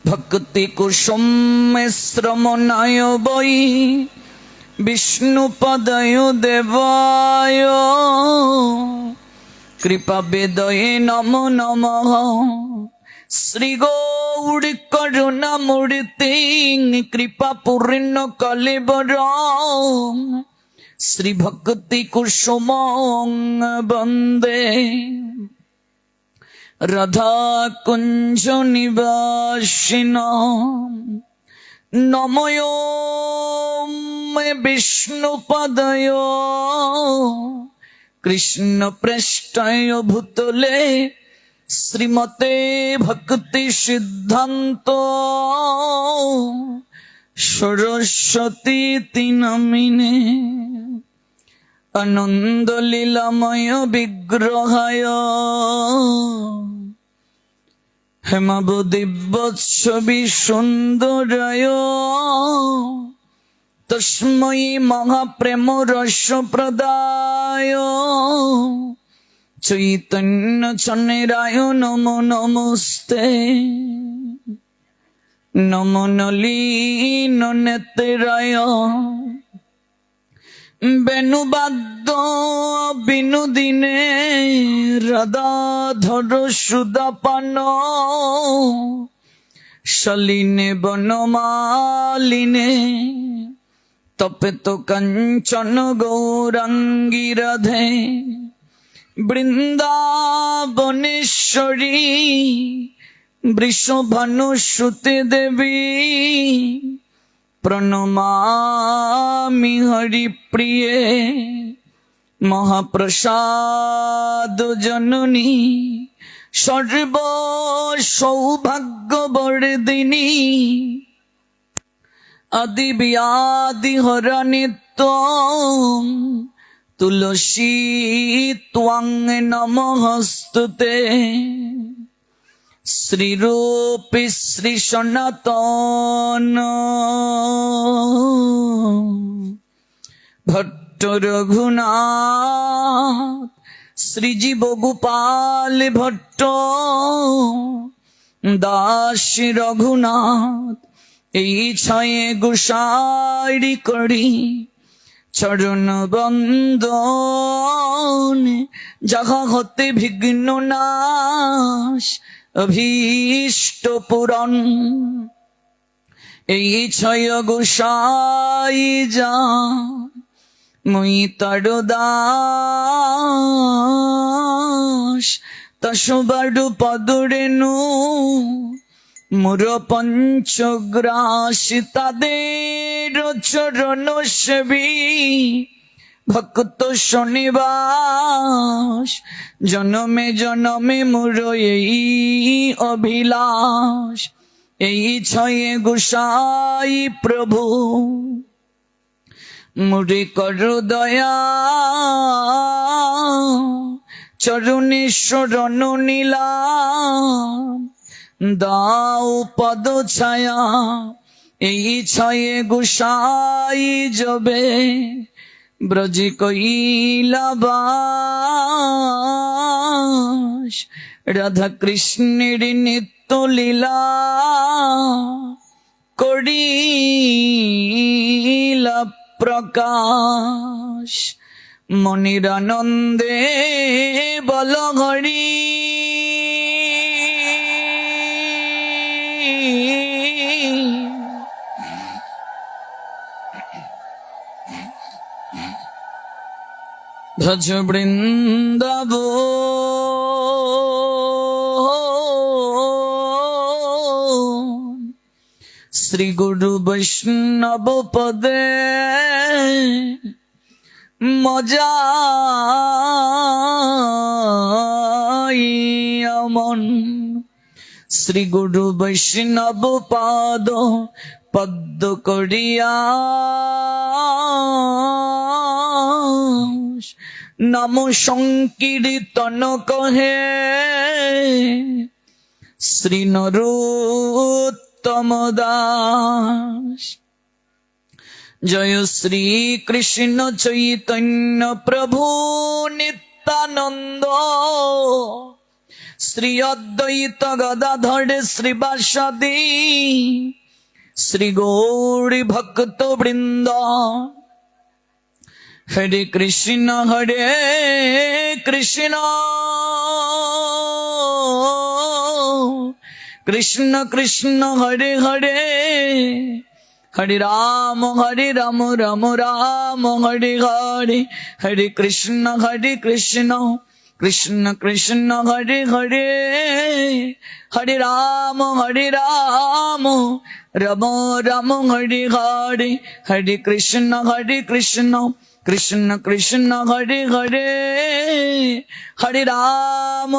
ভক্তি কুসুম শ্রমণায় বৈ বিষ্ণুপদয় দেবায় কৃপা বেদয়ে নমো নমঃ। শ্রী গৌড় করুণামূর্তি কৃপা পূর্ণ কলেবর শ্রী ভক্তি কুসুম বন্দে রাধা কুঞ্জ নিবাসিন। নমঃ বিষ্ণুপদয় কৃষ্ণ পৃষ্ঠায় ভূতলে শ্রীমতে ভক্তি সিদ্ধান্ত সরস্বতী নামিনে আনন্দ লীলাময় বিগ্রহায় হেমাবদিব্যৎসবি সুন্দরায় তস্मै মহাপ্রেম রস প্রদায় চৈতন্য চন্দ্রায় নমো নমস্তে। নমো নলিন নেত্রায় বেণুবাদ্য বিনোদিনে রাধাধর সুদাপান শালিনে বনমালিনে তপেত কাঞ্চন গৌরাঙ্গী রাধে বৃন্দাবনেশ্বরী বৃষভানুসুতে দেবী প্রণমামি হরিপ্রিয়ে মহাপ্রসাদ জননী সর্ব সৌভাগ্যবর্ধিনী আদি ব্যাধি হরা নিত্য তুলসী ত্বং নমস্তুতে। শ্রীরূপী শ্রী সনাতন ভট্ট রঘুনাথ শ্রীজীব গোপাল ভট্ট দাস রঘুনাথ এই ছয়ে গোসাইরি করি চরণ বন্দন যাহা হতে বিঘ্ন নাশ অভীষ্ট পূরণ। এই ছয় গোসাই যা মুই তার দাস তসবারু পদরেণু মোর পঞ্চগ্রাসী তাদের চরণ সেবী ভক্ত শনিবাস জনমে জনমে মোর এই অভিলাষ। এই ছয়ে গোসাই প্রভু মুরে কর দয়া চরণে শরণ নীলাম দাও পদ ছায়া। এই ছয়ে গোসাই জবে ব্রজ কৈলাবাস রাধা কৃষ্ণের নিত্য লীলা করিলা প্রকাশ। মনির আনন্দে বল হরি ভজ বৃন্দাবন শ্রী গুরু বৈষ্ণব পদে মজামন। শ্রী গুরু বৈষ্ণব পাদ পদ্ম করিয়া নাম সংকীর্তন কহে শ্রী নরোত্তম দাস। জয় শ্রী কৃষ্ণ চৈতন্য প্রভু নিত্যানন্দ শ্রী অদ্বৈত গদাধর শ্রীবাসাদি শ্রী গৌরী ভক্ত বৃন্দ। হরে কৃষ্ণ কৃষ্ণ কৃষ্ণ কৃষ্ণ হরে হরে, হরে রাম রাম রাম হরে হরে, হরে কৃষ্ণ কৃষ্ণ কৃষ্ণ হরে হরে, হরে রাম রাম রাম হরে হরে, হরে কৃষ্ণ কৃষ্ণ কৃষ্ণ হরে হরে, হরে রাম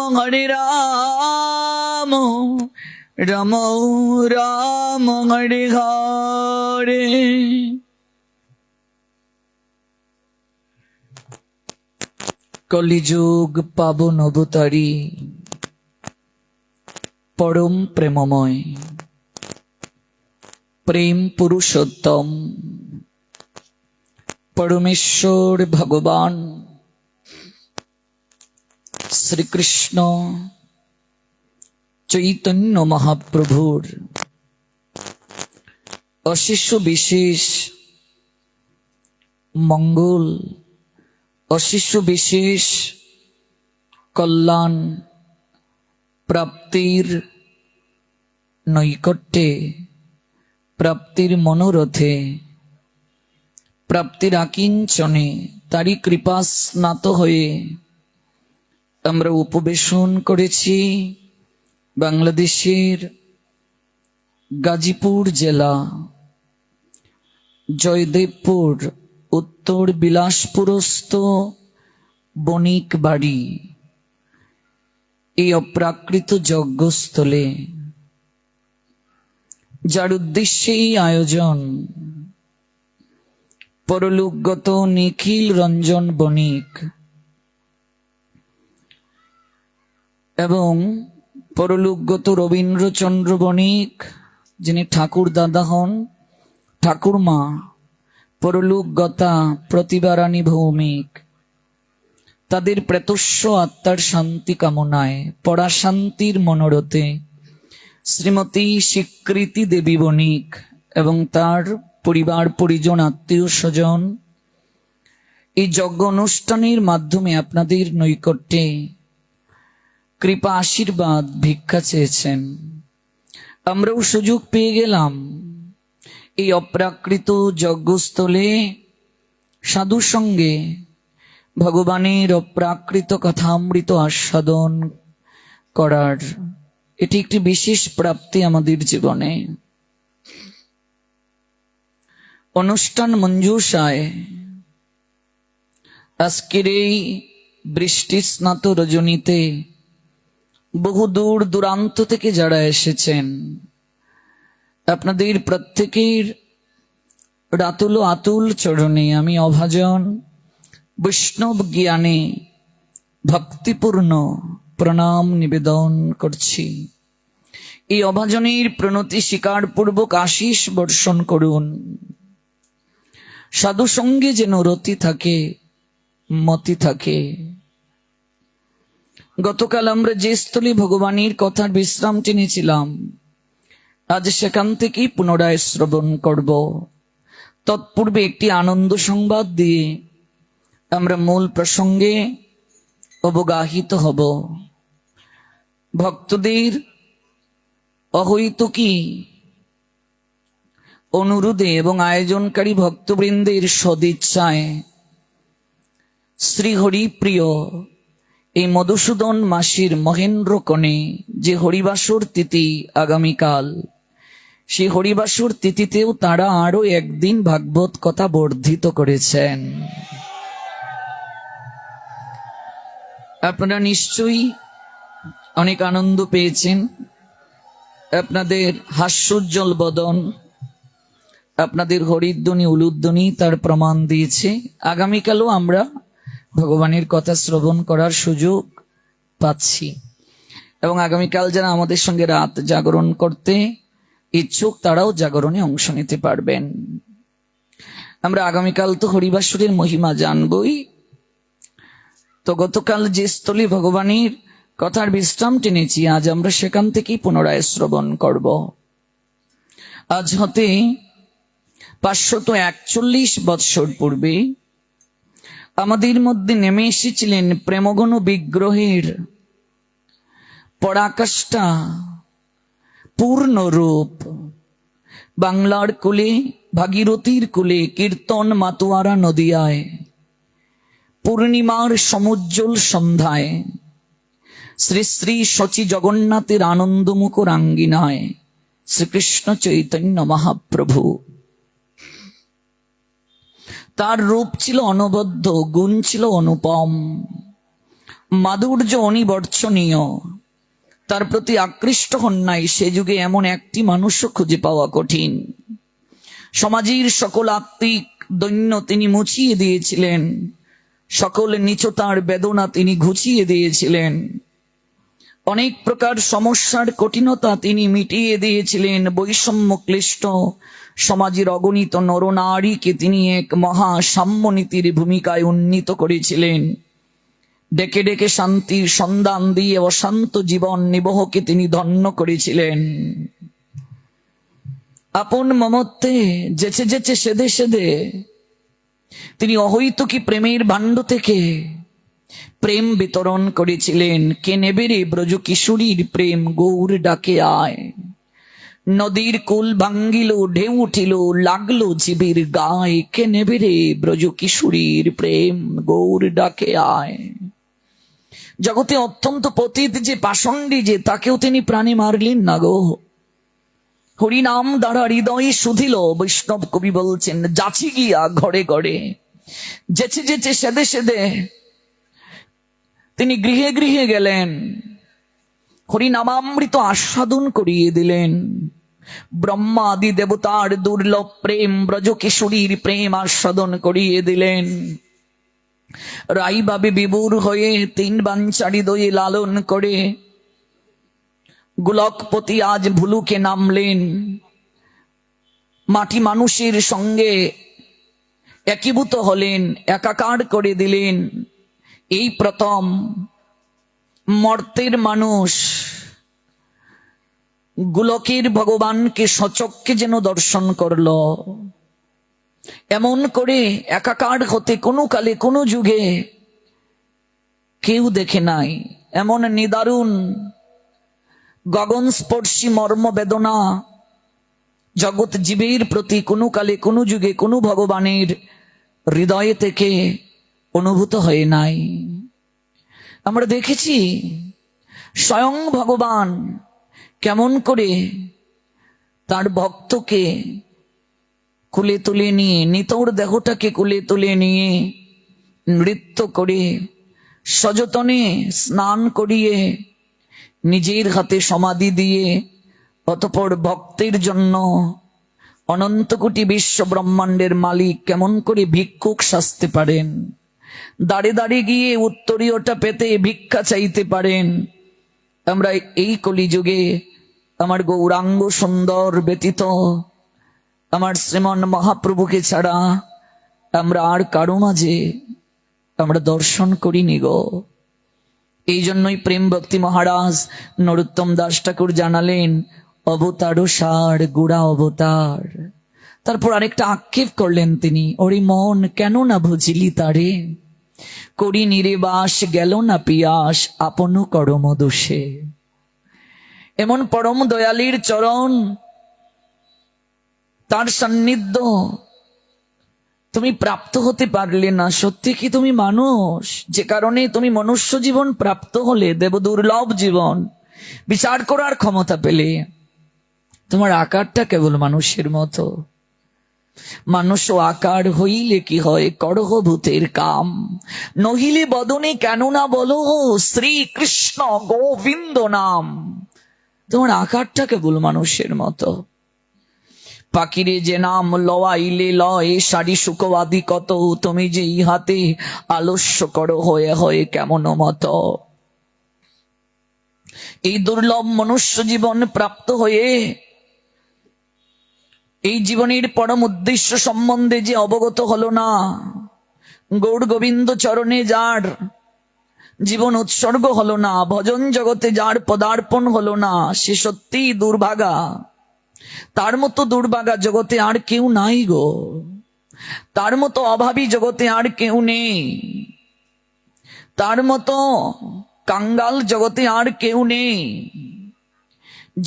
রাম রাম হরে হরে। কলিযুগ পাবন অবতারী পরম প্রেমময় প্রেম পুরুষোত্তম পরমেশ্বর ভগবান শ্রীকৃষ্ণ চৈতন্য মহাপ্রভুর অশেষ বিশেষ মঙ্গল, অশেষ বিশেষ কল্যাণ প্রাপ্তির নৈকট্যে, প্রাপ্তির মনোরথে, প্রাপ্তির আকিঞ্চনে তারই কৃপা স্নাত হয়ে আমরা উপবেশন করেছি বাংলাদেশের গাজীপুর জেলা জয়দেবপুর উত্তর বিলাসপুরস্থ বণিক বাড়ি, এই অপ্রাকৃত যজ্ঞস্থলে, যার উদ্দেশ্যে এই আয়োজন পরলোকগত নিখিল রঞ্জন বণিক এবং পরলোকগত রবীন্দ্রচন্দ্র বণিক, যিনি ঠাকুর দাদা হন, ঠাকুরমা পরলোকগতা প্রতিভা রানী ভৌমিক, তাদের প্রেতস্ব আত্মার শান্তি কামনায় পরা শান্তির মনোরথে শ্রীমতী স্বীকৃতি দেবী বণিক এবং তার পরিবার পরিজন আত্মীয় স্বজন এই যজ্ঞ অনুষ্ঠানের মাধ্যমে আপনাদের নৈকট্যে কৃপা আশীর্বাদ ভিক্ষা চেয়েছেন। আমরাও সুযোগ পেয়ে গেলাম এই অপ্রাকৃত যজ্ঞস্থলে সাধু সঙ্গে ভগবানের অপ্রাকৃত কথামৃত আস্বাদন করার। এটি একটি বিশেষ প্রাপ্তি আমাদের জীবনে। অনুষ্ঠান মঞ্জুষায় আজকের এই বৃষ্টি স্নাত রজনীতে বহু দূর দূরান্ত থেকে যারা এসেছেন, আপনাদের প্রত্যেকের রাতুল আতুল চরণে আমি অভাজন বৈষ্ণব জ্ঞানে ভক্তিপূর্ণ প্রণাম নিবেদন করছি। এই অভাজনের প্রণতি স্বীকারপূর্বক আশীষ বর্ষণ করুন। সাধু সঙ্গে যেন রতি থাকে, মতি থাকে। গতকাল আমরা যে স্থলে ভগবানের কথার বিশ্রাম টেনেছিলাম, আজ সেখান থেকেই পুনরায় শ্রবণ করব। তৎপূর্বে একটি আনন্দ সংবাদ দিয়ে আমরা মূল প্রসঙ্গে অবগাহিত হব। ভক্তদের অহৈতুকী অনুরোধে এবং আয়োজনকারী ভক্তবৃন্দের সদিচ্ছায় শ্রী হরিপ্রিয় এই মধুসূদন মাসির মহেন্দ্র কোণে যে হরিবাসর তিথি আগামীকাল, সেই হরিবাসর তিথিতেও তারা আরো একদিন ভাগবত কথা বর্ধিত করেছেন। আপনারা নিশ্চয়ই অনেক আনন্দ পেয়েছেন। আপনাদের হাস্যোজ্জ্বল বদন, আপনাদের হরিধ্বনি উলুধ্বনি তার প্রমাণ দিয়েছে। আগামীকালও আমরা ভগবানের কথা শ্রবণ করার সুযোগ পাচ্ছি এবং আগামীকাল যারা আমাদের সঙ্গে রাত জাগরণ করতে ইচ্ছুক তারাও জাগরণে অংশ নিতে পারবেন। আমরা আগামীকাল তো হরিবাসরের মহিমা জানবই। তো গতকাল যে স্থলে ভগবানের কথার বিশ্রাম টেনেছি, আজ আমরা সেখান থেকেই পুনরায় শ্রবণ করব। আজ হতে 541 বৎসর পূর্বে আমাদের মধ্যে নেমে এসেছিলেন প্রেমঘন বিগ্রহের পরাকাষ্ঠা পূর্ণ রূপ। বাংলার কুলে, ভাগীরথীর কুলে, কীর্তন মাতুয়ারা নদিয়ায়, পূর্ণিমার সমুজ্জ্বল সন্ধ্যায়, শ্রী শ্রী শচী জগন্নাথের আনন্দমুখর আঙ্গিনায় শ্রীকৃষ্ণ চৈতন্য মহাপ্রভু। তার রূপ ছিল অনবদ্য, গুণ ছিল অনুপম, মাধুর্য অনিবর্চনীয়। তার প্রতি আকৃষ্ট হন নাই সে যুগে এমন একটি মানুষও খুঁজে পাওয়া কঠিন। সমাজের সকল আত্মিক দৈন্য তিনি মুছিয়ে দিয়েছিলেন, সকল নীচতার বেদনা তিনি ঘুচিয়ে দিয়েছিলেন, অনেক প্রকার সমস্যার কঠিনতা তিনি মিটিয়ে দিয়েছিলেন। বৈষম্য ক্লিষ্ট সমাজের অগণিত নরনারীকে তিনি এক মহা সাম্যনীতির ভূমিকায় উন্নীত করেছিলেন। ডেকে ডেকে শান্তির সন্ধান দিয়ে অশান্ত জীবন নিবহকে তিনি ধন্য করেছিলেন। আপন মমত্বে যেচে যেচে সেদে সেদে তিনি অহৈতুকী প্রেমের ভাণ্ড থেকে প্রেম বিতরণ করেছিলেন। কে নেবে রে ব্রজ কিশোরীর প্রেম, গৌর ডাকে আয়। নদীর কুল ভাঙ্গিল, ঢেউ উঠিল, লাগলো জীবের গায়ে। কে নেবে রে ব্রজ কিশোরীর প্রেম, গৌর ডাকে আয়। জগতে অত্যন্ত পতিত যে, পাষণ্ডী যে, তাকেও তিনি প্রাণে মারলেন না গো। হরিনাম দ্বারা হৃদয়ে শুধিল, বৈষ্ণব কবি বলছেন, যাচি গিয়া ঘরে ঘরে। যেচে যেচে সেদে সেদে তিনি গৃহে গৃহে গেলেন, হরিনামামৃত আস্বাদন করিয়ে দিলেন। ব্রহ্মা আদি দেবতার দুর্লভ প্রেম, ব্রজ কিশোরীর প্রেম আস্বাদন করিয়ে দিলেন। রাইভাবে বিভোর হয়ে 3 বাঞ্ছা হৃদয়ে লালন করে গোলকপতি আজ ভুলুকে নামলেন। মাটি মানুষের সঙ্গে একীভূত হলেন, একাকার করে দিলেন। এই প্রথম মর্তের মানুষ গোলকের ভগবানকে সচক্ষে যেন দর্শন করল। এমন করে একাকার হতে কোনো কালে কোনো যুগে কেউ দেখে নাই। এমন নিদারুণ গগনস্পর্শী মর্ম বেদনা জগৎ জীবের প্রতি কোনো কালে কোনো যুগে কোনো ভগবানের হৃদয়ে থেকে অনুভূত হয়ে নাই। আমরা দেখেছি স্বয়ং ভগবান কেমন করে তার ভক্তকে কুলে তুলে নিয়ে, নিতর দেহটাকে কুলে তুলে নিয়ে নৃত্য করে, সযতনে স্নান করিয়ে, নিজের হাতে সমাধি দিয়ে, অতঃপর ভক্তের জন্য অনন্ত কোটি বিশ্ব ব্রহ্মাণ্ডের মালিক কেমন করে ভিক্ষুক সাজতে পারেন, দাঁড়ে দাঁড়ে গিয়ে উত্তরীয়টা পেতে ভিক্ষা চাইতে পারেন। আমরা এই কলিযুগে আমার গৌরাঙ্গ সুন্দর ব্যতীত, আমার শ্রীমন মহাপ্রভুকে ছাড়া আমরা আর কারো মাঝে আমরা দর্শন করিনি গো। এই জন্যই প্রেম ভক্তি মহারাজ নরোত্তম দাস ঠাকুর জানালেন, অবতার সার গোড়া অবতার। তারপর আরেকটা আক্ষেপ করলেন তিনি, ওরে মন কেন না বুঝিলি তারে, করি নিরেবাস গেল না পিয়াস, আপন করম দোষে। এমন পরম দয়ালির চরণ, তার সান্নিধ্য তুমি প্রাপ্ত হতে পারলে না। সত্যি কি তুমি মানুষ? যে কারণে তুমি মনুষ্য জীবন প্রাপ্ত হলে, দেব দুর্লভ জীবন বিচার করার ক্ষমতা পেলে, তোমার আকারটা কেবল মানুষের মতো। মানুষ আকার হইলে কি হয়, করহ ভূতের কাম, নহিলে বদনে কেন না বলো শ্রীকৃষ্ণ গোবিন্দ নাম। তোমার আকারটা কেবল মানুষের মতো। পাখিরে যে নাম লওয়াইলে লয়, সারি সুখবাদী কত, তুমি যে ইহাতে আলস্য করো হয়ে হয়ে কেমন মত। এই দুর্লভ মনুষ্য জীবন প্রাপ্ত হয়ে এই জীবনের পরম উদ্দেশ্য সম্বন্ধে যে অবগত হলো না, গৌর গোবিন্দ চরণে যার জীবন উৎসর্গ হলো না, ভজন জগতে যার পদার্পণ হলো না, সে সত্যিই দুর্ভাগা। তার মতো দুর্ভাগা জগতে আর কেউ নাই গো, তার মতো অভাবী জগতে আর কেউ নেই, তার মতো কাঙ্গাল জগতে আর কেউ নেই।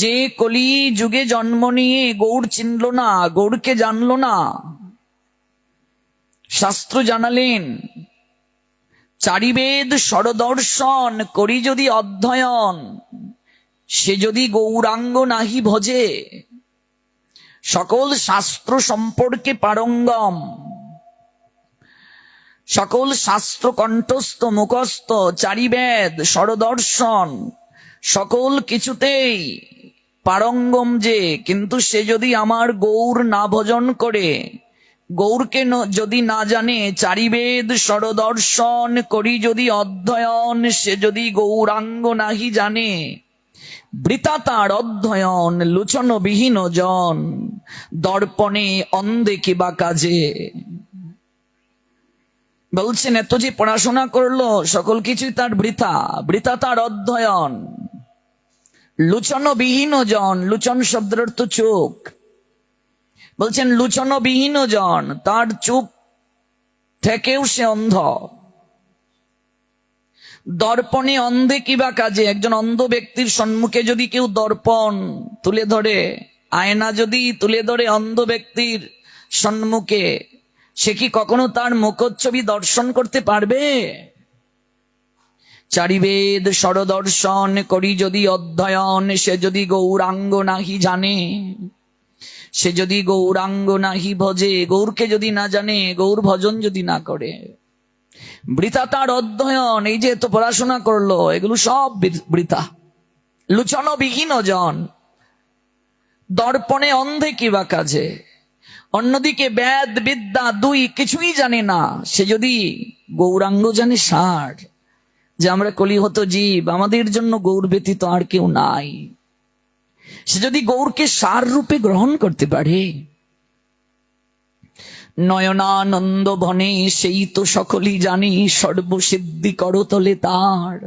যে কলি যুগে জন্ম নিয়ে গৌর চিনল না, গৌরকে জানল না। শাস্ত্র জানালেন, চারিবেদ স্বরদর্শন করি যদি অধ্যয়ন, সে যদি গৌরাঙ্গ নাহি ভজে। সকল শাস্ত্র সম্পর্কে পারঙ্গম, সকল শাস্ত্র কণ্ঠস্থ মুখস্থ, চারিবেদ স্বরদর্শন সকল কিছুতেই পারঙ্গম যে, কিন্তু সে যদি আমার গৌর না ভজন করে, গৌরকে যদি না জানে, চারিবেদ স্বরদর্শন করি যদি অধ্যয়ন, সে যদি গৌরাঙ্গ নাহি জানে, বৃথা তার অধ্যয়ন লোচন বিহীন জন, দর্পণে অন্ধে কিবা কাজে। বলছেন এত যে পড়াশোনা করলো সকল কিছুই তার বৃথা, বৃথা তার অধ্যয়ন। লোচন বিহীন জন, লোচন শব্দের অর্থ চোখ। বলছেন লোচন বিহীন জন, তার চোখ থেকেও সে অন্ধ। দর্পণে অন্ধে কিবা কাজে, একজন অন্ধ ব্যক্তির সম্মুখে যদি কেউ দর্পণ তুলে ধরে, আয়না যদি তুলে ধরে অন্ধ ব্যক্তির সম্মুখে, সে কি কখনো তার মুখচ্ছবি দর্শন করতে পারবে? চারিবেদ স্বরদর্শন করি যদি অধ্যয়ন, সে যদি গৌরাঙ্গ নাহি জানে, সে যদি গৌরাঙ্গ নাহি ভজে, গৌরকে যদি না জানে, গৌর ভজন যদি না করে, বৃথা তার অধ্যয়ন। এই যে এত পড়াশোনা করলো, এগুলো সব বৃথা। লোচন বিহীন জন, দর্পণে অন্ধে কিবা কাজে। অন্যদিকে বেদ বিদ্যা দুই কিছুই জানে না, সে যদি গৌরাঙ্গ জানে সার, যে আমরা কলিহত জীব, আমাদের জন্য গৌর ব্যতীত আর কেউ নাই, সে যদি গৌরকে সার রূপে গ্রহণ করতে পারে, নয়নানন্দ বনে সেই তো সকলই জানি, সর্বসিদ্ধি করতলে তার।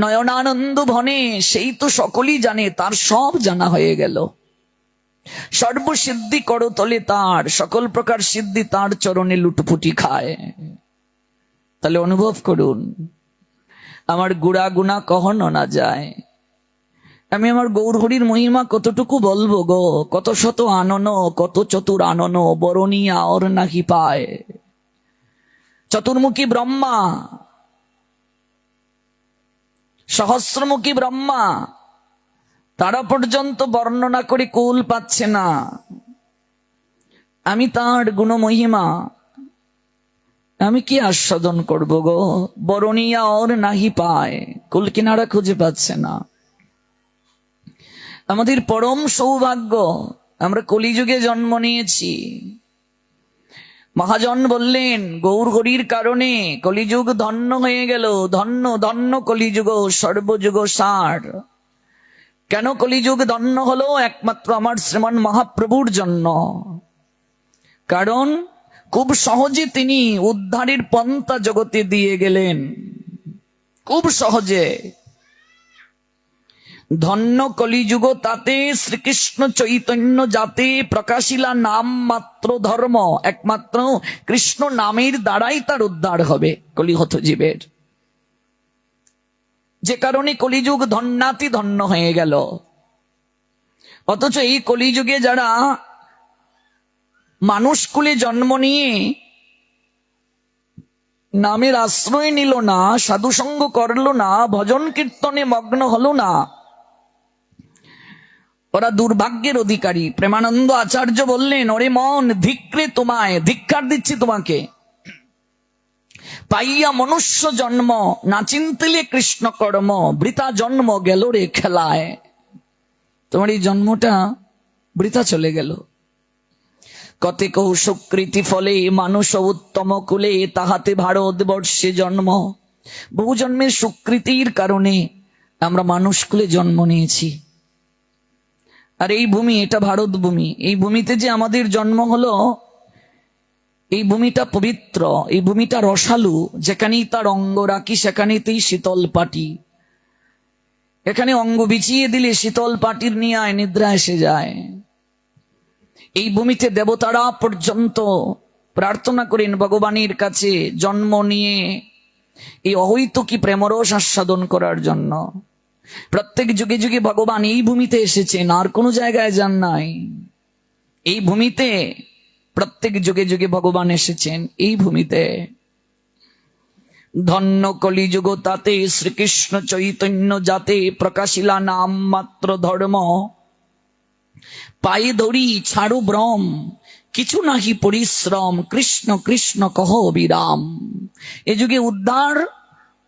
নয়নানন্দ বনে সেই তো সকলই জানে, তার সব জানা হয়ে গেল। সর্বসিদ্ধি করতলে তার, সকল প্রকার সিদ্ধি তার চরণে লুটপুটি খায়। তাহলে অনুভব করুন, আমার গুড়া গুণা কখনো না যায়। আমি আমার গৌরহরির মহিমা কতটুকু বলবো গো, কত শত আনন, কত চতুর আনন, বরণিয়া ওর নাহি পায়। চতুর্মুখী ব্রহ্মা, সহস্রমুখী ব্রহ্মা, তারা পর্যন্ত বর্ণনা করে কুল পাচ্ছে না। আমি তার গুণ মহিমা আমি কি আস্বাদন করব গো? বরণিয়া ওর নাহি পায়, কুল কিনারা খুঁজে পাচ্ছে না। আমাদের পরম সৌভাগ্য, আমরা কলিযুগে জন্ম নিয়েছি। মহাজন বললেন, গৌর হরির কারণে কলিযুগ ধন্য হয়ে গেল। ধন্য ধন্য কলিযুগ, সর্বযুগ সার। কেন কলিযুগ ধন্য হলো? একমাত্র আমার শ্রীমান মহাপ্রভুর জন্য। কারণ খুব সহজে তিনি উদ্ধারের পন্থা জগতে দিয়ে গেলেন, খুব সহজে। ধন্য কলিযুগ তাতে শ্রীকৃষ্ণ চৈতন্য যাতে, প্রকাশিলা নাম মাত্র ধর্ম। একমাত্র কৃষ্ণ নামের দ্বারাই তার উদ্ধার হবে কলিহত জীবের, যে কারণে কলিযুগ ধন্যাতি ধন্য হয়ে গেল। অথচ এই কলিযুগে যারা মানুষ কুলে জন্ম নিয়ে নামের আশ্রয় নিল না, সাধুসঙ্গ করল না, ভজন কীর্তনে মগ্ন হলো না, ওরা দুর্ভাগ্যের অধিকারী। প্রেমানন্দ আচার্য বললেন, ওরে মন ধিক্রে তোমায়, ধিক্কার দিচ্ছি তোমাকে, পাইয়া মনুষ্য জন্ম, না চিন্তিলে কৃষ্ণ কর্ম, বৃথা জন্ম গেল রে খেলায়। তোমার এই জন্মটা বৃথা চলে গেল। কতেক সুকৃতি ফলে মানুষ উত্তম কুলে, তাহাতে ভারতবর্ষে জন্ম। বহু জন্মের সুকৃতির কারণে আমরা মানুষ কুলে জন্ম নিয়েছি। আর এই ভূমি, এটা ভারত ভূমি, এই ভূমিতে যে আমাদের জন্ম হলো, এই ভূমিটা পবিত্র, এই ভূমিটা রসালু, যেখানেই তার অঙ্গ রাখি সেখানেতেই শীতল পাটি। এখানে অঙ্গ বিছিয়ে দিলে শীতল পাটির নিয়ে নিদ্রা এসে যায়। এই ভূমিতে দেবতারা পর্যন্ত প্রার্থনা করেন ভগবানের কাছে জন্ম নিয়ে এই অহৈতুকী প্রেমরস আস্বাদন করার জন্য। প্রত্যেক যুগে যুগে ভগবান এই ভূমিতে এসেছেন, আর কোনো জায়গায় যান নাই। এই ভূমিতে প্রত্যেক যুগে যুগে ভগবান এসেছেন, এই ভূমিতে। ধন্য কলিযুগ তাতে শ্রীকৃষ্ণ চৈতন্য যাতে প্রকাশিলা নাম মাত্র ধর্ম। পায়ে ধরি ছাড়ু ভ্রম কিছু নাহি পরিশ্রম কৃষ্ণ কৃষ্ণ কহ অবিরাম। এ যুগে উদ্ধার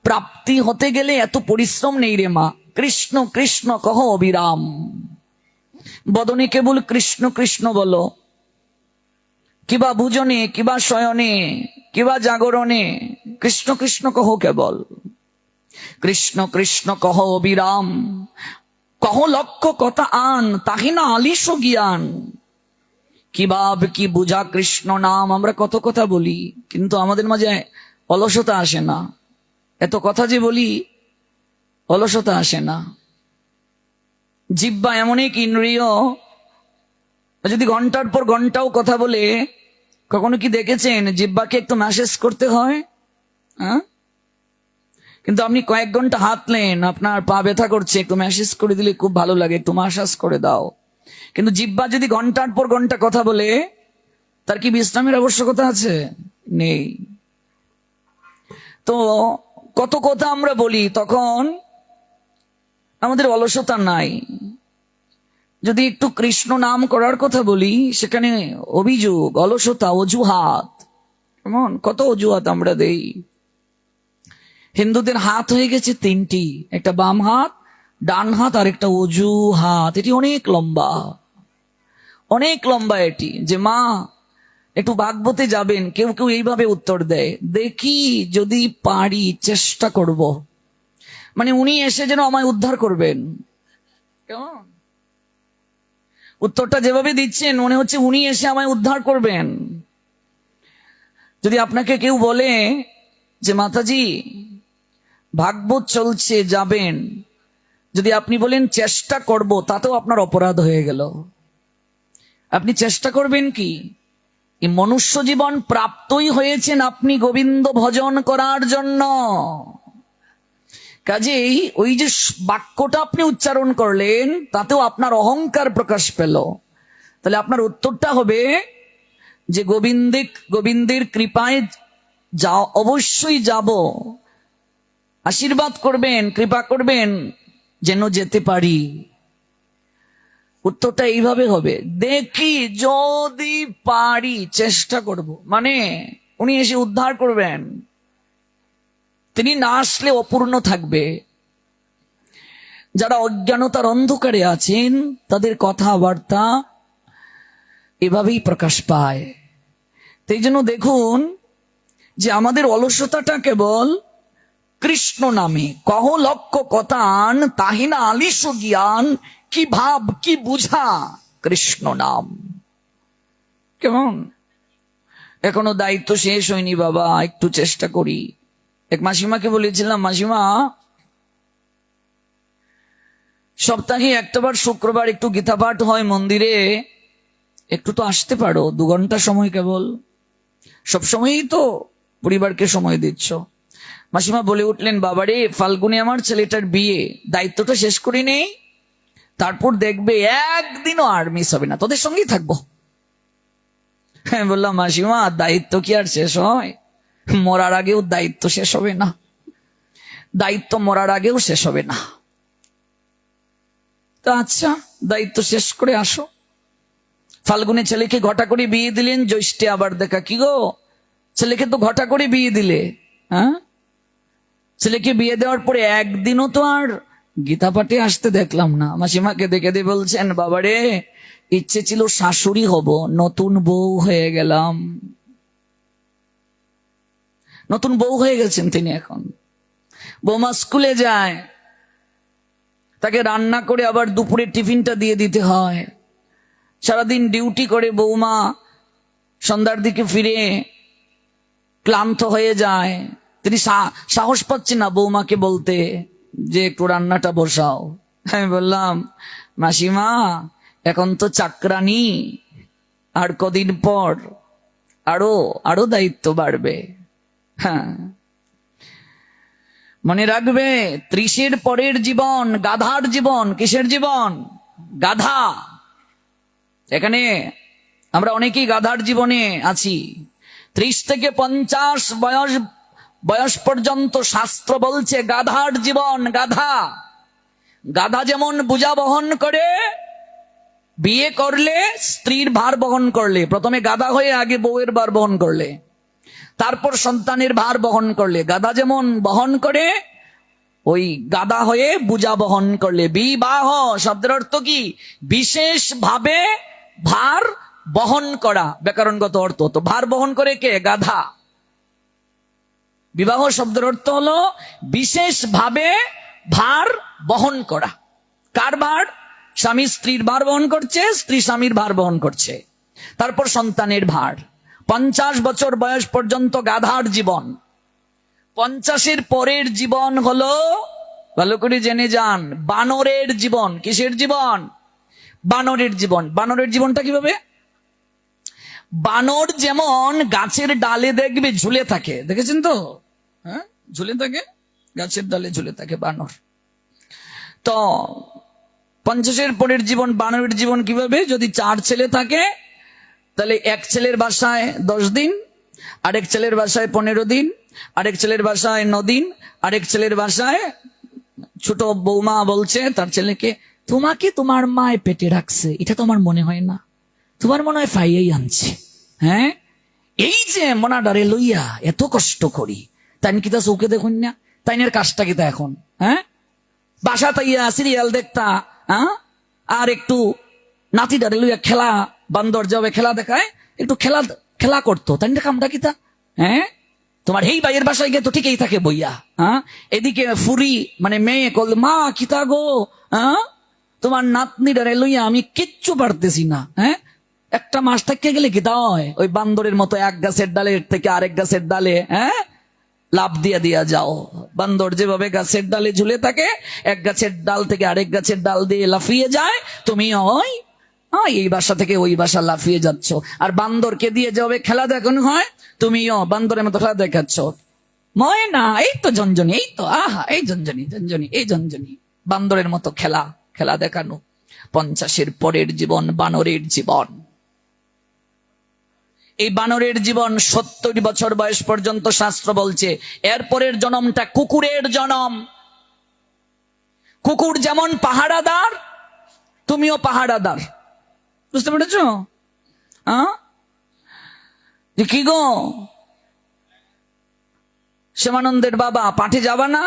প্রাপ্তি হতে গেলে এত পরিশ্রম নেই রে মা, কৃষ্ণ কৃষ্ণ কহ অবিরাম। বদনে কেবল কৃষ্ণ কৃষ্ণ বলো, কিবা ভুজনে কিবা শয়নে কিবা জাগরণে কৃষ্ণ কৃষ্ণ কহ কেবল। কৃষ্ণ কৃষ্ণ কহ অবিরাম কহ লক্ষ্য কথা আন তাহি না আলিস জ্ঞান। কি ভাব কি বুঝা কৃষ্ণ নাম। আমরা কত কথা বলি, কিন্তু আমাদের মাঝে অলসতা আসে না। এত কথা যে বলি, অলসতা আসে না। জিহ্বা এমন এক ইন্দ্রিয়, যদি ঘন্টার পর ঘন্টাও কথা বলে, কখনো কি দেখেছেন জিহ্বাকে একটু ম্যাসেজ করতে হয়? হ্যাঁ, কিন্তু আপনি কয়েক ঘন্টা হাঁটলেন, আপনার পা ব্যথা করছে, একটু ম্যাসেজ করে দিলে খুব ভালো লাগে, একটু মাসাজ করে দাও। কিন্তু জিহ্বা যদি ঘন্টার পর ঘন্টা কথা বলে, তার কি বিশ্রামের আবশ্যকতা আছে? নেই। তো কত কথা আমরা বলি, তখন আমাদের অলসতা নাই। যদি একটু কৃষ্ণ নাম করার কথা বলি, সেখানে অভিযোগ, অলসতা, অজুহাত। কেমন কত অজুহাত আমরা দেই। হিন্দুদের হাত হয়ে গেছে তিনটি, একটা বাম হাত, ডান হাত, আর একটা অজু হাত। এটি অনেক লম্বা, অনেক লম্বা এটি। যে মা একটু ভাগবতে যাবেন, কেউ কেউ এইভাবে উত্তর দেয়, দেখি যদি পারি চেষ্টা করব। মানে উনি এসে যেন আমায় উদ্ধার করবেন। কেমন উত্তরটা যেভাবে দিচ্ছেন, মনে হচ্ছে উনি এসে আমায় উদ্ধার করবেন। যদি আপনাকে কেউ বলে যে মাতাজি ভাগবত চলছে যাবেন, যদি আপনি বলেন চেষ্টা করব, তাতেও আপনার অপরাধ হয়ে গেল। আপনি চেষ্টা করবেন কি? এই মনুষ্য জীবন প্রাপ্তই হয়েছেন আপনি গোবিন্দ ভজন করার জন্য। কাজেই ওই যে বাক্যটা আপনি উচ্চারণ করলেন, তাতেও আপনার অহংকার প্রকাশ পেল। তাহলে আপনার উত্তরটা হবে যে গোবিন্দের কৃপায় যা অবশ্যই যাব, আশীর্বাদ করবেন, কৃপা করবেন যেন যেতে পারি। উত্তরটা এইভাবে হবে, দেখি যদি পারি চেষ্টা করব। মানে উনি এসে উদ্ধার করবেন, তিনি না আসলে অপূর্ণ থাকবে। যারা অজ্ঞানতার অন্ধকারে আছেন, তাদের কথাবার্তা এভাবেই প্রকাশ পায়। তাই জন্য দেখুন যে আমাদের অলসতাটা কেবল কৃষ্ণ নামে। কহ লক্ষ্য কথান তাহিনা আলিস জ্ঞান। কি ভাব কি বুঝা কৃষ্ণ নাম। কেমন এখনো দায়িত্ব শেষ হয়নি বাবা, একটু চেষ্টা করি। এক মাসিমাকে বলেছিলাম, মাসিমা সপ্তাহে একটাবার শুক্রবার একটু গীতা পাঠ হয় মন্দিরে, একটু তো আসতে পারো, 2 ঘন্টা সময় কেবল। সবসময়ই তো পরিবারকে সময় দিচ্ছ। মাসিমা বলে উঠলেন, বাবারে ফাল্গুনে আমার ছেলেটার বিয়ে, দায়িত্বটা শেষ করি নেই, তারপর দেখবে একদিনও আর মিস হবে না, তোদের সঙ্গেই থাকবো। হ্যাঁ, বললাম মাসিমা দায়িত্ব কি আর শেষ হয়? মরার আগেও দায়িত্ব শেষ হবে না, দায়িত্ব মরার আগেও শেষ হবে না। তো আচ্ছা, দায়িত্ব শেষ করে আসো। ফাল্গুনে ছেলেকে ঘটা করে বিয়ে দিলেন, জ্যৈষ্ঠে আবার দেখা। কি গো, ছেলেকে তো ঘটা করে বিয়ে দিলে, হ্যাঁ? ছেলেকে বিয়ে দেওয়ার পরে একদিনও তো আর গীতা পাঠে আসতে দেখলাম না। মাসিমাকে দেখে দিয়ে বলছেন, বাবারে ইচ্ছে ছিল শাশুড়ি হব, নতুন বউ হয়ে গেলাম। নতুন বউ হয়ে গেছেন তিনি এখন। বৌমা স্কুলে যায়, তাকে রান্না করে আবার দুপুরে টিফিনটা দিয়ে দিতে হয়। সারাদিন ডিউটি করে বৌমা সন্ধ্যার দিকে ফিরে ক্লান্ত হয়ে যায়। তিনি সাহস পাচ্ছেন না বৌমাকে বলতে যে একটু রান্নাটা বসাও। আমি বললাম, মাসিমা এখন তো চাকরানি, আর কদিন পর আরো আরো দায়িত্ব বাড়বে। হ্যাঁ, মনে রাখবে 30-এর পরের জীবন গাধার জীবন। কিসের জীবন? গাধা। এখানে আমরা অনেকেই গাধার জীবনে আছি। 30 থেকে 50 বয়স পর্যন্ত শাস্ত্র বলছে গাধার জীবন। গাধা গাধা যেমন বোঝা বহন করে, বিয়ে করলে স্ত্রীর ভার বহন করলে, প্রথমে গাধা হয়ে আগে বউয়ের ভার বহন করলে, তারপর সন্তানের ভার বহন করলে, গাধা যেমন বহন করে ওই গাধা হয়ে বোঝা বহন করলে। বিবাহ শব্দের অর্থ কি? বিশেষ ভাবে ভার বহন করা, ব্যাকরণগত অর্থ। তো ভার বহন করে কে? গাধা। বিবাহ শব্দের অর্থ হলো বিশেষ ভাবে ভার বহন করা। কার ভার? স্বামী স্ত্রীর ভার বহন করছে, স্ত্রী স্বামীর ভার বহন করছে। তারপর সন্তানের ভার। 50 বছর বয়স পর্যন্ত গাধার জীবন। 50-এর পরের জীবন হলো, ভালো করে জেনে যান, বানরের জীবন। কিসের জীবন? বানরের জীবন। বানরের জীবনটা কিভাবে? বানর যেমন গাছের ডালে দেখবে ঝুলে থাকে, দেখেছেন তো? হ্যাঁ, ঝুলে থাকে, গাছের ডালে ঝুলে থাকে বানর। তো 50-এর পরের জীবন বানরের জীবন কিভাবে? যদি 4 ছেলে থাকে তাহলে এক ছেলের বাসায় 10 দিন, আরেক ছেলের বাসায় 15 দিন, আরেক ছেলের বাসায় 9 দিন, আরেক ছেলের বাসায়, ছোট বৌমা বলছে তার ছেলেকে, তোমাকে তোমার মায় পেটে রাখছে, এটা তোমার মনে হয় না? তোমার মনে হয় ফাইয়াই আনছে। হ্যাঁ, এই যে মনাডারে লইয়া এত কষ্ট করি, তাই কি তা চৌকে দেখুন না? তাইনের কাজটা কি তা এখন? হ্যাঁ, বাসা তাইয়া সিরিয়াল দেখতা, হ্যাঁ, আর একটু নাতিডারে লইয়া খেলা, বান্দর যাবে খেলা দেখায়, একটু খেলা খেলা করতো, তাই কামটা কি তা? হ্যাঁ, তোমার এই ভাইয়ের বাসায় গিয়ে তো ঠিকই থাকে বইয়া। হ্যাঁ, এদিকে ফুরি মানে মেয়ে কল, মা কিতা গো, হ্যাঁ, তোমার নাতনিডারে লইয়া আমি কিচ্ছু পারতেছি না। হ্যাঁ, একটা মাস থেকে গেলে কি তা হয়? ওই বান্দরের মতো এক গাছের ডালের থেকে আরেক গাছের ডালে, হ্যাঁ, লাভ দিয়া দিয়া যাও। বান্দর যেভাবে গাছের ডালে ঝুলে থাকে, এক গাছের ডাল থেকে আরেক গাছের ডাল দিয়ে লাফিয়ে যায়, তুমি ওই এই বাসা থেকে ওই বাসা লাফিয়ে যাচ্ছ। আর বান্দরকে দিয়ে যেভাবে খেলা দেখানো হয়, তুমিও বান্দরের মতো খেলা দেখাচ্ছ। ময়না এই তো ঝনঝনি, এই তো আহা, এই ঝনঝনি ঝনঝনি, এই ঝনঝনি, বান্দরের মতো খেলা খেলা দেখানো। 50-এর পরের জীবন বানরের জীবন। এই বানরের জীবন 70 বছর বয়স পর্যন্ত শাস্ত্র বলছে। এরপরের জন্মটা কুকুরের জন্ম। কুকুর যেমন পাহারাদার, তুমিও পাহারাদার। বুঝতে পেরেছ? কি গো শ্যামানন্দের বাবা, পাঠে যাবা না?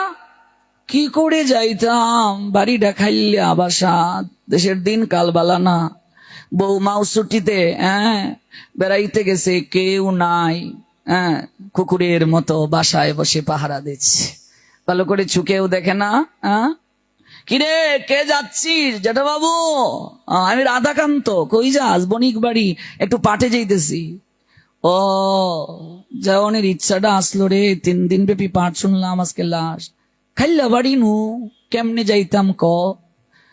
কি করে যাইতাম, বাড়ি দেখাইলে বাসা, দেশের দিন কাল বালানা, বৌমাও ছুটিতে, হ্যাঁ, বেড়াইতে গেছে, কেউ নাই, হ্যাঁ, কুকুরের মতো বাসায় বসে পাহারা দিচ্ছে, ভালো করে চুকেও দেখে না। হ্যাঁ, কিরে কে যাচ্ছিস? জেঠা বাবু, আমি রাধাকান্ত। কই যাস? বণিক বাড়ি, একটু পাঠে যাইতেছি। ও, যাওয়ানের ইচ্ছাটা আসলো রে, 3 দিন ব্যাপী পাঠ শুনলাম, আজকে লাস্ট। খাইলা বাড়ি নু কেমনে যাইতাম ক?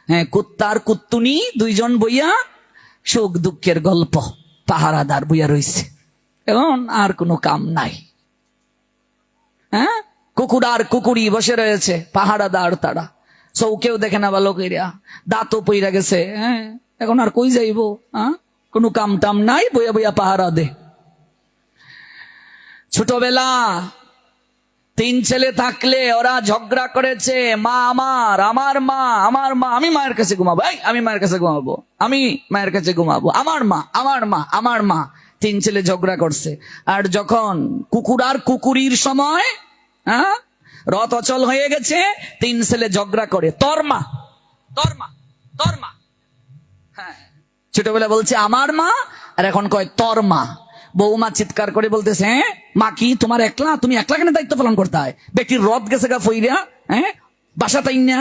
হ্যাঁ, কুত্তার কুত্তুনি 2 জন বইয়া সুখ দুঃখের গল্প, পাহারাদার বইয়া রইছে, এখন আর কোনো কাম নাই। হ্যাঁ, কুকুর আর কুকুরি বসে রয়েছে, পাহারাদার তারা, চৌকেও দেখে না ভালো কইরা, দাঁতও পইরা গেছে। হ্যাঁ, এখন আর কই যাইব? হ্যাঁ, কোনো কাম টাম নাই, বইয়া বইয়া পাহারা দে। ছোটবেলা 3 ছেলে থাকলে ওরা ঝগড়া করেছে, মা আমার, আমার মা, আমার মা, আমি মায়ের কাছে ঘুমাবো, আমি মায়ের কাছে ঘুমাবো, আমি মায়ের কাছে ঘুমাবো, আমার মা, আমার মা, আমার মা। 3 ছেলে ঝগড়া করছে। আর যখন কুকুর আর কুকুরির সময়, হ্যাঁ, রথ অচল হয়ে গেছে, 3 ছেলে ঝগড়া করে, তোর মা, তোর মা, তোর মা। হ্যাঁ, ছোটবেলা বলছে আমার মা, আর এখন কয় তোর মা। বৌমা চিৎকার করে বলতেছে, হ্যাঁ মা কি তোমার একলা? তুমি একলা কেন দায়িত্ব পালন করতে হয়? বেটির রথ গেছে গা ফইরা, হ্যাঁ, বাসা তাই না,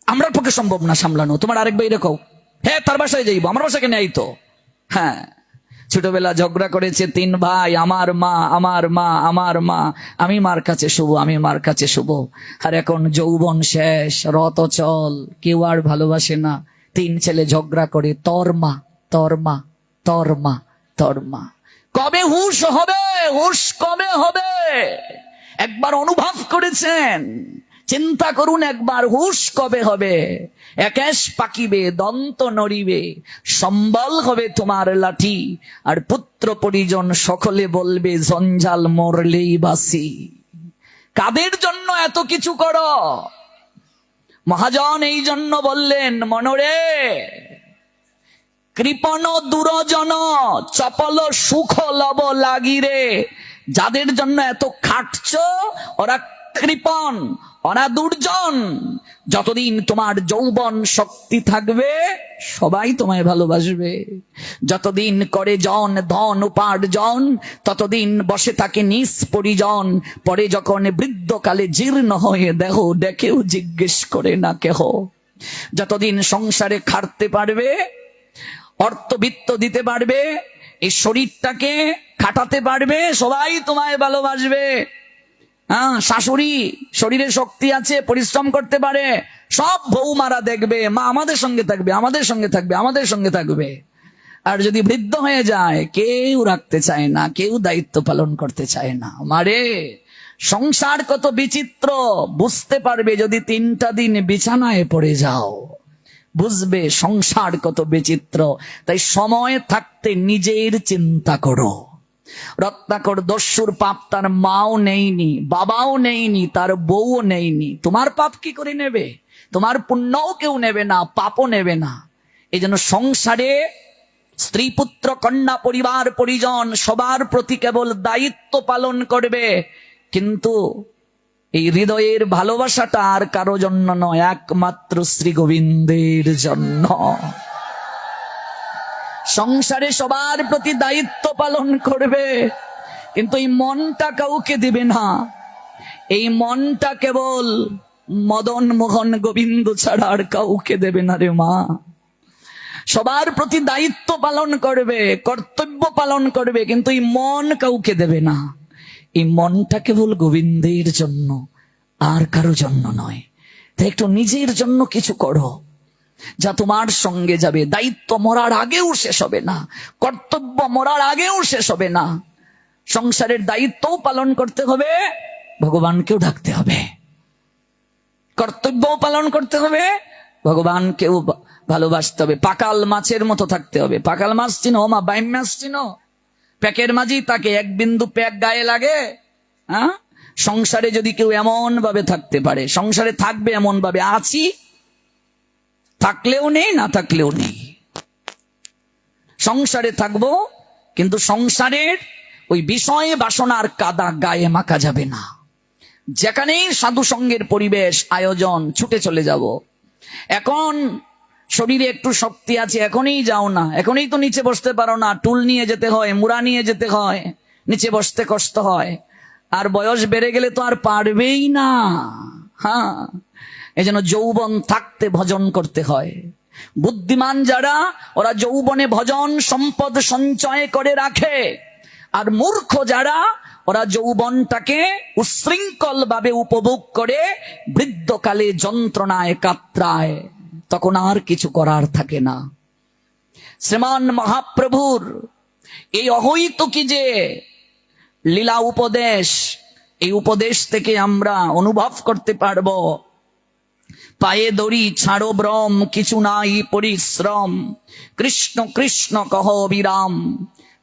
আমরার পক্ষে সম্ভব না সামলানো, তোমার আরেক বাইরে কও। হ্যাঁ, তার বাসায় যাইবো, আমার বাসা কেন আইতো? হ্যাঁ, ছোটবেলা ঝগড়া করেছে 3 ভাই, আমার মা আমার মা আমার মা, আমি মার কাছে শুভ, আমি মার কাছে শুভ। আর এখন যৌবন শেষ, রত চল, কেউ আর ভালোবাসে না। 3 ছেলে ঝগড়া করে, তোর মা তোর মা তোর মা তোর মা। কবে হুঁশ হবে? হুঁশ কবে হবে? একবার অনুভব করেছেন? চিন্তা করুন একবার, হুঁশ কবে হবে? একেশ পাকিবে, দন্ত নড়িবে, সম্বল হবে তোমার লাঠি, আর পুত্র পরিজন সকলে বলবে জঞ্জাল মরলেই বাসি। কাদের জন্য এত কিছু করো? মহাজন এই জন্য বললেন, মনরে কৃপণ দুরজন চপল সুখ লব লাগিরে। যাদের জন্য এত খাটছ ওরা কৃপণ, ওরা দুর্জন। যতদিন তোমার যৌবন শক্তি থাকবে সবাই তোমায় ভালোবাসবে। যতদিন করে জন ধন উপার্জন, ততদিন বসে থাকে নিজ পরিজন। পরে যখন বৃদ্ধকালে জীর্ণ হয়ে দেহ দেখেও জিজ্ঞেস করে না কেহ। যতদিন সংসারে খাটতে পারবে, অর্থবিত্ত দিতে পারবে, এই শরীরটাকে খাটাতে পারবে, সবাই তোমায় ভালোবাসবে। হ্যাঁ, শাশুড়ি শরীরে শক্তি আছে, পরিশ্রম করতে পারে, সব বৌমারা দেখবে মা আমাদের সঙ্গে থাকবে, আমাদের সঙ্গে থাকবে, আমাদের সঙ্গে থাকবে। আর যদি বৃদ্ধ হয়ে যায়, কেউ রাখতে চায় না, কেউ দায়িত্ব পালন করতে চায় না। মারে সংসার কত বিচিত্র বুঝতে পারবে যদি 3টা দিন বিছানায় পড়ে যাও, বুঝবে সংসার কত বিচিত্র। তাই সময় থাকতে নিজের চিন্তা করো। রত্নাকর দস্যুর পাপ তার মাও নেইনি, বাবাও নেইনি, তার বউও নেইনি। তোমার পাপ কি করে নেবে? তোমার পুণ্যও কেউ নেবে না, পাপও নেবে না। এই জন্য সংসারে স্ত্রী পুত্র কন্যা পরিবার পরিজন সবার প্রতি কেবল দায়িত্ব পালন করবে, কিন্তু এই হৃদয়ের ভালোবাসাটা আর কারো জন্য নয়, একমাত্র শ্রী গোবিন্দের জন্য। সংসারে সবার প্রতি দায়িত্ব পালন করবে, কিন্তু এই মনটা কাউকে দিবে না। এই মনটা কেবল মদন মোহন গোবিন্দ ছাড়া আর কাউকে দেবে না রে মা। সবার প্রতি দায়িত্ব পালন করবে, কর্তব্য পালন করবে, কিন্তু এই মন কাউকে দেবে না। এই মনটা কেবল গোবিন্দের জন্য, আর কারো জন্য নয়। তাই একটু নিজের জন্য কিছু করো, যা তোমার সঙ্গে যাবে। দায়িত্ব মরার আগেও শেষ হবে না, কর্তব্য মরার আগেও শেষ হবে না। সংসারের দায়িত্বও পালন করতে হবে, ভগবানকেও ডাকতে হবে। কর্তব্যও পালন করতে হবে, ভগবানকেও ভালোবাসতে হবে। পাকাল মাছের মতো থাকতে হবে। পাকাল মাছ চিনো মা? বাইম মাছ চিনো? প্যাকের মাঝি তাকে এক বিন্দু প্যাক গায়ে লাগে। হ্যাঁ, সংসারে যদি কেউ এমন ভাবে থাকতে পারে, সংসারে থাকবে এমন ভাবে, আছি থাকলেও নেই, না থাকলেও নেই। সংসারে থাকবো, কিন্তু সংসারের ওই বিষয়ে বাসনার কাদা গায়ে মাখা যাবে না। যেখানেই সাধু সঙ্গের পরিবেশ আয়োজন, ছুটে চলে যাব। এখন শরীরে একটু শক্তি আছে, এখনই যাও না। এখনই তো নিচে বসতে পারো না, টুল নিয়ে যেতে হয়, মুড়া নিয়ে যেতে হয়, নিচে বসতে কষ্ট হয়। আর বয়স বেড়ে গেলে তো আর পারবেই না। হ্যাঁ, এই জন্য যৌবন থাকতে ভজন করতে হয়। বুদ্ধিমান যারা, ওরা যৌবনে ভজন সম্পদ সঞ্চয় করে রাখে। আর মূর্খ যারা, ওরা যৌবনটাকে উশৃঙ্খল ভাবে উপভোগ করে বৃদ্ধকালে যন্ত্রণায় কাতরায়, তখন আর কিছু করার থাকে না। শ্রীমান মহাপ্রভুর এই অহৈতুকী যে লীলা উপদেশ, এই উপদেশ থেকে আমরা অনুভব করতে পারবো, পায়ে দড়ি ছাড়ো ব্রম, কিছু নাই পরিশ্রম, কৃষ্ণ কৃষ্ণ কহ বিরাম,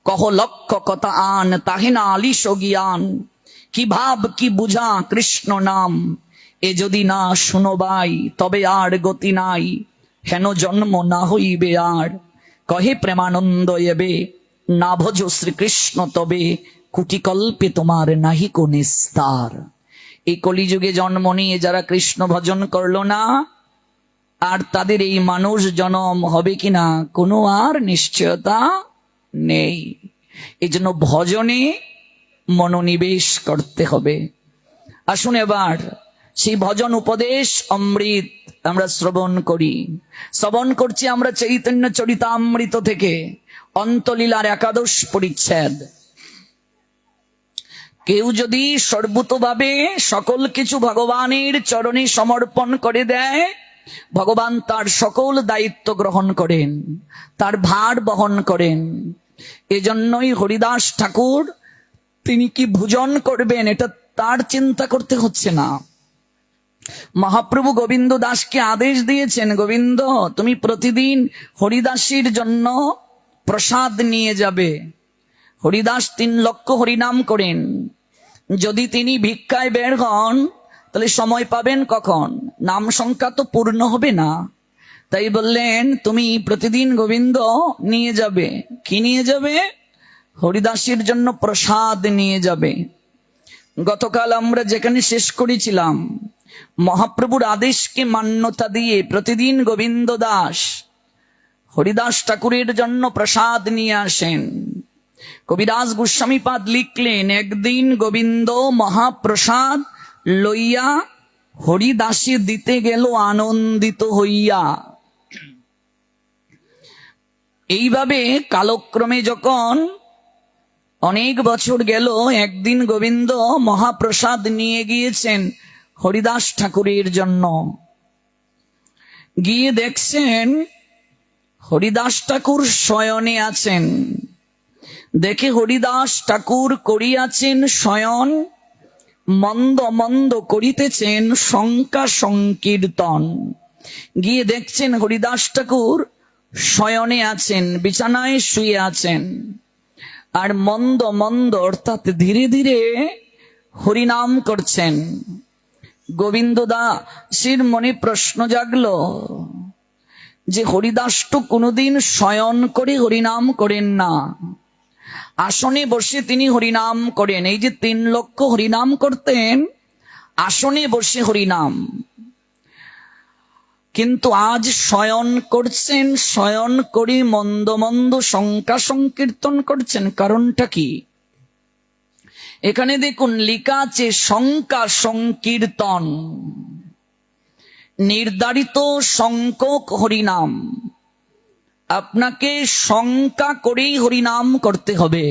কহ লক্ষ্য কথা আন, তাহে না আলিশ জ্ঞান, কি ভাব কি বুঝা কৃষ্ণ নাম, এ যদি না শুনোবাই তবে আর গতি নাই, হেন জন্ম না হইবে আর, কহে প্রেমানন্দ এবে, না ভজ শ্রীকৃষ্ণ তবে, কুটিকল্পে তোমার নাহি কো নিস্তার। এই কলিযুগে জন্ম নিয়ে যারা কৃষ্ণ ভজন করলো না, আর তাদের এই মানুষ জন্ম হবে কিনা কোনো আর নিশ্চয়তা নেই। এই জন্য ভজনে মনোনিবেশ করতে হবে। আসুন এবার সেই ভজন উপদেশ অমৃত আমরা শ্রবণ করি। শ্রবণ করছি আমরা চৈতন্য চরিতামৃত থেকে। অন্তলীলার একাদশ পরিচ্ছেদ। কেউ যদি সর্বতোভাবে সকল কিছু ভগবানের চরণে সমর্পণ করে দেয়, ভগবান তার সকল দায়িত্ব গ্রহণ করেন, তার ভার বহন করেন। এজন্যই হরিদাস ঠাকুর তিনি কি ভোজন করবেন এটা তার চিন্তা করতে হচ্ছে না। মহাপ্রভু গোবিন্দ দাসকে আদেশ দিয়েছেন, গোবিন্দ তুমি প্রতিদিন হরিদাসীর জন্য প্রসাদ নিয়ে যাবে। হরিদাস 3 লক্ষ হরিনাম করেন, যদি তিনি ভিক্ষায় বের হন তাহলে সময় পাবেন কখন? নাম সংখ্যা তো পূর্ণ হবে না। তাই বললেন তুমি প্রতিদিন গোবিন্দ নিয়ে যাবে। কি নিয়ে যাবে? হরিদাসীর জন্য প্রসাদ নিয়ে যাবে। গতকাল আমরা যেখানে শেষ করেছিলাম, মহাপ্রভুর আদেশকে মান্যতা দিয়ে প্রতিদিন গোবিন্দ দাস হরিদাস ঠাকুরের জন্য প্রসাদ নিয়ে আসেন। কবিরাজ গোস্বামীপাদ লিখলেন, একদিন গোবিন্দ মহাপ্রসাদ লইয়া হরিদাসী দিতে গেল আনন্দিত হইয়া। এইভাবে কালক্রমে যখন অনেক বছর গেল, একদিন গোবিন্দ মহাপ্রসাদ নিয়ে গিয়েছেন হরিদাস ঠাকুরের জন্য। গিয়ে দেখছেন হরিদাস ঠাকুর শয়নে আছেন। দেখে হরিদাস ঠাকুর করিয়াছেন শয়ন, মন্দ মন্দ করিতেছেন শঙ্কা সংকীর্তন। গিয়ে দেখছেন হরিদাস ঠাকুর শয়নে আছেন, বিছানায় শুয়ে আছেন, আর মন্দ মন্দ অর্থাৎ ধীরে ধীরে হরিনাম করছেন। গোবিন্দ দাসের মনে প্রশ্ন জাগলো যে হরিদাস তো কোনোদিন শয়ন করে হরিনাম করেন না, আসনে বসে তিনি হরিনাম করেন। এই যে 3 লক্ষ হরিনাম করতেন আসনে বসে হরিনাম, কিন্তু আজ শয়ন করছেন, শয়ন করে মন্দ মন্দ শঙ্কা সংকীর্তন করছেন। কারণটা কি? এখানে দেখুন লেখা আছে শঙ্কা সংকীর্তন, নির্ধারিত সংখ্যক হরিনাম। আপনাকে শঙ্কা করেই হরিনাম করতে হবে,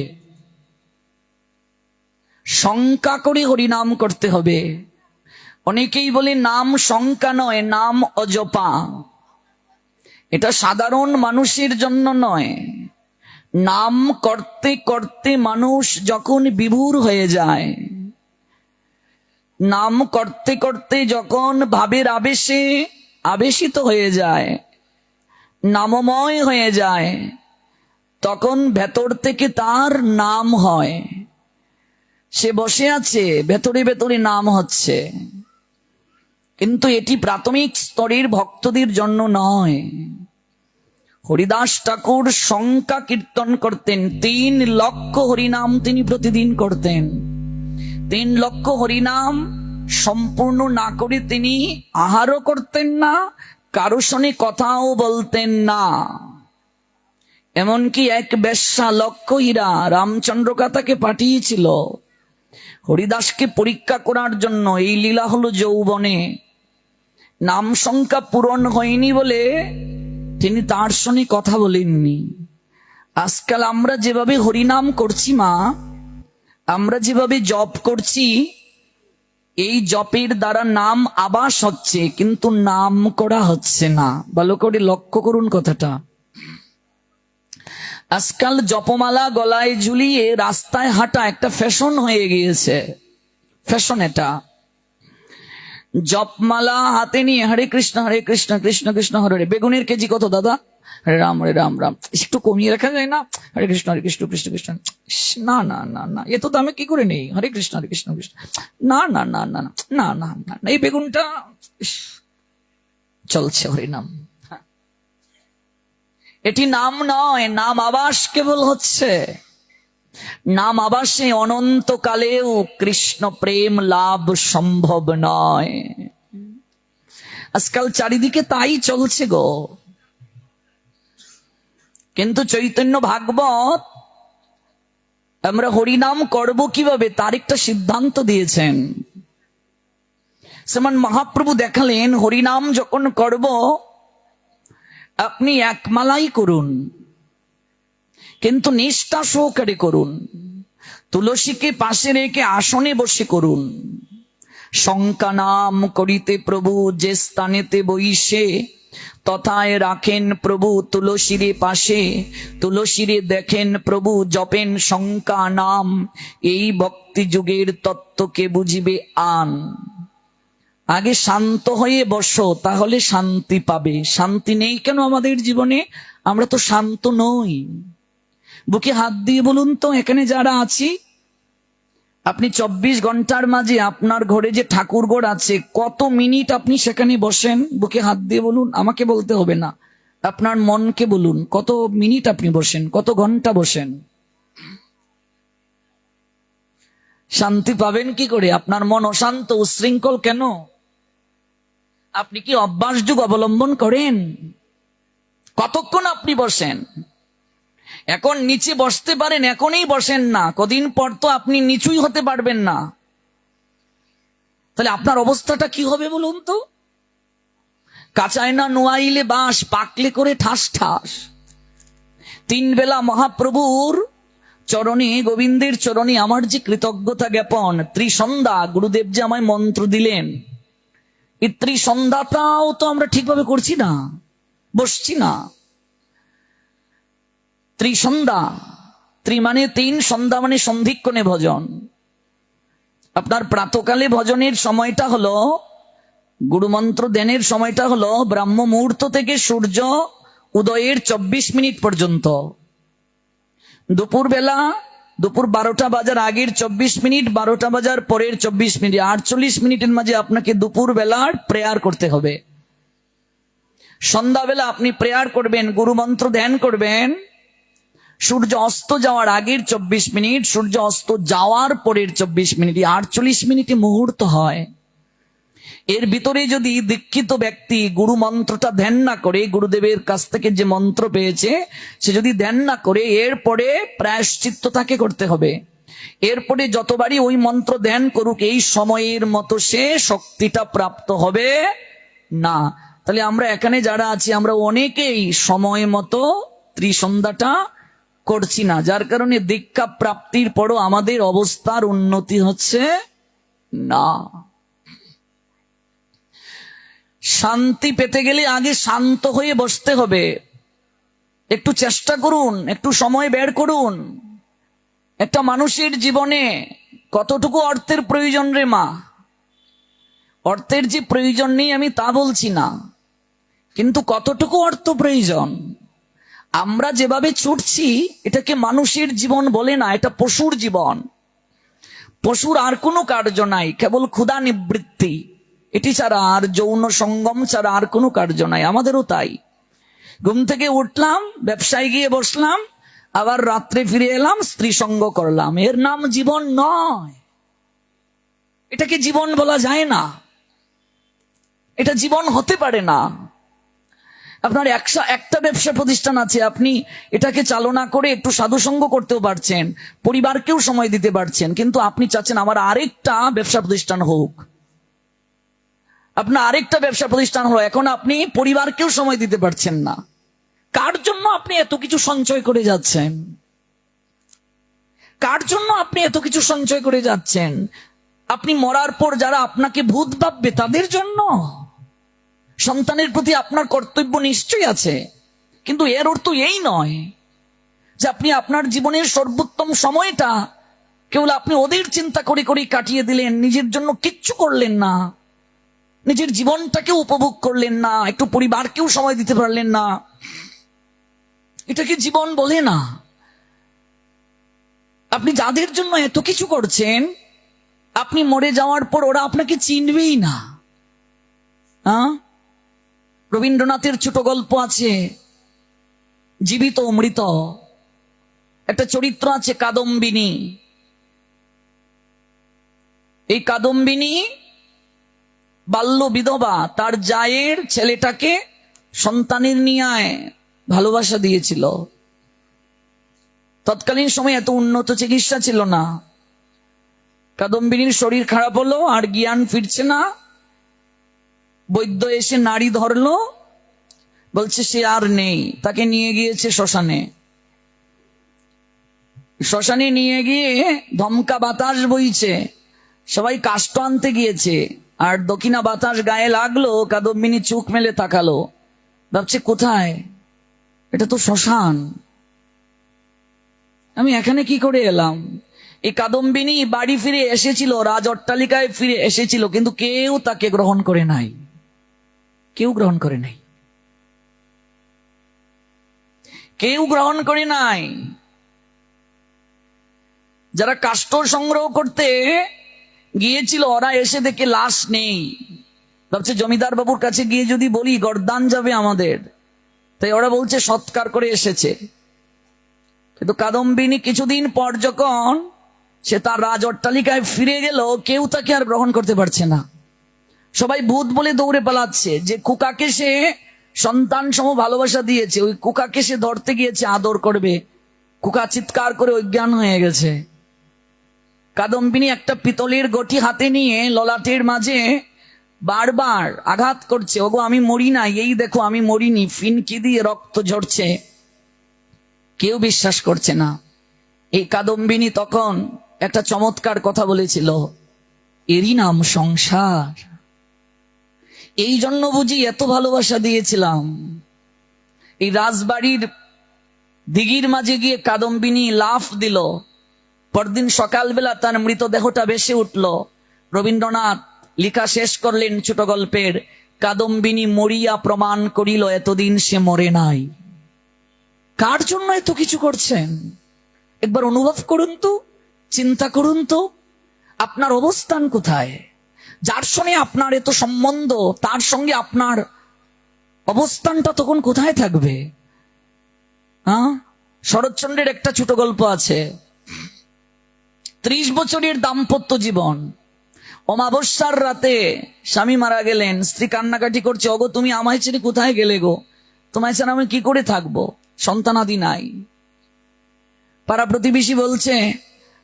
শঙ্কা করে হরিনাম করতে হবে। অনেকেই বলে নাম শঙ্কা নয়, নাম অজপা। এটা সাধারণ মানুষের জন্য নয়। নাম করতে করতে মানুষ যখন বিভোর হয়ে যায়, নাম করতে করতে যখন ভাবের আবেশে আবেশিত হয়ে যায়, নামময় হয়ে যায়, তখন ভেতর থেকে তার নাম হয়। সে বসে আছে, ভেতরে ভেতরে নাম হচ্ছে, কিন্তু এটি প্রাথমিক স্তরের ভক্তদের জন্য নয়। হরিদাস ঠাকুর শঙ্কা কীর্তন করতেন, 3 লক্ষ হরিনাম তিনি প্রতিদিন করতেন। 3 লক্ষ হরিনাম সম্পূর্ণ না করে তিনি আহারও করতেন না, কারো সঙ্গে কথাও বলতেন না। এমনকি এক বেশ্যা লক্ষ হীরা রামচন্দ্রকা তাকে পাঠিয়েছিল হরিদাসকে পরীক্ষা করার জন্য। এই লীলা হলো যৌবনে, নাম সংখ্যা পূরণ হয়নি বলে তিনি তার সঙ্গে কথা বলেননি। আজকাল আমরা যেভাবে হরিনাম করছি মা, আমরা যেভাবে জপ করছি, এই জপের দ্বারা নাম আবাস হচ্ছে কিন্তু নাম করা হচ্ছে না। ভালো করে লক্ষ্য করুন কথাটা। আজকাল জপমালা গলায় ঝুলিয়ে রাস্তায় হাঁটা একটা ফ্যাশন হয়ে গিয়েছে। ফ্যাশন এটা। জপমালা হাতে নিয়ে হরে কৃষ্ণ কৃষ্ণ কৃষ্ণ হরে হরে। বেগুনের কেজি কত দাদা? হরে রাম রাম। একটু কমিয়ে রাখা যায় না? হরে কৃষ্ণ কৃষ্ণ কৃষ্ণ। না না না না, এ তো দামে কি করে নেই? হরে কৃষ্ণ কৃষ্ণ। না না না না না না না, এই বেগুনটা চলছে হরিনাম। এটি নাম নয়, নাম আবাস কেবল হচ্ছে। নাম আবাসে অনন্তকালেও কৃষ্ণ প্রেম লাভ সম্ভব নয়। আজকাল চারিদিকে তাই চলছে গো। কিন্তু চৈতন্য ভাগবত আমরা হরিনাম করব কিভাবে তার একটা সিদ্ধান্ত দিয়েছেন। শ্রীমান মহাপ্রভু দেখালেন হরিনাম যখন করব আপনি 1 মালাই করুন, কিন্তু নিষ্ঠা সহকারে করুন। তুলসীকে পাশে রেখে আসনে বসে করুন। শঙ্কা নাম করিতে প্রভু যে স্থানেতে বইসে, তথায় রাখেন প্রভু তুলসীরে পাশে। তুলসীরে দেখেন প্রভু জপেন শঙ্কা নাম, এই ভক্তি যুগের তত্ত্বকে বুঝিবে আন। আগে শান্ত হয়ে বসো, তাহলে শান্তি পাবে। শান্তি নেই কেন আমাদের জীবনে? আমরা তো শান্ত নই। বুকে হাত দিয়ে বলুন তো, এখানে যারা আছি, আপনি 24 ঘন্টার মাঝে আপনার ঘরে যে ঠাকুরঘর আছে, কত মিনিট আপনি সেখানে বসেন? বুকে হাত দিয়ে বলুন, আমাকে বলতে হবে না, আপনার মনকে বলুন, কত মিনিট আপনি বসেন, কত ঘন্টা বসেন? শান্তি পাবেন কি করে? আপনার মন অশান্ত, উশৃঙ্খল কেন? আপনি কি অভ্যাস যুগ অবলম্বন করেন? কতক্ষণ আপনি বসেন? এখন নিচে বসতে পারেন, এখনই বসেন না, কদিন পর তো আপনি নিচুই হতে পারবেন না। তাহলে আপনার অবস্থাটা কি হবে বলুন তো? কাঁচায় না নোয়াইলে বাঁশ, পাকলে করে ঠাস ঠাস। 3 বেলা মহাপ্রভুর চরণে, গোবিন্দের চরণে আমার যে কৃতজ্ঞতা জ্ঞাপন, ত্রিসন্ধ্যা গুরুদেব যে আমায় মন্ত্র দিলেন, এই ত্রিসন্ধ্যাটাও তো আমরা ঠিকভাবে করছি না, বসছি না। ত্রিসন্ধ্যা, ত্রি মানে 3, সন্ধ্যা মানে সন্ধিক্ষণে ভজন। আপনার প্রাতকালে ভজনের সময়টা হলো, গুরুমন্ত্র ধ্যানের সময়টা হলো ব্রাহ্ম মুহূর্ত থেকে সূর্য উদয়ের 24 মিনিট পর্যন্ত। দুপুর বেলা, দুপুর 12টা বাজার আগের 24 মিনিট, 12টা বাজার পরের 24 মিনিট, 48 মিনিটের মাঝে আপনাকে দুপুর বেলার প্রেয়ার করতে হবে। সন্ধ্যাবেলা আপনি প্রেয়ার করবেন, গুরুমন্ত্র ধ্যান করবেন। সূর্য অস্ত যাওয়ার আগের 24 মিনিট, সূর্য অস্ত যাওয়ার পরের 24 মিনিট, 48 মিনিটে মুহূর্ত হয়। এর ভিতরে যদি দীক্ষিত ব্যক্তি গুরু মন্ত্রটা ধ্যান না করে, গুরুদেবের কাছ থেকে যে মন্ত্র পেয়েছে সে যদি ধ্যান না করে, এরপরে প্রায়শ্চিত্ত তাকে করতে হবে। এরপরে যতবারই ওই মন্ত্র ধ্যান করুক, এই সময়ের মতো সে শক্তিটা প্রাপ্ত হবে না। তাহলে আমরা এখানে যারা আছি, আমরা অনেকেই সময় মতো ত্রিসন্ধ্যাটা করছি না, যার কারণে দীক্ষা প্রাপ্তির পরও আমাদের অবস্থার উন্নতি হচ্ছে না। শান্তি পেতে গেলে আগে শান্ত হয়ে বসতে হবে। একটু চেষ্টা করুন, একটু সময় বের করুন। একটা মানুষের জীবনে কতটুকু অর্থের প্রয়োজন রে মা? অর্থের যে প্রয়োজন নেই আমি তা বলছি না, কিন্তু কতটুকু অর্থ প্রয়োজন? আমরা যেভাবে ছুটছি, এটাকে মানুষের জীবন বলে না, এটা পশুর জীবন। পশুর আর কোনো কার্য নাই, কেবল ক্ষুধা নিবৃত্তি, এটি ছাড়া আর যৌন সঙ্গম ছাড়া আর কোনো কার্য নাই। আমাদেরও তাই। ঘুম থেকে উঠলাম, ব্যবসায় গিয়ে বসলাম, আবার রাত্রে ফিরে এলাম, স্ত্রী সঙ্গ করলাম, এর নাম জীবন নয়। এটাকে জীবন বলা যায় না, এটা জীবন হতে পারে না। আপনার একটা ব্যবসা প্রতিষ্ঠান আছে, আপনি এটাকে চালনা করে একটু সাধুসঙ্গ করতেও পারছেন, পরিবারকেও সময় দিতে পারছেন, কিন্তু আপনি চাচ্ছেন আমার আরেকটা ব্যবসা প্রতিষ্ঠান হোক। আপনার আরেকটা ব্যবসা প্রতিষ্ঠান হলো, এখন আপনি পরিবারকেও সময় দিতে পারছেন না। কার জন্য আপনি এত কিছু সঞ্চয় করে যাচ্ছেন? কার জন্য আপনি এত কিছু সঞ্চয় করে যাচ্ছেন? আপনি মরার পর যারা আপনাকে ভূত ভাববে তাদের জন্য? সন্তানের প্রতি আপনার কর্তব্য নিশ্চয়ই আছে, কিন্তু এর অর্থ এই নয় যে আপনি আপনার জীবনের সর্বোত্তম সময়টা কেবল আপনি ওদের চিন্তা করে করে কাটিয়ে দিলেন, নিজের জন্য কিচ্ছু করলেন না, নিজের জীবনটাকেও উপভোগ করলেন না, একটু পরিবারকেও সময় দিতে পারলেন না। এটাকে জীবন বলে না। আপনি যাদের জন্য এত কিছু করছেন, আপনি মরে যাওয়ার পর ওরা আপনাকে চিনবেই না। রবীন্দ্রনাথের ছোট গল্প আছে, জীবিত মৃত। একটা চরিত্র আছে কাদম্বিনী। এই কাদম্বিনী বাল্য বিধবা, তার জায়ের ছেলেটাকে সন্তানের নিয়ে ভালোবাসা দিয়েছিল। তৎকালীন সময় এত উন্নত চিকিৎসা ছিল না। কাদম্বিনীর শরীর খারাপ হলো, আর জ্ঞান ফিরছে না। বৈদ্য এসে নাড়ি ধরলো, বলছে সে আর নেই, তাকে নিয়ে গিয়েছে শ্মশানে। শ্মশানে নিয়ে গিয়ে ধমকা বাতাস বইছে, সবাই কাষ্ঠ আনতে গিয়েছে, আর দক্ষিণা বাতাস গায়ে লাগলো। কাদম্বিনী চোখ মেলে তাকালো, ভাবছে কোথায়, এটা তো শ্মশান, আমি এখানে কি করে এলাম। এই কাদম্বিনী বাড়ি ফিরে এসেছিল, রাজ অট্টালিকায় ফিরে এসেছিল, কিন্তু কেউ তাকে গ্রহণ করে নাই, কেউ গ্রহণ করে নাই, কেউ গ্রহণ করে নাই। যারা কাষ্ঠ সংগ্রহ করতে গিয়েছিল ওরা এসে দেখে লাশ নেই, ভাবছে জমিদার বাবুর কাছে গিয়ে যদি বলি গর্দান যাবে আমাদের, তাই ওরা বলছে সৎকার করে এসেছে। কিন্তু কাদম্বিনী কিছুদিন পর যখন সে তার রাজ অট্টালিকায় ফিরে গেল, কেউ তাকে আর গ্রহণ করতে পারছে না। সবাই ভূত বলে দৌড়ে পালাচ্ছে। যে কুকাকে সে সন্তান সম ভালোবাসা দিয়েছে, ওই কুকাকে সে ধরতে গিয়েছে আদর করবে, কুকা চিৎকার করে অজ্ঞান হয়ে গেছে। কাদম্বিনী একটা পিতলের গঠি হাতে নিয়ে ললাটের মাঝে বারবার আঘাত করছে, ওগো আমি মরি নাই, এই দেখো আমি মরিনি, ফিনকি দিয়ে রক্ত ঝরছে। কেউ বিশ্বাস করছে না। এই কাদম্বিনী তখন একটা চমৎকার কথা বলেছিল, এরই নাম সংসার। এই জন্য বুঝি এত ভালোবাসা দিয়েছিলাম। এই রাজবাড়ির দিঘির মাঝে গিয়ে কাদম্বিনী লাফ দিল, পরদিন সকালবেলা তার মৃতদেহটা ভেসে উঠল। রবীন্দ্রনাথ লেখা শেষ করলেন ছোট গল্পের, কাদম্বিনী মরিয়া প্রমাণ করিল এতদিন সে মরে নাই। কার জন্য এত কিছু করছেন একবার অনুভব করুন তো, চিন্তা করুন তো, আপনার অবস্থান কোথায়? যার সঙ্গে আপনার এত সম্বন্ধ, তার সঙ্গে আপনার অবস্থানটা তখন কোথায় থাকবে? শরৎচন্দ্রের একটা ছোট গল্প আছে, 30 বছরের দাম্পত্য জীবন। অমাবস্যার রাতে স্বামী মারা গেলেন, স্ত্রী কান্নাকাটি করছে, ওগো তুমি আমায় ছেড়ে কোথায় গেলে গো, তোমায় ছাড়া আমি কি করে থাকবো, সন্তানাদি নাই। পাড়া প্রতিবেশী বলছে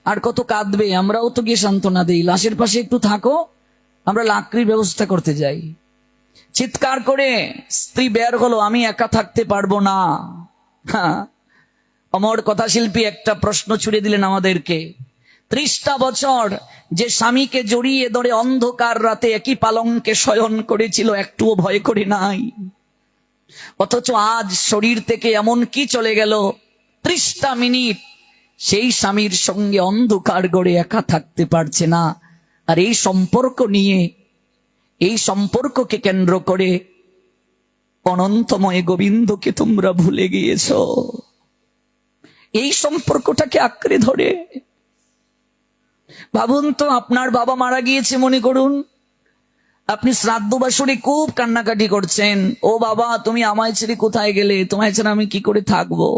আর কত কাঁদবে, আমরাও তো গিয়ে সান্ত্বনা দিই, লাশের পাশে একটু থাকো, আমরা লাকড়ির ব্যবস্থা করতে যাই। চিৎকার করে স্ত্রী বের হলো, আমি একা থাকতে পারবো না। অমর কথাশিল্পী একটা প্রশ্ন ছুড়ে দিলেন আমাদেরকে, 30টা বছর যে স্বামীকে জড়িয়ে ধরে অন্ধকার রাতে একই পালঙ্কে শয়ন করেছিল, একটুও ভয় করে নাই, অথচ আজ শরীর থেকে এমন কি চলে গেল, 30টা মিনিট সেই স্বামীর সঙ্গে অন্ধকার গড়ে একা থাকতে পারছে না। আর এই সম্পর্ক নিয়ে, এই সম্পর্ককে কেন্দ্র করে অনন্তময় গোবিন্দকে তোমরা ভুলে গিয়েছ। এই সম্পর্কটাকে আঁকড়ে ধরে ভাবুন তো, আপনার বাবা মারা গিয়েছে মনে করুন, আপনি শ্রাদ্ধ বাসরে খুব কান্নাকাটি করছেন, ও বাবা তুমি আমায় ছেড়ে কোথায় গেলে, তোমায় ছাড়া আমি কি করে থাকবো,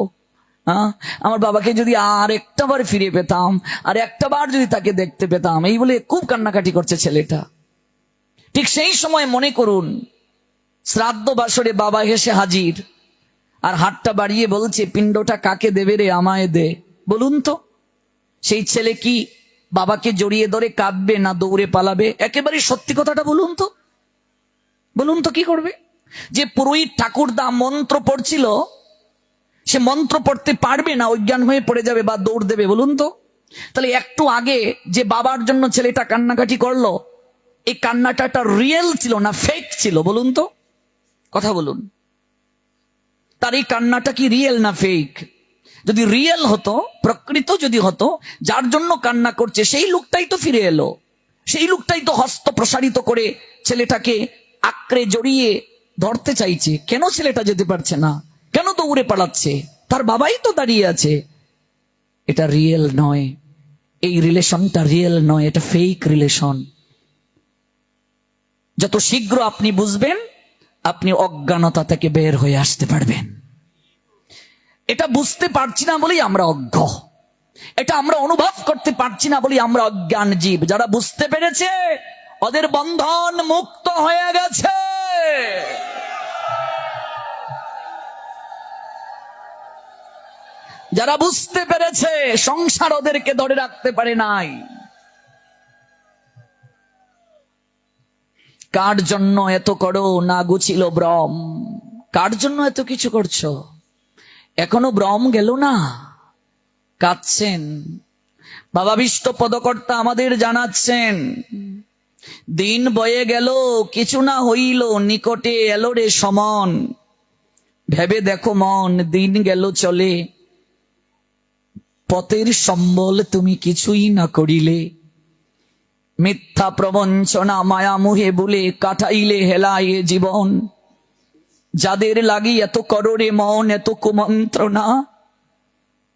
আমার বাবাকে যদি আর একটা বার ফিরে পেতাম, আর একটা বার যদি তাকে দেখতে পেতাম, এই বলে খুব কান্নাকাটি করছে ছেলেটা। ঠিক সেই সময় মনে করুন শ্রাদ্ধ বাসরে বাবা হেসে হাজির, আর হাতটা বাড়িয়ে বলছে, পিণ্ডটা কাকে দেবে রে, আমায় দে। বলুন তো সেই ছেলে কি বাবাকে জড়িয়ে ধরে কাঁদবে না দৌড়ে পালাবে? একেবারে সত্যি কথাটা বলুন তো, বলুন তো কি করবে? যে পুরোহিত ঠাকুরদা মন্ত্র পড়ছিল, সে মন্ত্র পড়তে পারবে না, অজ্ঞান হয়ে পড়ে যাবে বা দৌড় দেবে? বলুন তো। তাহলে একটু আগে যে বাবার জন্য ছেলেটা কান্নাকাটি করলো, এই কান্নাটা রিয়েল ছিল না ফেক ছিল? বলুন তো, কথা বলুন। তার এই কান্নাটা কি রিয়েল না ফেক? যদি রিয়েল হতো, প্রকৃত যদি হতো, যার জন্য কান্না করছে সেই লোকটাই তো ফিরে এলো, সেই লোকটাই তো হস্ত প্রসারিত করে ছেলেটাকে আঁকড়ে জড়িয়ে ধরতে চাইছে। কেন ছেলেটা যেতে পারছে না, কেন দৌড়ে পালাচ্ছে? তার বাবাই তো দাঁড়িয়ে আছে। এটা রিয়েল নয়, এই রিলেশনটা রিয়েল নয়, এটা ফেক রিলেশন। যত শীঘ্র আপনি বুঝবেন, আপনি অজ্ঞানতা থেকে বের হয়ে আসতে পারবেন। এটা বুঝতে পারছি না বলেই আমরা অজ্ঞ, এটা আমরা অনুভব করতে পারছি না বলেই আমরা অজ্ঞান জীব। যারা বুঝতে পেরেছে ওদের বন্ধন মুক্ত হয়ে গেছে। যারা বুঝতে পেরেছে সংসার ওদেরকে ধরে রাখতে পারে নাই। কার জন্য এত করো না গুছিল ব্রহ্ম? কার জন্য এত কিছু করছো? এখনো ব্রহ্ম গেল না? কাঁদছেন। বাবা বিষ্ট পদকর্তা আমাদের জানাচ্ছেন, দিন বয়ে গেল, কিছু না হইল, নিকটে এলো রে সমন। ভেবে দেখো মন, দিন গেল চলে, পথের সম্বল তুমি কিছুই না করিলে। মিথ্যা প্রবঞ্চনা মায়া মুহে বলে কাটাইলে হেলায় জীবন। যাদের লাগি এত কররে মন, এত কুমন্ত্রণা,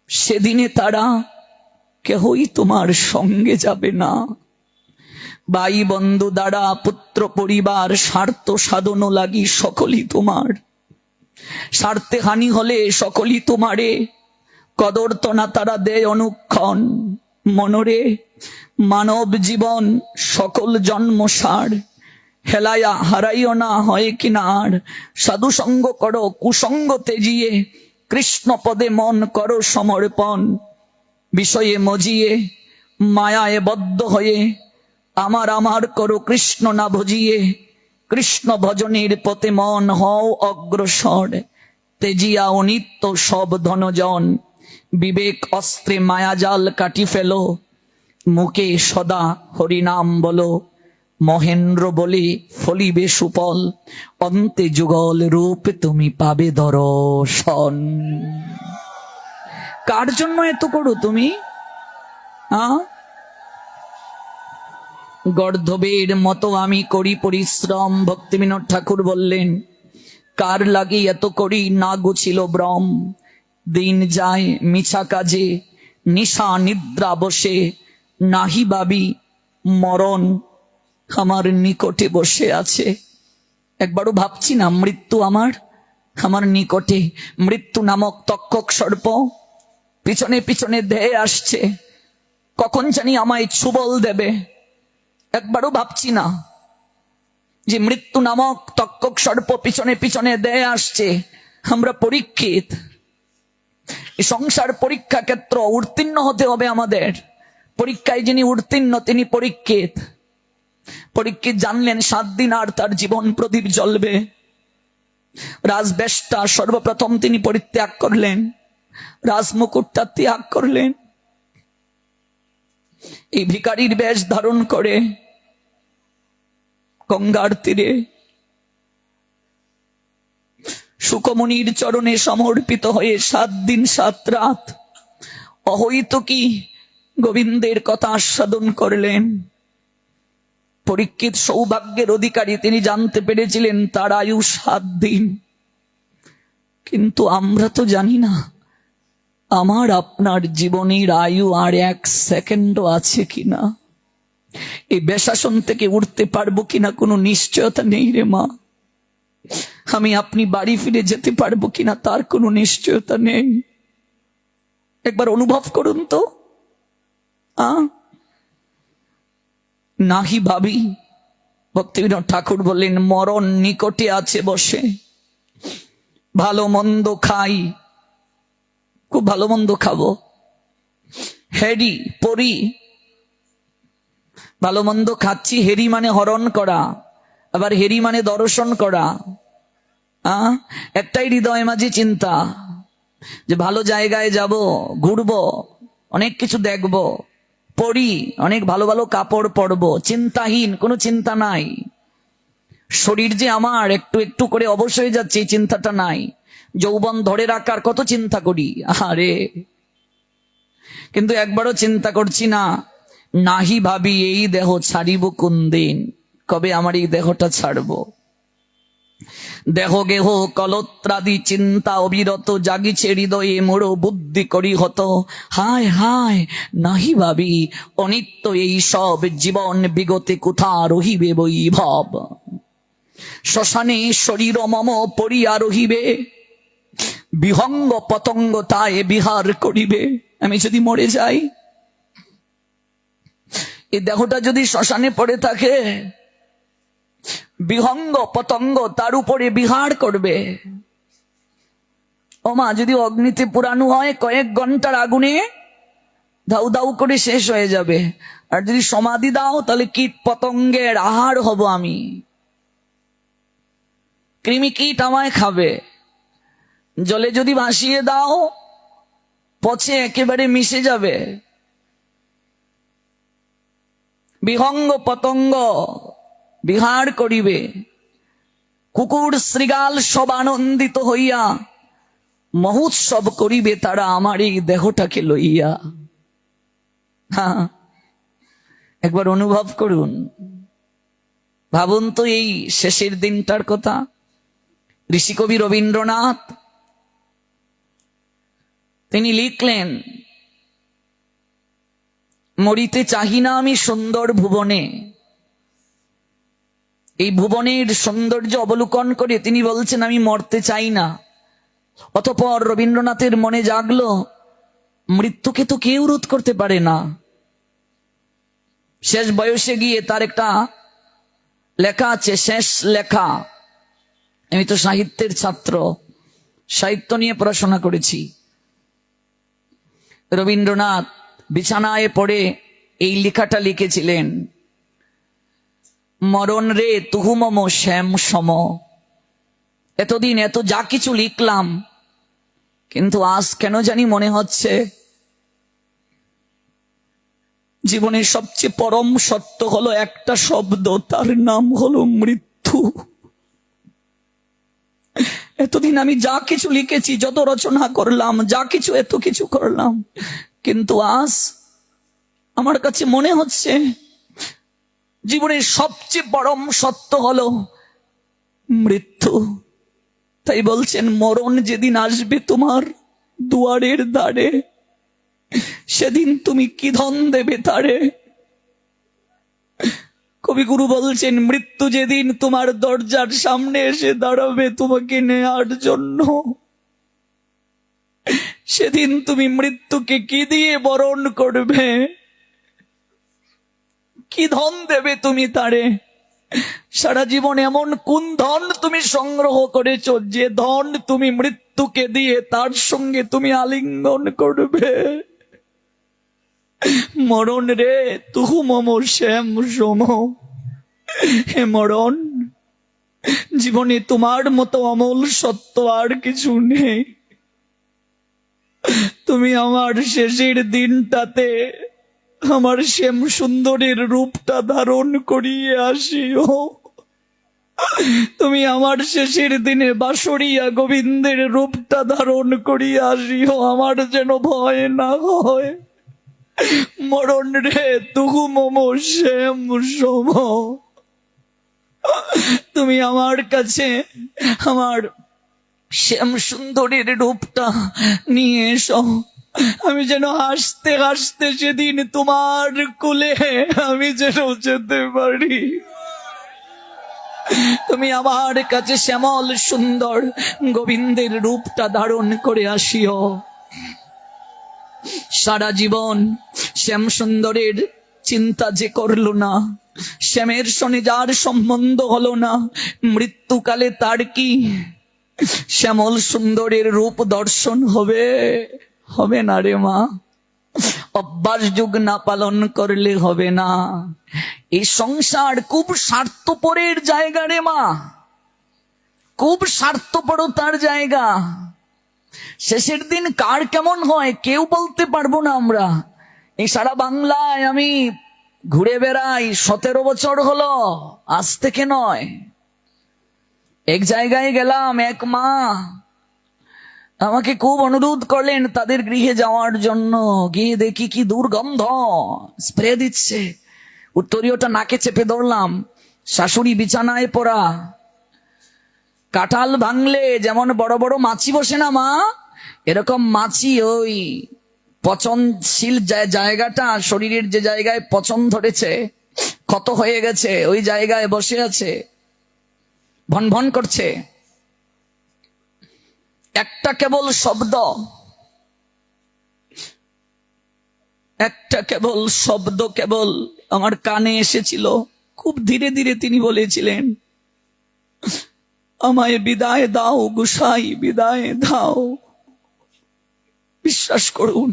সেদিনে তারা কেহই তোমার সঙ্গে যাবে না। ভাই বন্ধু দ্বারা পুত্র পরিবার স্বার্থ সাধন লাগি সকলই তোমার। স্বার্থে হানি হলে সকলই তোমারে, কদর তো না তারা দেয় অনুক্ষণ। মনরে মানব জীবন সকল জন্ম সার, হেলায়া হারাইও না হয় কিনার। সাধু সঙ্গ করো কুসঙ্গ তেজিয়ে, কৃষ্ণ পদে মন করো সমর্পণ। বিষয়ে মজিয়ে মায়ায় বদ্ধ হয়ে, আমার আমার করো কৃষ্ণ না ভজিয়ে। কৃষ্ণ ভজনের পথে মন হও অগ্রসর, তেজিয়া অনিত্য সব ধনজন। বিবেক অস্ত্রে মায়াজাল কাটি ফেলো, মুখে সদা হরিনাম বলো। মহেন্দ্র বলে ফলিবে সুফল, অন্তে যুগল রূপ তুমি পাবে দর্শন। কার জন্য এত করো তুমি? গর্ধবের মতো আমি করি পরিশ্রম। ভক্তিবিনোদ ঠাকুর বললেন, কার লাগি এত করি না গুছিল ব্রম। দিন যায় মিছা কাজে, নিশা নিদ্রা বসে, নাহি ভাবি মরণ আমার নিকটে বসে আছে। একবারও ভাবছি না মৃত্যু আমার নিকটে। মৃত্যু নামক তক্ষক সর্প পিছনে পিছনে ধেয়ে আসছে, কখন জানি আমায় ছুবল দেবে। একবারও ভাবছি না যে মৃত্যু নামক তক্ষক সর্প পিছনে পিছনে ধেয়ে আসছে। আমরা পরীক্ষিত, সংসার পরীক্ষা ক্ষেত্র, উত্তীর্ণ হতে হবে আমাদের। পরীক্ষায় যিনি উত্তীর্ণ তিনি পরীক্ষিত। পরীক্ষিত জানলেন 7 দিন আর তার জীবন প্রদীপ জ্বলবে। রাজবেশটা সর্বপ্রথম তিনি পরিত্যাগ করলেন, রাজমুকুটটা ত্যাগ করলেন। এই ভিখারির বেশ ধারণ করে গঙ্গার তীরে সুকমনির চরণে সমর্পিত হয়ে 7 দিন 7 রাত অহৈতুকী গোবিন্দের কথা আস্বাদন করলেন। পরীক্ষিত সৌভাগ্যের অধিকারী, তিনি জানতে পেরেছিলেন তার আয়ু 7 দিন। কিন্তু আমরা তো জানি না আমার আপনার জীবনের আয়ু আর 1 সেকেন্ডও আছে কিনা। এই বেশাসন থেকে উঠতে পারবো কিনা কোনো নিশ্চয়তা নেই রে মা। আমি আপনি বাড়ি ফিরে যেতে পারবো কিনা তার কোনো নিশ্চয়তা নেই। একবার অনুভব করুন তো। নাহি ভাবি, ভক্তিবিনোদ ঠাকুর বললেন, মরণ নিকটে আছে বসে। ভালো মন্দ খাই, খুব ভালো মন্দ খাবো। হেরি পরি, ভালো মন্দ খাচ্ছি। হেরি মানে হরণ করা, আবার হেরি মানে দর্শন করা। একটাই হৃদয় মাঝে চিন্তা যে ভালো জায়গায় যাব, ঘুরবো, অনেক কিছু দেখবো। পড়ি, অনেক ভালো ভালো কাপড় পরবো। চিন্তাহীন, কোনো চিন্তা নাই। শরীর যে আমার একটু একটু করে অবশ হয়ে যাচ্ছে, এই চিন্তাটা নাই। যৌবন ধরে রাখার কত চিন্তা করি, আরে। কিন্তু একবারও চিন্তা করছি না, নাহি ভাবি এই দেহ ছাড়িব কোন দিন। কবে আমার এই দেহটা ছাড়বো? দেহ গেহ কলত্রাদি চিন্তা অবিরত জাগিছে হৃদয়ে, মোড় বুদ্ধি করি হত। হায় হায় নাহি ভাবি অনিত্য এই সব, জীবন বিগতে কোথা রহিবে বৈভব। শ্মশানে শরীর মম পড়িয়া রহিবে, বিহঙ্গ পতঙ্গ তাই বিহার করিবে। আমি যদি মরে যাই, এই দেহটা যদি শ্মশানে পড়ে থাকে, বিহঙ্গ পতঙ্গ তার উপরে বিহার করবে। ও মা, যদি অগ্নিতে পুরানো হয় কয়েক ঘন্টার আগুনে দাউ দাউ করে শেষ হয়ে যাবে। আর যদি সমাধি দাও তাহলে কীট পতঙ্গের আহার হব আমি। কৃমি কীট আমায় খাবে। জলে যদি ভাসিয়ে দাও পচে একেবারে মিশে যাবে। বিহঙ্গ পতঙ্গ বিহার করিবে, কুকুর শৃগাল সব আনন্দিত হইয়া মহোৎসব করিবে তারা আমার এই দেহটাকে লইয়া। হ্যাঁ, একবার অনুভব করুন, ভাবুন তো এই শেষের দিনটার কথা। ঋষিকবি রবীন্দ্রনাথ তিনি লিখলেন, মরিতে চাহি না আমি সুন্দর ভুবনে। এই ভুবনের সৌন্দর্য অবলোকন করে তিনি বলছেন আমি মরতে চাই না। অতঃপর রবীন্দ্রনাথের মনে জাগলো, মৃত্যুকে তো কেউ রোধ করতে পারে না। শেষ বয়সে গিয়ে তার একটা লেখা আছে, শেষ লেখা। আমি তো সাহিত্যের ছাত্র, সাহিত্য নিয়ে পড়াশোনা করেছি। রবীন্দ্রনাথ বিছানায় পড়ে এই লেখাটা লিখেছিলেন, মরণ রে তুহু মম শ্যাম সম। এতদিন এত যা কিছু লিখলাম, কিন্তু আজ কেন জানি মনে হচ্ছে জীবনের সবচেয়ে পরম সত্য হলো একটা শব্দ, তার নাম হলো মৃত্যু। এতদিন আমি যা কিছু লিখেছি, যত রচনা করলাম, যা কিছু এত কিছু করলাম, কিন্তু আজ আমার কাছে মনে হচ্ছে জীবনের সবচেয়ে পরম সত্য হলো মৃত্যু। তাই বলছেন, মরণ যেদিন আসবে তোমার দুয়ারের দ্বারে, সেদিন তুমি কি ধন দেবে তারে। কবিগুরু বলছেন, মৃত্যু যেদিন তোমার দরজার সামনে এসে দাঁড়াবে তোমাকে নেয়ার জন্য, সেদিন তুমি মৃত্যুকে কি দিয়ে বরণ করবে, কি ধন দেবে তুমি তারে। সারা জীবন এমন কোন ধন তুমি সংগ্রহ করেছো যে ধন তুমি মৃত্যুকে দিয়ে তার সঙ্গে তুমি আলিঙ্গন করবে। মরণ রে তুহু মম শ্যাম সম। হে মরণ, জীবনে তোমার মতো অমল সত্য আর কিছু নেই। তুমি আমার শেষের দিনটাতে আমার শ্যাম সুন্দরের রূপটা ধারণ করিয়ে আসিও। তুমি আমার শেষের দিনে বাঁশরিয়া গোবিন্দের রূপটা ধারণ করিয়া আসিও, আমার যেন ভয় না হয়। মরণ রে তুহু মম শ্যাম সম। তুমি আমার কাছে আমার শ্যাম সুন্দরের রূপটা নিয়ে এসো, আমি যেন হাসতে হাসতে সেদিন তোমার কোলে আমি যেন যেতে পারি। তুমি আমার কাছে শ্যামল সুন্দর গোবিন্দের রূপটা ধারণ করে আসিও। সারা জীবন শ্যাম সুন্দরের চিন্তা যে করলো না, শ্যামের সনে যার সম্বন্ধ হলো না, মৃত্যুকালে তার কি শ্যামল সুন্দরের রূপ দর্শন হবে? হবে না রে মা। অভ্যাস যুগ না পালন করলে হবে না। এই সংসার খুব স্বার্থপরের জায়গা রে মা, খুব স্বার্থপরতার জায়গা। শেষের দিন কার কেমন হয় কেউ বলতে পারবো না আমরা। এই সারা বাংলায় আমি ঘুরে বেড়াই, 17 বছর হলো, আজ থেকে নয়। এক জায়গায় গেলাম, এক মা আমাকে খুব অনুরোধ করলেন তাদের গৃহে যাওয়ার জন্য। গিয়ে দেখি কি দুর্গন্ধ, স্প্রে দিচ্ছে। উত্তরীয়টা নাকে চেপে ধরলাম। শাশুড়ি বিছানায় পড়া, কাঁঠাল ভাঙলে যেমন বড় বড় মাছি বসে না মা, এরকম মাছি ওই পচনশীল জায়গাটা, শরীরের যে জায়গায় পচন ধরেছে, ক্ষত হয়ে গেছে, ওই জায়গায় বসে আছে, ভন ভন করছে। একটা কেবল শব্দ, একটা কেবল শব্দ কেবল আমার কানে এসেছিল। খুব ধীরে ধীরে তিনি বলেছিলেন, আমায় বিদায় দাও গোসাই, বিদায় দাও। বিশ্বাস করুন,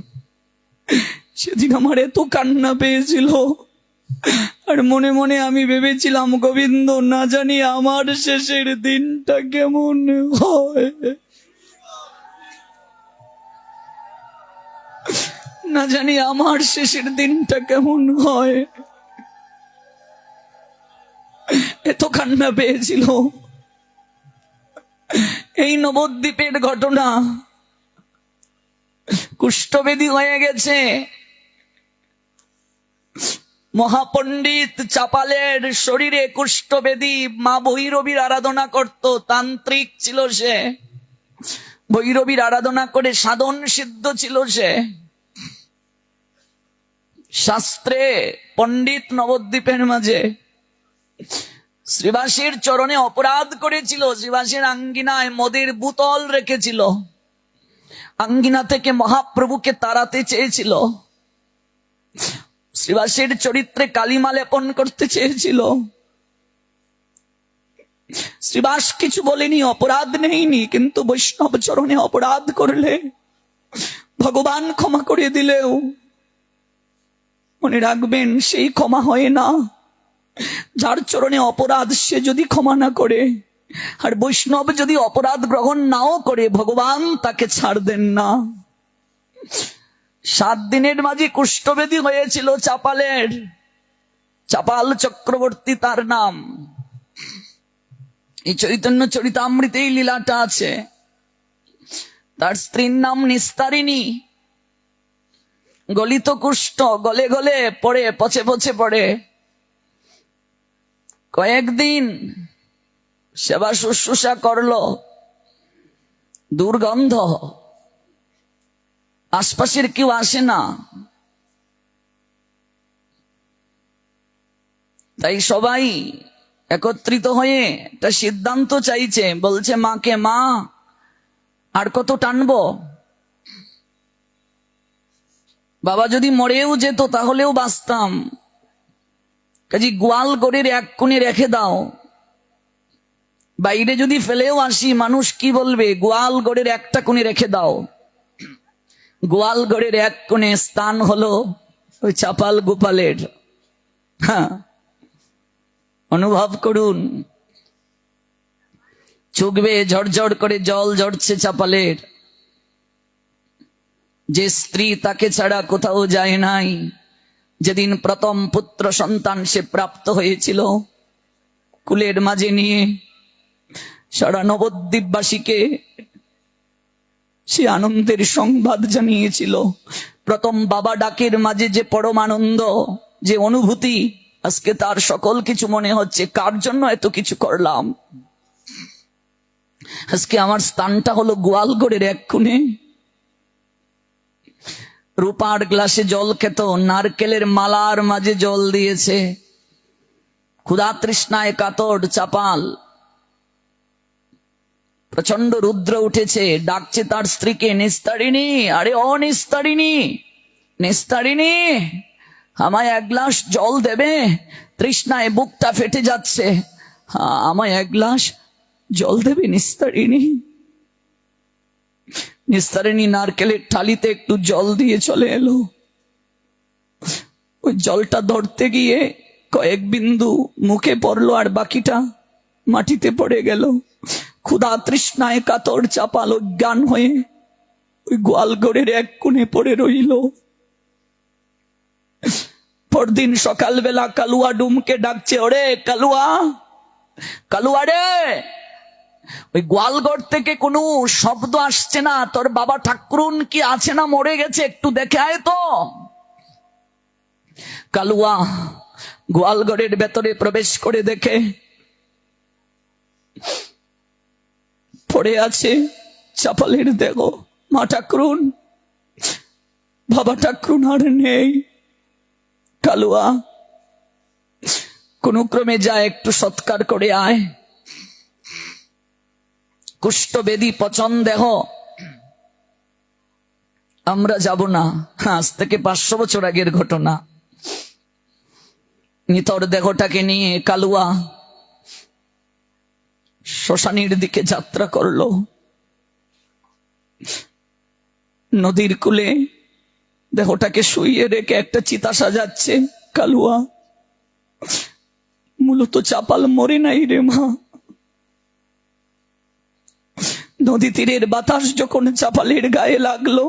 সেদিন আমার এত কান্না পেয়েছিল, আর মনে মনে আমি ভেবেছিলাম, গোবিন্দ না জানি আমার শেষের দিনটা কেমন হয়। না জানি আমার শেষের দিনটা কেমন হয়। এত কান্না পেয়েছিল। এই নবদ্বীপের ঘটনা। কুষ্ঠবেদী হয়ে গেছে। মহাপণ্ডিত চাপালের শরীরে কুষ্ঠবেদী। মা ভৈরবীর আরাধনা করত, তান্ত্রিক ছিল সে। ভৈরবীর আরাধনা করে সাধন সিদ্ধ ছিল সে। শাস্ত্রে পণ্ডিত নবদ্বীপের মাঝে শ্রীবাসীর চরণে অপরাধ করেছিল। শ্রীবাসীর আঙ্গিনায় মদের বোতল রেখেছিল। আঙ্গিনা থেকে মহাপ্রভুকে তাড়াতে চেয়েছিল। শ্রীবাসীর চরিত্রে কালিমা লেপন করতে চেয়েছিল। শ্রীবাস কিছু বলেনি, অপরাধ নেইনি, কিন্তু বৈষ্ণব চরণে অপরাধ করলে ভগবান ক্ষমা করে দিলেও মনে রাখবেন সেই ক্ষমা হয় না। যার চরণে অপরাধ সে যদি ক্ষমা না করে, আর বৈষ্ণব যদি অপরাধ গ্রহণ নাও করে, ভগবান তাকে ছাড় দেন না। 7 দিনের মাঝে কুষ্ঠবেদী হয়েছিল চাপালের। চাপাল চক্রবর্তী তার নাম। এই চৈতন্য চরিতামৃতে এই লীলাটা আছে। তার স্ত্রীর নাম নিস্তারিণী। গলিত কুষ্ঠ, গলে গলে পড়ে, পচে পচে পড়ে। কয়েকদিন সেবা শুশ্রূষা করলো, দুর্গন্ধ, আশপাশের কেউ আসে না। তাই সবাই একত্রিত হয়ে একটা সিদ্ধান্ত চাইছে। বলছে মাকে, মা আর কত টানবো? বাবা যদি মরেও যেত তাহলেও বাঁচতাম। কাজে গোয়াল গড়ের এক কোণে রেখে দাও। বাইরে যদি ফেলেও আসি মানুষ কি বলবে? গোয়াল গড়ের একটা কোণে রেখে দাও। গোয়াল গড়ের এক কোণে স্থান হলো ওই চাপাল গোপালের। হ্যাঁ, অনুভব করুন। চোখ বেয়ে ঝরঝর করে জল ঝরছে চাপালের। যে স্ত্রী তাকে ছাড়া কোথাও যায় নাই। যেদিন প্রথম পুত্র সন্তান সে প্রাপ্ত হয়েছিল, কুলের মাঝে নিয়ে সারা নবদ্বীপবাসীকে সে আনন্দের সংবাদ জানিয়েছিল। প্রথম বাবা ডাকের মাঝে যে পরম আনন্দ, যে অনুভূতি, আজকে তার সকল কিছু মনে হচ্ছে। কার জন্য এত কিছু করলাম? আজকে আমার স্থানটা হলো গোয়ালগড়ের এক কোণে। রূপার গ্লাসে জল খেত, নারকেলের মালার মাঝে জল দিয়েছে। ক্ষুধা তৃষ্ণায় কাতর চাপাল। প্রচন্ড রুদ্র উঠেছে, ডাকছে তার স্ত্রীকে, নিস্তারিণী, আরে ও নিস্তারিণী, নিস্তারিণী, আমায় 1 গ্লাস জল দেবে? তৃষ্ণায় বুকটা ফেটে যাচ্ছে, আমায় 1 গ্লাস জল দেবে নিস্তারিণী? নিস্তারিণী নারকেলের থালিতে একটু জল দিয়ে চলে এলো। ওই জলটা ধরতে গিয়ে কয়েক বিন্দু মুখে পড়লো, আর বাকিটা মাটিতে পড়ে গেল। ক্ষুধা তৃষ্ণায় কাতর চাপাল অজ্ঞান হয়ে ওই গোয়ালগড়ের এক কোণে পড়ে রইল। পরদিন সকালবেলা কালুয়া ডুমকে ডাকছে, ওরে কালুয়া, কালুয়া রে, ওই গোয়ালগড় থেকে কোনো শব্দ আসছে না। তোর বাবা ঠাকুরুন কি আছে না মরে গেছে? একটু দেখে আয় তো। কালুয়া গোয়ালগড়ের ভেতরে প্রবেশ করে দেখে পড়ে আছে চাপালের দেহ। মা ঠাকুরুন, বাবা ঠাকুরুন আর নেই। কালুয়া, কোন ক্রমে যায়, একটু সৎকার করে আয়। কুষ্ঠবেদী পচন দেহ, আমরা যাব না। আজ থেকে 500 বছর আগের ঘটনা। নিতর দেহটাকে নিয়ে কালুয়া শ্মশানের দিকে যাত্রা করলো। নদীর কূলে দেহটাকে শুইয়ে রেখে একটা চিতা সাজাচ্ছে কালুয়া। মূলত চাপাল মরে নাই রে মা। নদী তীরের বাতাস যখন চাপালের গায়ে লাগলো,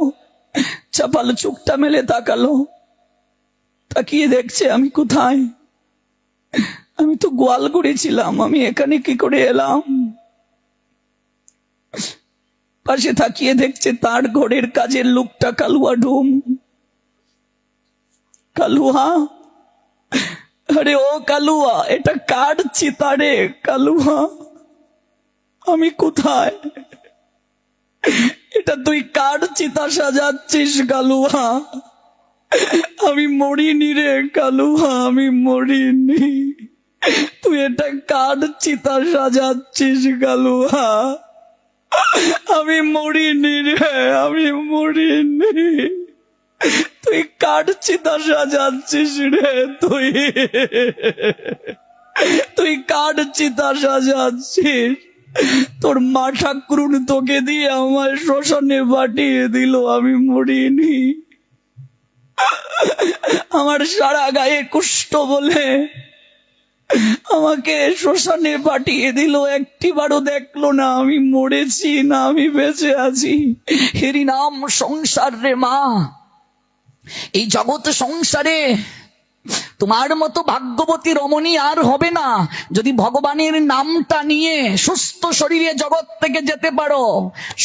চাপাল চোখটা মেলে তাকালো, তাকিয়ে দেখছে আমি কোথায়। আমি তো গোয়াল করেছিলাম, আমি এখানে কি করে এলাম? পাশে তাকিয়ে দেখছে তার ঘরের কাজের লোকটা কালুয়া ঢুম। কালুয়া, আরে ও কালুয়া, এটা কার চিতা রে কালুয়া? আমি কোথায়? এটা তুই কার চিতা সাজাচ্ছিস কালুয়া? আমি মরিনি রে কালুয়া, আমি মরিনি। তুই এটা কার চিতা সাজাচ্ছিস কালুয়া? আমি মরিনি রে, আমি মরিনি। তুই কার চিতা সাজাচ্ছিস রে? তুই কার চিতা সাজাচ্ছিস? তোর মা ঠাকুরুন তোকে দিয়ে আমার শ্মশানে পাঠিয়ে দিল, আমি মরিনি। আমার সারা গায়ে কুষ্ঠ বলে আমাকে শ্মশানে পাঠিয়ে দিল, একটিবারও দেখলো না আমি মরেছি না আমি বেঁচে আছি। হেরি নাম সংসার রে মা, এই জগৎ সংসারে তোমার মতো ভাগ্যবতী রমণী আর হবে না যদি ভগবানের নামটা নিয়ে সুস্থ শরীরে জগৎ থেকে যেতে পারো।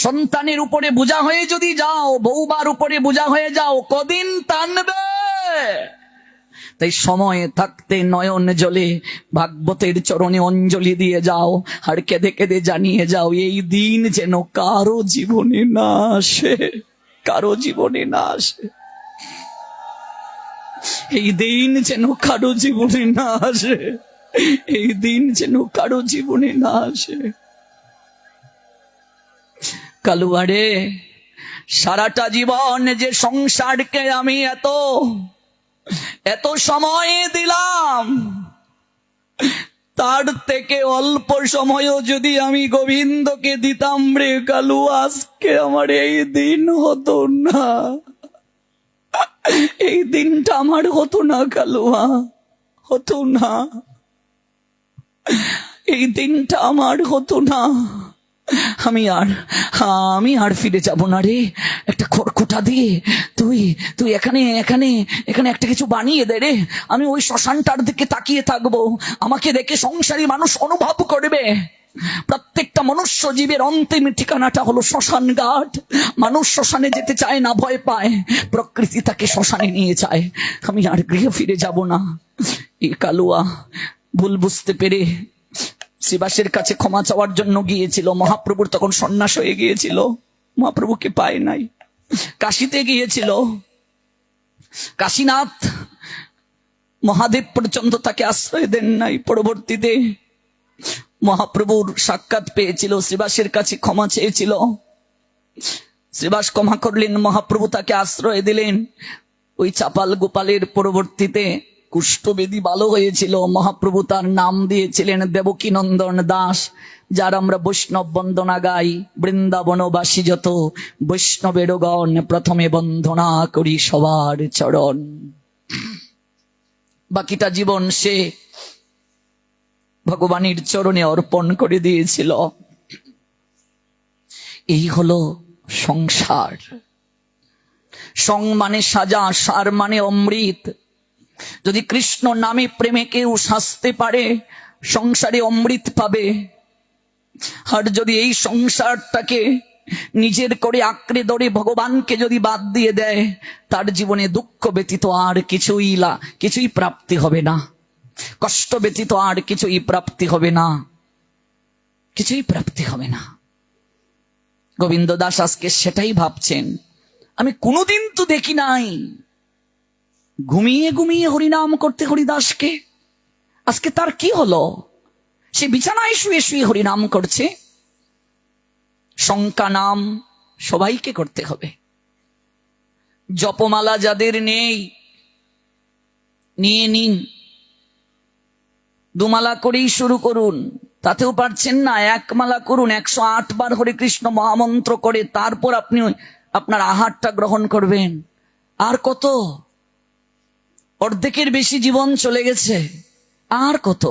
সন্তানের উপরে বোঝা হয়ে যদি যাও, বউবার উপরে বোঝা হয়ে যাও, কদিন টানবে? তাই সময় থাকতে নয়ন জলে ভাগবতের চরণে অঞ্জলি দিয়ে যাও, আর কেঁদে কেঁদে জানিয়ে যাও এই দিন যেন কারো জীবনে না আসে, কারো জীবনে না আসে। এই দিন যেন কারো জীবনে না আসে, এই দিন যেন কারো জীবনে না আসে। কালুয়ারে, সারাটা জীবন যে সংসারকে আমি এত সময় দিলাম, তার থেকে অল্প সময়ও যদি আমি গোবিন্দকে দিতাম রে কালু, আজকে আমার এই দিন হতো না, এই দিনটা আমার হতো না কালুয়া, হতো না, এই দিনটা আমার হতো না। আমি আর ফিরে যাব না রে। একটা খড়কুটা দিয়ে তুই এখানে এখানে এখানে একটা কিছু বানিয়ে দে রে, আমি ওই শ্মশানটার দিকে তাকিয়ে থাকবো। আমাকে দেখে সংসারী মানুষ অনুভব করবে প্রত্যেকটা মনুষ্য জীবের অন্তিম ঠিকানাটা হলো শ্মশান ঘাট। মানুষ শ্মশানে যেতে চায় না, ভয় পায়, প্রকৃতি তাকে শ্মশানে নিয়ে যায়। আমি আর গৃহে ফিরে যাব না। এই কালুয়া ভুল বুঝতে পেরে শ্রীবাসের কাছে ক্ষমা চাওয়ার জন্য গিয়েছিল। মহাপ্রভুর তখন সন্ন্যাস হয়ে গিয়েছিল, মহাপ্রভুকে পায় নাই। কাশিতে গিয়েছিল, কাশীনাথ মহাদেব পর্যন্ত তাকে আশ্রয় দেন নাই। পরবর্তীতে মহাপ্রভুর সাক্ষাৎ পেয়েছিল, শ্রীবাসের কাছে ক্ষমা চেয়েছিল, শ্রীবাস ক্ষমা করলেন, মহাপ্রভু তাকে আশ্রয় দিলেন। ওই চাপাল গোপালের পরবর্তীতে কুষ্ঠবেদী ভালো হয়েছিল, মহাপ্রভু তার নাম দিয়েছিলেন দেবকী নন্দন দাস। যার আমরা বৈষ্ণব বন্দনা গাই, বৃন্দাবনবাসী যত বৈষ্ণবের গণ, প্রথমে বন্দনা করি সবার চরণ। বাকিটা জীবন সে ভগবানের চরণে অর্পণ করে দিয়েছিল। এই হলো সংসার। সং মানে সাজা, সার মানে অমৃত। যদি কৃষ্ণ নামে প্রেমে কেউ সাজতে পারে, সংসারে অমৃত পাবে। আর যদি এই সংসারটাকে নিজের করে আঁকড়ে ধরে ভগবানকে যদি বাদ দিয়ে দেয়, তার জীবনে দুঃখ ব্যতীত আর কিছুই প্রাপ্তি হবে না, কষ্ট ব্যতীত আর কিছুই প্রাপ্তি হবে না, কিছুই প্রাপ্তি হবে না। গোবিন্দ দাস আজকে সেটাই ভাবছেন। আমি কোনোদিন তো দেখি নাই ঘুমিয়ে ঘুমিয়ে হরিনাম করতে হরিদাসকে। আজকে তার কি হলো? সে বিছানায় শুয়ে শুয়ে হরিনাম করছে। শঙ্কা নাম সবাইকে করতে হবে। জপমালা যাদের নেই নিয়ে নিন, দুমালা করেই শুরু করুন। তাতেও পারছেন না, এক মালা করুন, 108 বার হরে কৃষ্ণ মহামন্ত্র করে তারপর আপনি আপনার আহারটা গ্রহণ করবেন। আর কত? অর্ধেকের বেশি জীবন চলে গেছে, আর কত?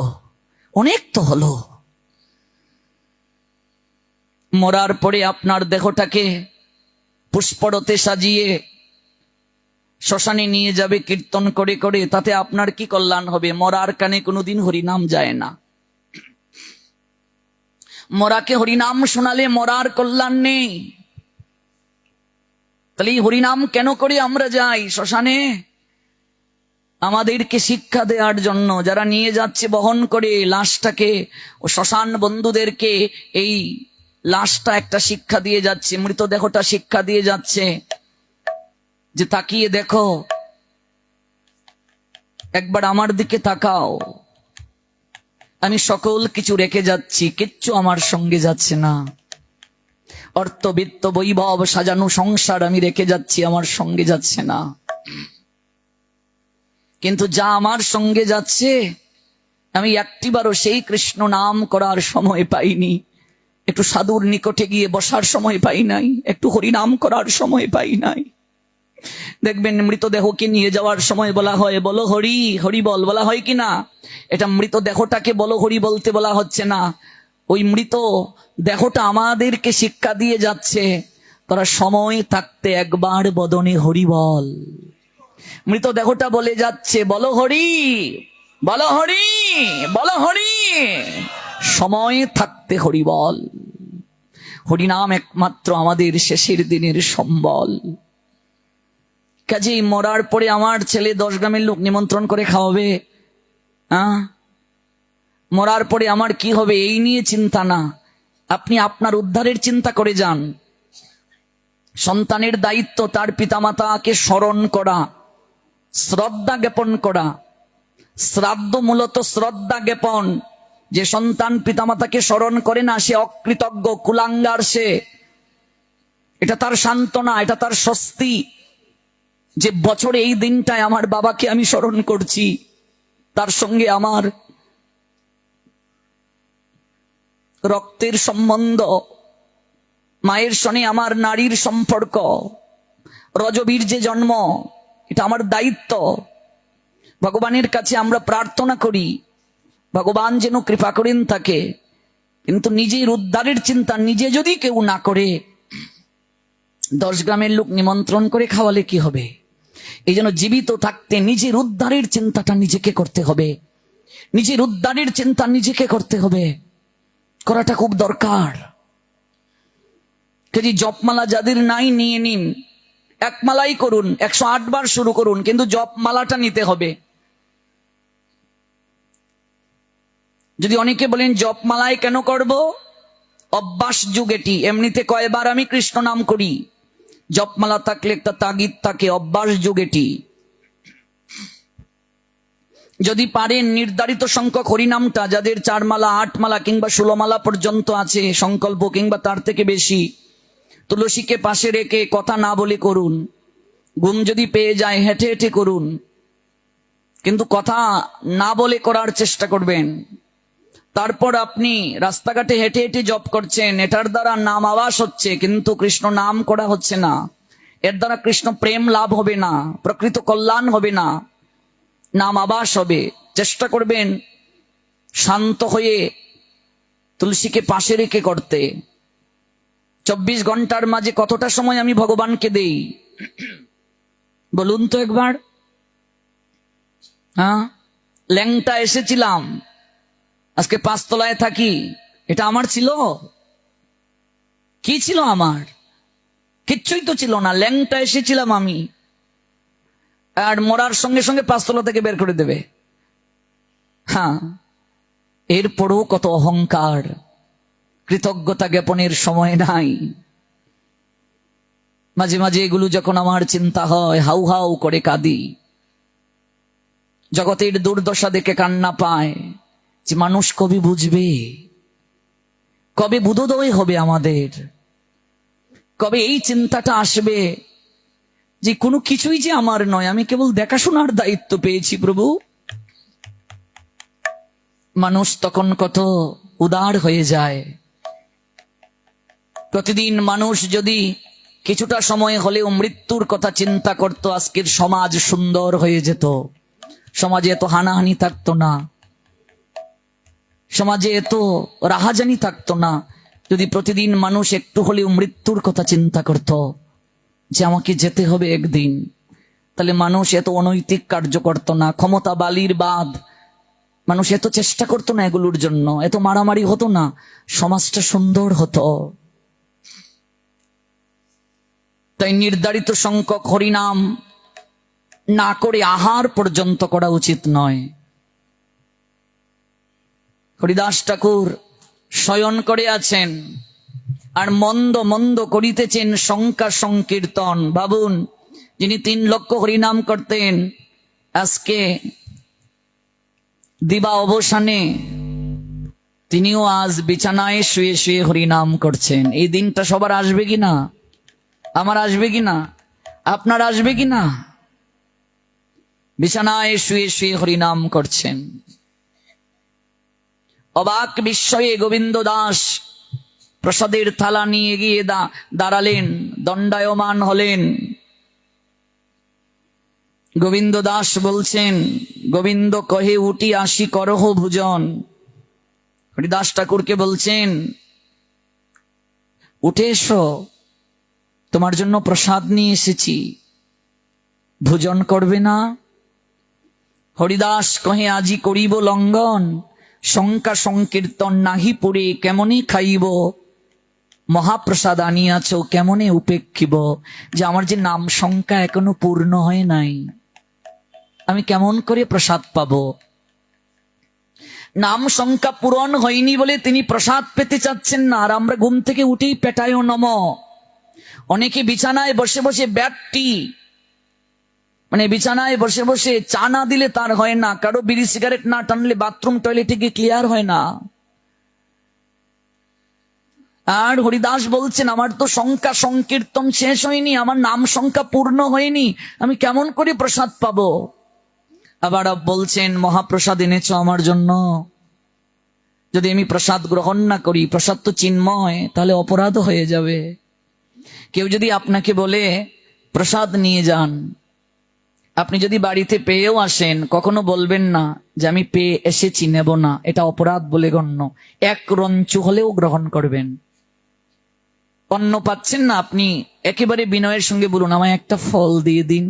অনেক তো হলো। মরার পরে আপনার দেহটাকে পুষ্পরতে সাজিয়ে শ্মশানে নিয়ে যাবে কীর্তন করে করে, তাতে আপনার কি কল্যাণ হবে? মরার কানে কোনোদিন হরিনাম যায় না। মরাকে হরিনাম শোনালে মরার কল্যাণ নেই। তাহলে এই হরিনাম কেন করে আমরা যাই শ্মশানে? আমাদেরকে শিক্ষা দেওয়ার জন্য। যারা নিয়ে যাচ্ছে বহন করে লাশটাকে, ও শ্মশান বন্ধুদেরকে এই লাশটা একটা শিক্ষা দিয়ে যাচ্ছে, মৃতদেহটা শিক্ষা দিয়ে যাচ্ছে যে তাকিয়ে দেখো, একবার আমার দিকে তাকাও, আমি সকল কিছু রেখে যাচ্ছি, কিচ্ছু আমার সঙ্গে যাচ্ছে না। অর্থ বিত্ত বৈভব সাজানো সংসার আমি রেখে যাচ্ছি, আমার সঙ্গে যাচ্ছে না। কিন্তু যা আমার সঙ্গে যাচ্ছে, আমি একটিবারও সেই কৃষ্ণ নাম করার সময় পাইনি, একটু সাধুর নিকটে গিয়ে বসার সময় পাই নাই, একটু হরিনাম করার সময় পাই নাই। দেখবেন মৃতদেহকে নিয়ে যাওয়ার সময় বলা হয় বলো হরি হরি বল, বলা হয় কি না? এটা মৃতদেহটাকে বলো হরি বলতে বলা হচ্ছে না, ওই মৃত দেহটা আমাদেরকে শিক্ষা দিয়ে যাচ্ছে, তোরা সময় থাকতে একবার বদনে হরি বল। মৃতদেহটা বলে যাচ্ছে বলো হরি, বলো হরি, বলো হরি, সময় থাকতে হরি বল। হরিনাম একমাত্র আমাদের শেষের দিনের সম্বল। কাজেই মরার পরে আমার ছেলে 10 গ্রামের লোক নিমন্ত্রণ করে খাওয়াবে, মরার পরে আমার কি হবে এই নিয়ে চিন্তা না। আপনি আপনার উদ্ধারের চিন্তা করে যান। সন্তানের দায়িত্ব তার পিতামাতাকে স্মরণ করা, শ্রদ্ধা জ্ঞাপন করা। শ্রাদ্ধ মূলত শ্রদ্ধা জ্ঞাপন। যে সন্তান পিতামাতাকে স্মরণ করে না, সে অকৃতজ্ঞ, কুলাঙ্গার। সে, এটা তার সান্ত্বনা, এটা তার স্বস্তি যে বছরে এই দিনটায় আমার বাবাকে আমি স্মরণ করছি, তার সঙ্গে আমার রক্তের সম্বন্ধ, মায়ের সঙ্গে আমার নারীর সম্পর্ক, রজবীর্যে জন্ম, এটা আমার দায়িত্ব। ভগবানের কাছে আমরা প্রার্থনা করি ভগবান যেন কৃপা করেন তাকে, কিন্তু নিজের উদ্ধারের চিন্তা নিজে যদি কেউ না করে, 10 গ্রামের লোক নিমন্ত্রণ করে খাওয়ালে কি হবে? এই জন্য জীবিত থাকতে নিজের উদ্ধারের চিন্তাটা নিজেকে করতে হবে, নিজের উদ্ধারের চিন্তা নিজেকে করতে হবে, করাটা খুব দরকার। যদি জপমালা যাদের নাই নিয়ে নিন, এক মালাই করুন, 108 বার শুরু করুন, কিন্তু জপমালাটা নিতে হবে। যদি অনেকে বলেন জপমালায় কেন করব, অভ্যাস যুগ এটি, এমনিতে কয়বার আমি কৃষ্ণ নাম করি, জপমালা থাকলে একটা তাগিদ থাকে, অভ্যাস যুগ এটি। যদি পারেন নির্ধারিত সংখ্যক হরিনামটা, যাদের 4 মালা 8 মালা কিংবা 16 মালা পর্যন্ত আছে সংকল্প, কিংবা তার থেকে বেশি, তুলসীকে পাশে রেখে কথা না বলে করুন। ঘুম যদি পেয়ে যায় হেঁটে হেঁটে করুন, কিন্তু কথা না বলে করার চেষ্টা করবেন। তারপর আপনি রাস্তাঘাটে হেঁটে হেঁটে জপ করছেন, এটার দ্বারা নাম আবাস হচ্ছে, কিন্তু কৃষ্ণ নাম করা হচ্ছে না। এর দ্বারা কৃষ্ণ প্রেম লাভ হবে না, প্রকৃত কল্যাণ হবে না, নাম আবাস হবে। চেষ্টা করবেন শান্ত হয়ে তুলসীকে পাশে রেখে করতে। 24 ঘন্টার মাঝে কতটা সময় আমি ভগবানকে দেই বলুন তো একবার? ল্যাংটা এসেছিলাম, আজকে 5 তলায় থাকি, এটা আমার ছিল? কি ছিল আমার? কিচ্ছুই তো ছিল না। ল্যাংটা এসেছিলাম আমি, আর মরার সঙ্গে সঙ্গে 5 তলা থেকে বের করে দেবে। এরপরও কত অহংকার, কৃতজ্ঞতা জ্ঞাপনের সময় নাই। মাঝে মাঝে এগুলো যখন আমার চিন্তা হয়, হাউ হাউ করে কাঁদি। জগতের দুর্দশা দেখে কান্না পায় যে মানুষ কবে বুঝবে, কবে বুদ্ধোদয় হবে আমাদের, কবে এই চিন্তাটা আসবে যে কোনো কিছুই যে আমার নয়, আমি কেবল দেখাশোনার দায়িত্ব পেয়েছি প্রভু। মানুষ তখন কত উদার হয়ে যায়। প্রতিদিন মানুষ যদি কিছুটা সময় হলেও মৃত্যুর কথা চিন্তা করত, আজকের সমাজ সুন্দর হয়ে যেত। সমাজে এত হানাহানি থাকতো না, সমাজে এত রাহাজানি থাকতো না, যদি প্রতিদিন মানুষ একটু হলেও মৃত্যুর কথা চিন্তা করত যে আমাকে যেতে হবে একদিন, তাহলে মানুষ এত অনৈতিক কার্য করত না, ক্ষমতা বালির বাঁধ, মানুষ এত চেষ্টা করতো না এগুলোর জন্য, এত মারামারি হতো না, সমাজটা সুন্দর হতো। তাই নির্ধারিত সংখ্যক হরিনাম না করে আহার পর্যন্ত করা উচিত নয়। হরিদাস ঠাকুর শয়ন করে আছেন আর মন্দ মন্দ করিতেছেন সংখ্যা সংকীর্তন। ভাবুন, যিনি 3 লক্ষ হরিনাম করতেন, আজকে দিবা অবসানে তিনিও আজ বিছানায় শুয়ে শুয়ে হরিনাম করছেন। এই দিনটা সবার আসবে কিনা? আমার আসবে কিনা? আপনার আসবে কিনা? বিছানায় শুয়ে শুয়ে হরিনাম করছেন। অবাক বিস্ময়ে গোবিন্দ দাস প্রসাদের থালা নিয়ে গিয়ে দাঁড়ালেন, দণ্ডায়মান হলেন। গোবিন্দ দাস বলছেন, গোবিন্দ কহে উঠি আসি করহ ভোজন। হরিদাস ঠাকুরকে বলছেন, উঠে এসো, তোমার জন্য প্রসাদ নিয়ে এসেছি, ভোজন করবে না? হরিদাস কহে আজি করিব লঙ্ঘন, সংখ্যা সংকীর্তন নাহি পুরে কেমনে খাইব, মহাপ্রসাদ আনিয়াছ কেমনে উপেক্ষিব। যে আমার যে নাম সংখ্যা এখনো পূর্ণ হয় নাই, আমি কেমন করে প্রসাদ পাবো? নাম সংখ্যা পূরণ হয়নি বলে তিনি প্রসাদ পেতে চাচ্ছেন না। আর আমরা ঘুম থেকে উঠেই পেটায় নম। অনেকে বিছানায় বসে বসে ব্যাটটি, মানে বিছানায় বসে বসে চা না দিলে তার হয় না, কারো বিড়ি সিগারেট না টানলে বাথরুম টয়লেটে গিয়ে ক্লিয়ার হয় না। আর হরিদাস বলছেন, আমার তো সংখ্যা সংকীর্তন শেষ হয়নি, আমার নাম সংখ্যা পূর্ণ হয়নি, আমি কেমন করে প্রসাদ পাবো? আবার বলছেন, মহাপ্রসাদ এনেছ আমার জন্য, যদি আমি প্রসাদ গ্রহণ না করি, প্রসাদ তো চিন্ময়, তাহলে অপরাধ হয়ে যাবে। কেউ যদি আপনাকে বলে প্রসাদ নিয়ে যান, আপনি যদি বাড়িতে পেয়েও আসেন, কখনো বলবেন না যে আমি পেয়ে এসেছি, নেব না, এটা অপরাধ বলে গণ্য। 1 রঞ্চু হলেও গ্রহণ করবেন। অন্ন পাচ্ছেন না, আপনি একেবারে বিনয়ের সঙ্গে বলুন, আমায় একটা ফল দিয়ে দিন।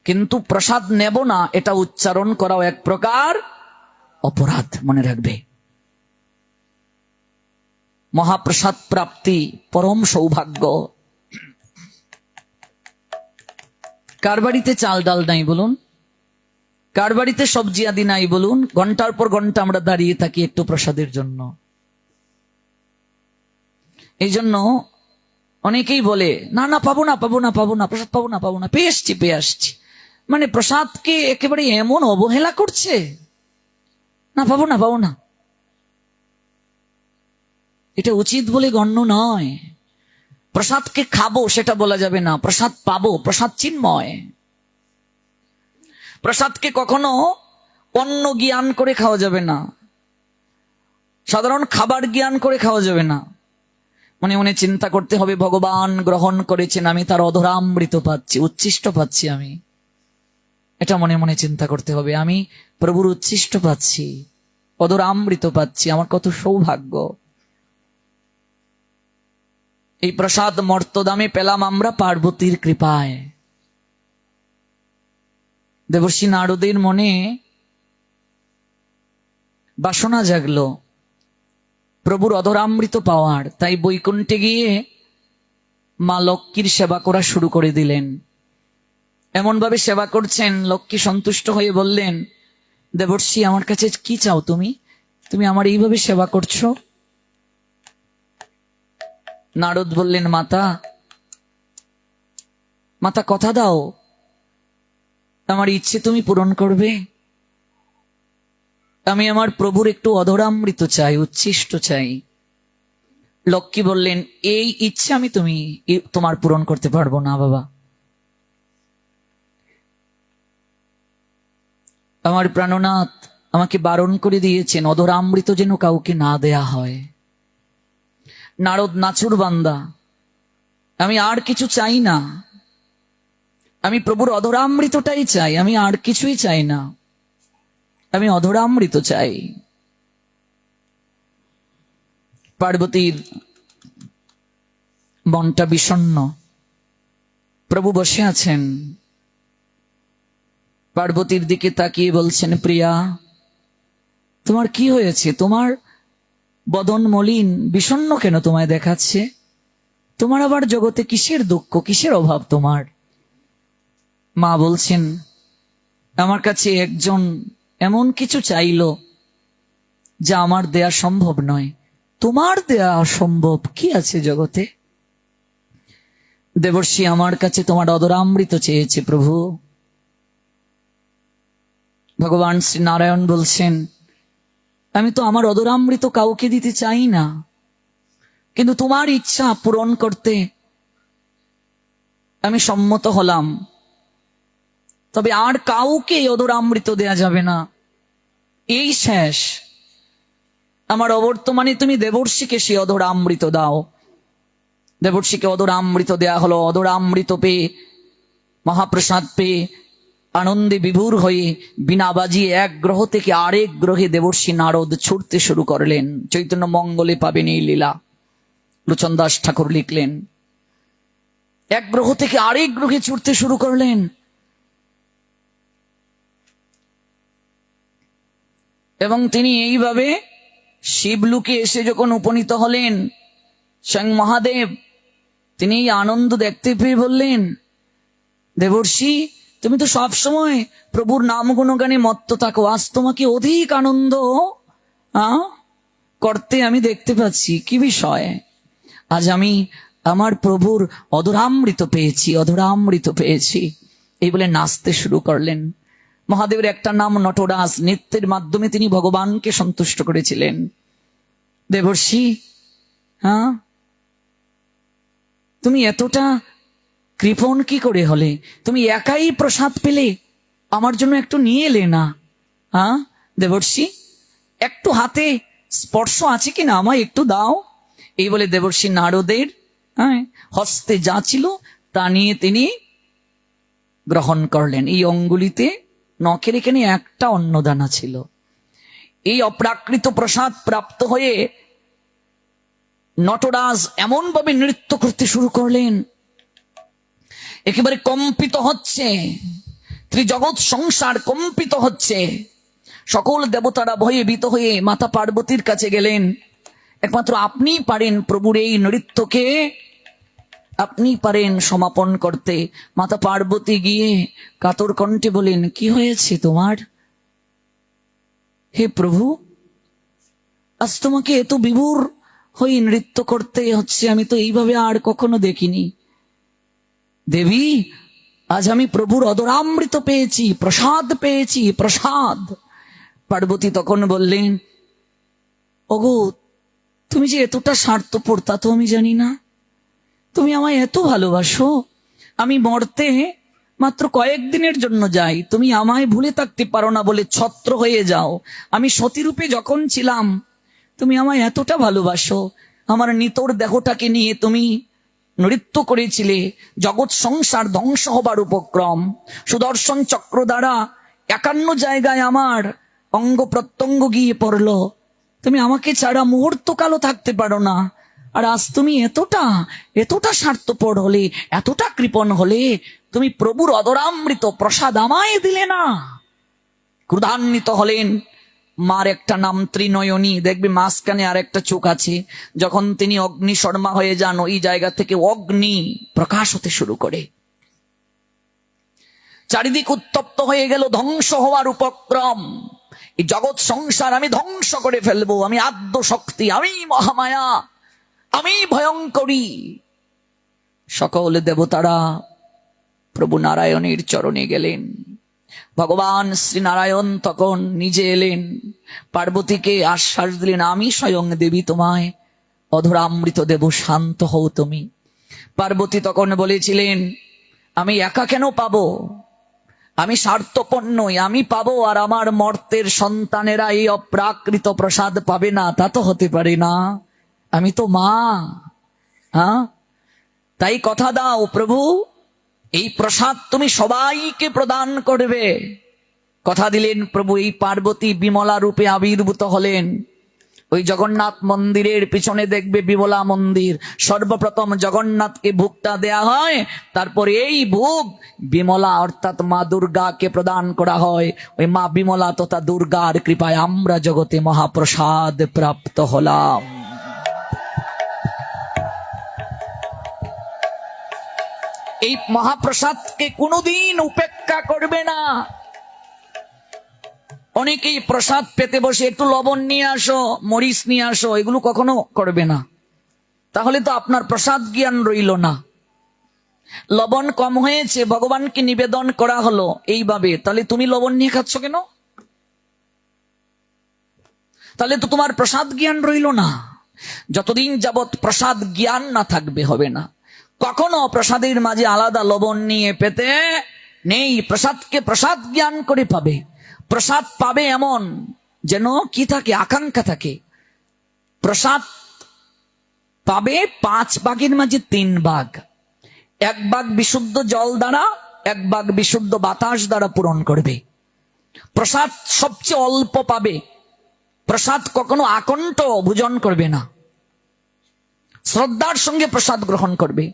কিন্তু প্রসাদ নেব না, এটা উচ্চারণ করাও এক প্রকার অপরাধ, মনে রাখবে। মহাপ্রসাদ প্রাপ্তি পরম সৌভাগ্য। কার বাড়িতে চাল ডাল নাই বলুন? কার বাড়িতে সবজি আদি নাই বলুন? ঘন্টার পর ঘন্টা আমরা দাঁড়িয়ে থাকি একটু প্রসাদের জন্য। এই জন্য অনেকেই বলে, না না পাবো না, পাবো না, পাবো না, প্রসাদ পাবো না, পাবো না, পেয়ে আসছি। মানে প্রসাদকে একেবারে এমন অবহেলা করছে, না পাবো না, পাবো না। এটা উচিত বলে গণ্য নয়। প্রসাদকে খাবো সেটা বলা যাবে না, প্রসাদ পাবো, প্রসাদ চিন্ময়। প্রসাদকে কখনো অন্য জ্ঞান করে খাওয়া যাবে না, সাধারণ খাবার জ্ঞান করে খাওয়া যাবে না। মনে মনে চিন্তা করতে হবে, ভগবান গ্রহণ করেছেন, আমি তার অধরামৃত পাচ্ছি, উচ্ছিষ্ট পাচ্ছি। আমি এটা মনে মনে চিন্তা করতে হবে, আমি প্রভুর উচ্ছিষ্ট পাচ্ছি, অধরামৃত পাচ্ছি, আমার কত সৌভাগ্য। এই প্রসাদ মর্তদামে পেলাম আমরা পার্বতীর কৃপায়। দেবর্ষি নারদের মনে বাসনা জাগলো প্রভুর অধরামৃত পাওয়ার, তাই বৈকুণ্ঠে গিয়ে মা লক্ষ্মীর সেবা করা শুরু করে দিলেন। এমন ভাবে সেবা করছেন, লক্ষ্মী সন্তুষ্ট হয়ে বললেন, দেবর্ষি আমার কাছে কি চাও তুমি? তুমি আমার এইভাবে সেবা করছো। নারদ বললেন, মাতা, মাতা কথা দাও, আমার ইচ্ছে তুমি পূরণ করবে। আমি আমার প্রভুর একটু অধরামৃত চাই, উচ্ছিষ্ট চাই। লক্ষ্মী বললেন, এই ইচ্ছে আমি তোমার পূরণ করতে পারবো না বাবা। আমার প্রাণনাথ আমাকে বারণ করে দিয়েছেন, অধরামৃত যেন কাউকে না দেয়া হয়। নারদ নাচুর বান্দা, আমি আর কিছু চাই না, আমি প্রভুর অধরামৃতটাই চাই, আমি আর কিছুই চাই না, আমি অধরামৃত চাই। পার্বতীর মনটা বিষণ্ণ। প্রভু বসে আছেন, পার্বতীর দিকে তাকিয়ে বলছেন, প্রিয়া তোমার কি হয়েছে? তোমার বদন মলিন বিষণ্ণ কেন তোমায় দেখাচ্ছে? তোমার আবার জগতে কিসের দুঃখ, কিসের অভাব তোমার? মা বলছেন, আমার কাছে একজন এমন কিছু চাইলো যা আমার দেয়া সম্ভব নয়। তোমার দেয়া অসম্ভব কি আছে জগতে? দেবর্ষি আমার কাছে তোমার অদরামৃত চেয়েছে প্রভু। ভগবান শ্রী নারায়ণ বলছেন, আমি তো আমার অদরামৃত কাউকে দিতে চাই না, কিন্তু তোমার ইচ্ছা পূরণ করতে আমি সম্মত হলাম। তবে আর কাউকে অদরামৃত দেয়া যাবে না, এই শেষ। আমার অবর্তমানে তুমি দেবর্ষিকে সে অদরামৃত দাও। দেবর্ষিকে অদরামৃত দেয়া হলো। অদরামৃত পেয়ে, মহাপ্রসাদ পেয়ে আনন্দে বিভোর হয়ে বিনা বাজিয়ে এক গ্রহ থেকে আরেক গ্রহে দেবর্ষি নারদ ছুটতে শুরু করলেন। চৈতন্য মঙ্গলে পাবেন এই লীলা। লোচন দাস ঠাকুর লিখলেন, এক গ্রহ থেকে আরেক গ্রহে ছুটতে শুরু করলেন। এবং তিনি এইভাবে শিবলুকে এসে যখন উপনীত হলেন, স্বয়ং মহাদেব তিনি এই আনন্দ দেখতে পেয়ে বললেন, দেবর্ষি তুমি তো সবসময় প্রভুর নাম গুণগানে মত্ত থাকো, আজ তোমাকে অধিক আনন্দ করতে আমি দেখতে পাচ্ছি, কি বিষয়? আজ আমি আমার প্রভুর অধরামৃত পেয়েছি, অধরামৃত পেয়েছি। এই বলে নাচতে শুরু করলেন। মহাদেবের একটা নাম নটরাজ, নৃত্যের মাধ্যমে তিনি ভগবানকে সন্তুষ্ট করেছিলেন। দেবর্ষি তুমি এতটা কৃপণ কি করে হলে? তুমি একাই প্রসাদ পেলে, আমার জন্য একটু নিয়ে এলে না? দেবর্ষি একটু হাতে স্পর্শ আছে কিনা, আমায় একটু দাও। এই বলে দেবর্ষি নারদের হস্তে যা ছিল তা নিয়ে তিনি গ্রহণ করলেন। এই অঙ্গুলিতে নখের এখানে একটা অন্নদানা ছিল। এই অপ্রাকৃত প্রসাদ প্রাপ্ত হয়ে নটরাজ এমন ভাবে নৃত্য করতে শুরু করলেন, একেবারে কম্পিত হচ্ছে, ত্রিজগৎ সংসার কম্পিত হচ্ছে। সকল দেবতারা ভয়ে ভীত হয়ে মাতা পার্বতীর কাছে গেলেন। একমাত্র আপনিই পারেন প্রভুর এই নৃত্যকে, আপনি পারেন সমাপন করতে। মাতা পার্বতী গিয়ে কাতর কণ্ঠে বলেন, কি হয়েছে তোমার? হে প্রভু, আজ তোমাকে এত বিভোর হয়ে নৃত্য করতে হচ্ছে, আমি তো এইভাবে আর কখনো দেখিনি। দেবী, আজ আমি প্রভুর অদরামৃত পেয়েছি, প্রসাদ পেয়েছি, প্রসাদ। পার্বতী তখন বললেন, ওগো তুমি যে এতটা স্বার্থপর তা তো আমি জানি না। তুমি আমায় এত ভালোবাসো, আমি মরতে মাত্র কয়েকদিনের জন্য যাই, তুমি আমায় ভুলে থাকতে পারো না বলে ছত্র হয়ে যাও। আমি সতীরূপে যখন ছিলাম তুমি আমায় এতটা ভালোবাসো, আমার নিতর দেহটাকে নিয়ে তুমি নৃত্য করেছিলে। জগৎ সংসার ধ্বংস হবার উপক্রম, সুদর্শন চক্র দ্বারা 51 জায়গায় আমার অঙ্গ প্রত্যঙ্গ গিয়ে পড়লো। তুমি আমাকে ছাড়া মুহূর্ত কালো থাকতে পারো না। আর আজ তুমি এতটা স্বার্থপর হলে, এতটা কৃপণ হলে, তুমি প্রভুর অদরামৃত প্রসাদ আমায় দিলে না। ক্রোধান্বিত হলেন। মার একটা নাম ত্রিনয়নী, দেখবে মাঝখানে আর একটা চোখ আছে। যখন তিনি অগ্নি শর্মা হয়ে যান, ওই জায়গা থেকে অগ্নি প্রকাশ হতে শুরু করে। চারিদিক উত্তপ্ত হয়ে গেল, ধ্বংস হওয়ার উপক্রম। এই জগৎ সংসার আমি ধ্বংস করে ফেলবো, আমি আদ্য শক্তি, আমি মহামায়া, আমি ভয়ঙ্করী। সকল দেবতারা প্রভু নারায়ণের চরণে গেলেন। ভগবান শ্রী নারায়ণ তখন নিজে এলেন, পার্বতীকে আশ্বাস দিলেন, আমি স্বয়ং দেবী তোমায় অধরামৃত দেব, শান্ত হও তুমি। পার্বতী তখন বলেছিলেন, আমি একা কেন পাবো? আমি স্বার্থপর নই, আমি পাবো, আর আমার মর্তের সন্তানেরা এই অপ্রাকৃত প্রসাদ পাবে না, তা তো হতে পারে না। আমি তো মা। তাই কথা দাও প্রভু, এই প্রসাদ তুমি সবাইকে প্রদান করবে। কথা দিলেন প্রভু। এই পার্বতী বিমলা রূপে আবির্ভূত হলেন। ওই জগন্নাথ মন্দিরের পিছনে দেখবে বিমলা মন্দির। সর্বপ্রথম জগন্নাথকে ভোগটা দেয়া হয়, তারপরে এই ভোগ বিমলা অর্থাৎ মা দুর্গাকে প্রদান করা হয়। ওই মা বিমলা তথা দুর্গার কৃপায় আমরা জগতে মহাপ্রসাদ প্রাপ্ত হলাম। এই মহাপ্রসাদকে কোনোদিন উপেক্ষা করবে না। অনেকেই প্রসাদ পেতে বসে একটু লবণ নিয়ে আসো, মরিচ নিয়ে আসো, এগুলো কখনো করবে না। তাহলে তো আপনার প্রসাদ জ্ঞান রইল না। লবণ কম হয়েছে, ভগবানকে নিবেদন করা হলো এইভাবে, তাহলে তুমি লবণ নিয়ে খাচ্ছ কেন? তাহলে তো তোমার প্রসাদ জ্ঞান রইল না। যতদিন যাবৎ প্রসাদ জ্ঞান না থাকবে হবে না। কখনো প্রসাদের মাঝে আলাদা লবণ নিয়ে পেতে নেই। প্রসাদকে প্রসাদ জ্ঞান করে পাবে। প্রসাদ পাবে এমন যেন কি থাকে, আকাঙ্ক্ষা থাকে। প্রসাদ পাবে 5 ভাগের মাঝে 3 ভাগ। 1 ভাগ বিশুদ্ধ জল দ্বারা, 1 ভাগ বিশুদ্ধ বাতাস দ্বারা পূরণ করবে। প্রসাদ সবচেয়ে অল্প পাবে। প্রসাদ কখনো আকণ্ঠ ভোজন করবে না, শ্রদ্ধার সঙ্গে প্রসাদ গ্রহণ করবে।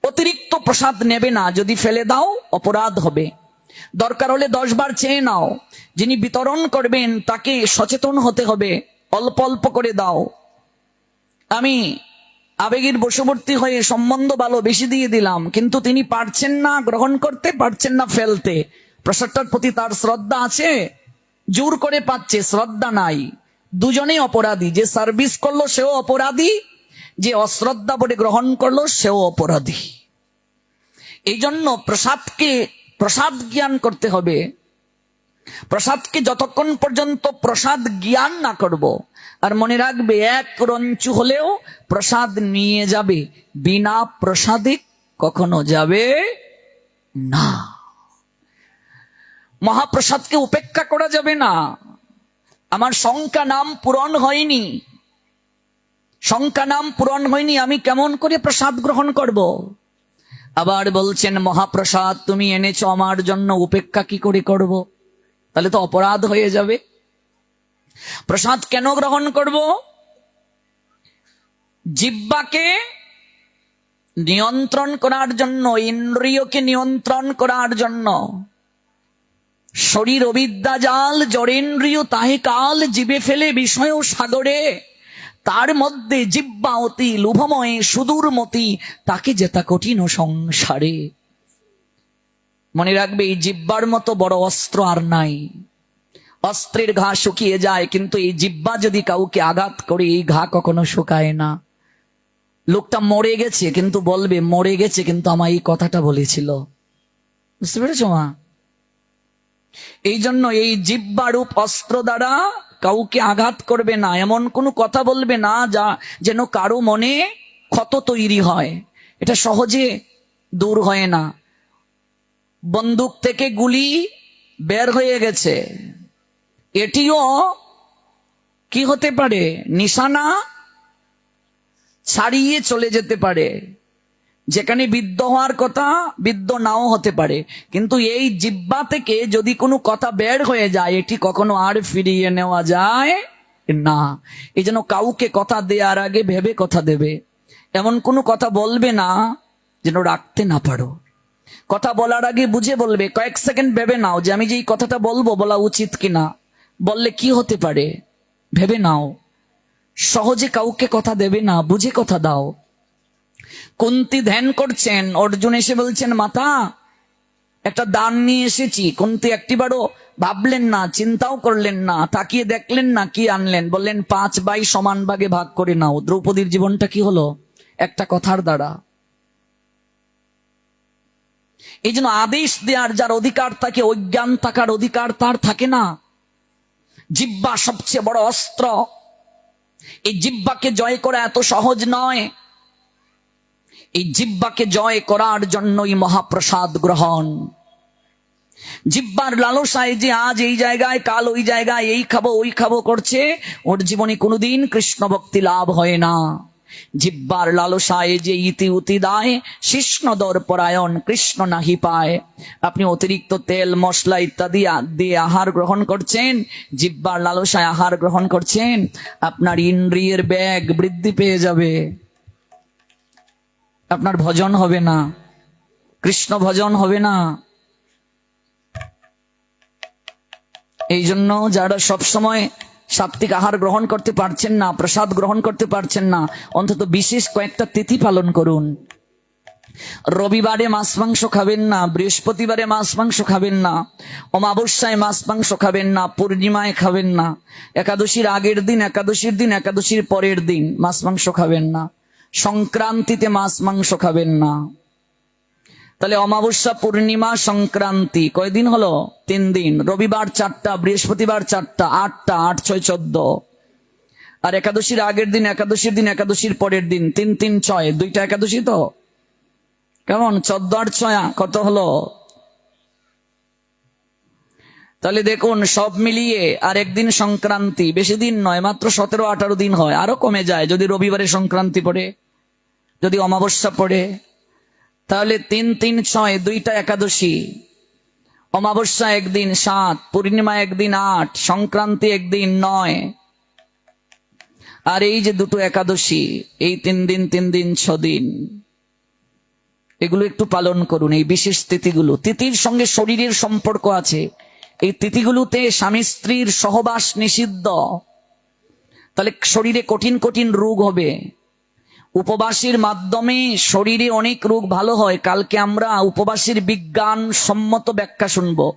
অতিরিক্ত প্রসাদ নেবে না, যদি ফেলে দাও অপরাধ হবে। দরকার হলে 10 বার চেয়ে নাও। যিনি বিতরণ করবেন তাকে সচেতন হতে হবে, অল্প অল্প করে দাও। আমি আবেগের বশবর্তী হয়ে সম্বন্ধ ভালো বেশি দিয়ে দিলাম, কিন্তু তিনি পারছেন না গ্রহণ করতে, পারছেন না ফেলতে। প্রসাদটার প্রতি তার শ্রদ্ধা আছে, জোর করে পাচ্ছে, শ্রদ্ধা নাই। দুজনেই অপরাধী। যে সার্ভিস করলো সেও অপরাধী, যে অশ্রদ্ধা বলে গ্রহণ করলো সেও অপরাধী। এই জন্য প্রসাদকে প্রসাদ জ্ঞান করতে হবে। প্রসাদকে যতক্ষণ পর্যন্ত প্রসাদ জ্ঞান না করব, আর মনে রাখবে 1 রঞ্চু হলেও প্রসাদ নিয়ে যাবে, বিনা প্রসাদে কখনো যাবে না। মহাপ্রসাদকে উপেক্ষা করা যাবে না। আমার সংখ্যা নাম পূরণ হয়নি, সংখ্যা নাম পূরণ হয়নি, আমি কেমন করে প্রসাদ গ্রহণ করব? আবার বলছেন মহাপ্রসাদ তুমি এনেছো আমার জন্য, উপেক্ষা কি করে করব? তাহলে তো অপরাধ হয়ে যাবে। প্রসাদ কেন গ্রহণ করব? জিহ্বাকে নিয়ন্ত্রণ করার জন্য, ইন্দ্রিয়কে নিয়ন্ত্রণ করার জন্য। শরীর অবিদ্যা জাল, জড়েন্দ্রিয় তাহে কাল, জীবে ফেলে বিষয় সাগরে। তার মধ্যে জিহ্বা অতি লোভময় সুদূরমতি, তাকে জেতা কঠিন সংসারে। মনে রাখবে এই জিহ্বার মতো বড় অস্ত্র আর নাই। অস্ত্রের ঘা শুকিয়ে যায়, কিন্তু এই জিহ্বা যদি কাউকে আঘাত করে এই ঘা কখনো শুকায় না। লোকটা মরে গেছে কিন্তু বলবে মরে গেছে কিন্তু আমার এই কথাটা বলেছিল। বুঝতে পেরেছো মা? এই জন্য এই জিহ্বারূপ অস্ত্র দ্বারা কাউকে আঘাত করবে না, এমন কোনো কথা বলবে না যা যেন কারো মনে ক্ষত তৈরি হয়। এটা সহজে দূর হয় না। বন্দুক থেকে গুলি বের হয়ে গেছে, এটিও কি হতে পারে, নিশানা ছাড়িয়ে চলে যেতে পারে। যেখানে বিদ্ধ হওয়ার কথা বিদ্ধ নাও হতে পারে, কিন্তু এই জিহ্বা থেকে যদি কোনো কথা বের হয়ে যায় এটি কখনো আর ফিরিয়ে নেওয়া যায় না। এই জন্য কাউকে কথা দেওয়ার আগে ভেবে কথা দেবে। এমন কোনো কথা বলবে না যেন রাখতে না পারো। কথা বলার আগে বুঝে বলবে, কয়েক সেকেন্ড ভেবে নাও যে আমি যে এই কথাটা বলবো বলা উচিত কিনা, বললে কি হতে পারে ভেবে নাও। সহজে কাউকে কথা দেবে না, বুঝে কথা দাও। কুন্তী ধ্যান করছেন, অর্জুন এসে বলছেন মাতা একটা দান নিয়ে এসেছি। কুন্তী একটিবারও ভাবলেন না, চিন্তাও করলেন না, তাকিয়ে দেখলেন না কি আনলেন। বললেন 5 ভাই সমান ভাগে ভাগ করে নাও। দ্রৌপদীর জীবনটা কি হলো? একটা কথার দ্বারা। এই জন্য আদেশ দেওয়ার যার অধিকার থাকে, অজ্ঞান থাকার অধিকার তার থাকে না। জিহ্বা সবচেয়ে বড় অস্ত্র। এই জিহ্বাকে জয় করা এত সহজ নয়। এই জিহ্বাকে জয় করার জন্যই মহাপ্রসাদ গ্রহণ। জিহ্বার লালসায় যে আজ এই জায়গায় কাল ওই জায়গায় এই খাবো ওই খাবো করছে, ওর জীবনে কোনোদিন কৃষ্ণ ভক্তি লাভ হয় না। জিহ্বার লালসায় যে ইতি উতি দায়, শিষ্ণদর পরায়ণ কৃষ্ণ নাহি পায়। আপনি অতিরিক্ত তেল মশলা ইত্যাদি দিয়ে আহার গ্রহণ করছেন, জিহ্বার লালসায় আহার গ্রহণ করছেন, আপনার ইন্দ্রিয়ের বেগ বৃদ্ধি পেয়ে যাবে, আপনার ভজন হবে না, কৃষ্ণ ভজন হবে না। এই জন্য যারা সবসময় সাত্বিক আহার গ্রহণ করতে পারছেন না, প্রসাদ গ্রহণ করতে পারছেন না, অন্তত বিশেষ কয়েকটা তিথি পালন করুন। রবিবারে মাছ মাংস খাবেন না, বৃহস্পতিবারে মাছ মাংস খাবেন না, অমাবস্যায় মাছ মাংস খাবেন না, পূর্ণিমায় খাবেন না, একাদশীর আগের দিন, একাদশীর দিন, একাদশীর পরের দিন মাছ মাংস খাবেন না, সংক্রান্তিতে মাছ মাংস খাবেন না। তাহলে অমাবস্যা, পূর্ণিমা, সংক্রান্তি কয়দিন হলো? 3 দিন। রবিবার 4টা, বৃহস্পতিবার 4টা, 8টা, 8 6 14। আর একাদশীর আগের দিন, একাদশীর দিন, একাদশীর পরের দিন, 3 3 6, 2টা একাদশী তো। কেমন? 14 আর 6 কত হলো? তাহলে দেখুন সব মিলিয়ে আর একদিন সংক্রান্তি, বেশি দিন নয়, মাত্র 17 18 দিন হয়, আরো কমে যায় যদি রবিবারে সংক্রান্তি পড়ে, যদি অমাবস্যা পড়ে। তাহলে 3 3 6, 2টা একাদশী, অমাবস্যা একদিন 7, পূর্ণিমা একদিন 8, সংক্রান্তি একদিন 9, আর এই যে 2টো একাদশী, এই 3 দিন 3 দিন 6 দিন, এগুলো একটু পালন করুন। এই বিশেষ তিথিগুলো, তিথির সঙ্গে শরীরের সম্পর্ক আছে। এই তিথিগুলোতে স্বামী স্ত্রীর সহবাস নিষিদ্ধ, তাহলে শরীরে কঠিন কঠিন রোগ হবে। উপবাসের মাধ্যমে শরীরে অনেক রোগ ভালো হয়। কালকে আমরা উপবাসের বিজ্ঞান সম্মত ব্যাখ্যা শুনবো।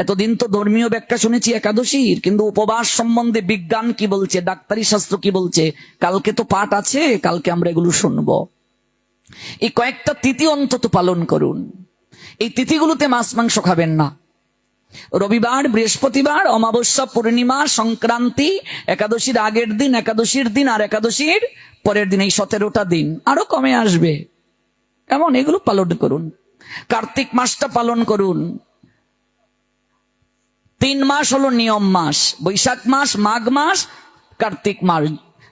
এতদিন তো ধর্মীয় ব্যাখ্যা শুনেছি একাদশীর, কিন্তু উপবাস সম্বন্ধে বিজ্ঞান কি বলছে, ডাক্তারি শাস্ত্র কি বলছে, কালকে তো পাঠ আছে, কালকে আমরা এগুলো শুনবো। এই কয়েকটা তিথি অন্তত পালন করুন। এই তিথিগুলোতে মাছ মাংস খাবেন না। রবিবার, বৃহস্পতিবার, অমাবস্যা, পূর্ণিমা, সংক্রান্তি, একাদশীর আগের দিন, একাদশীর দিন, আর একাদশীর পরের দিন, এই 17টা দিন, আরো কমে আসবে। এমন এগুলো পালন করুন। কার্তিক মাসটা পালন করুন। 3 মাস হলো নিয়ম মাস, বৈশাখ মাস, মাঘ মাস, কার্তিক মাস।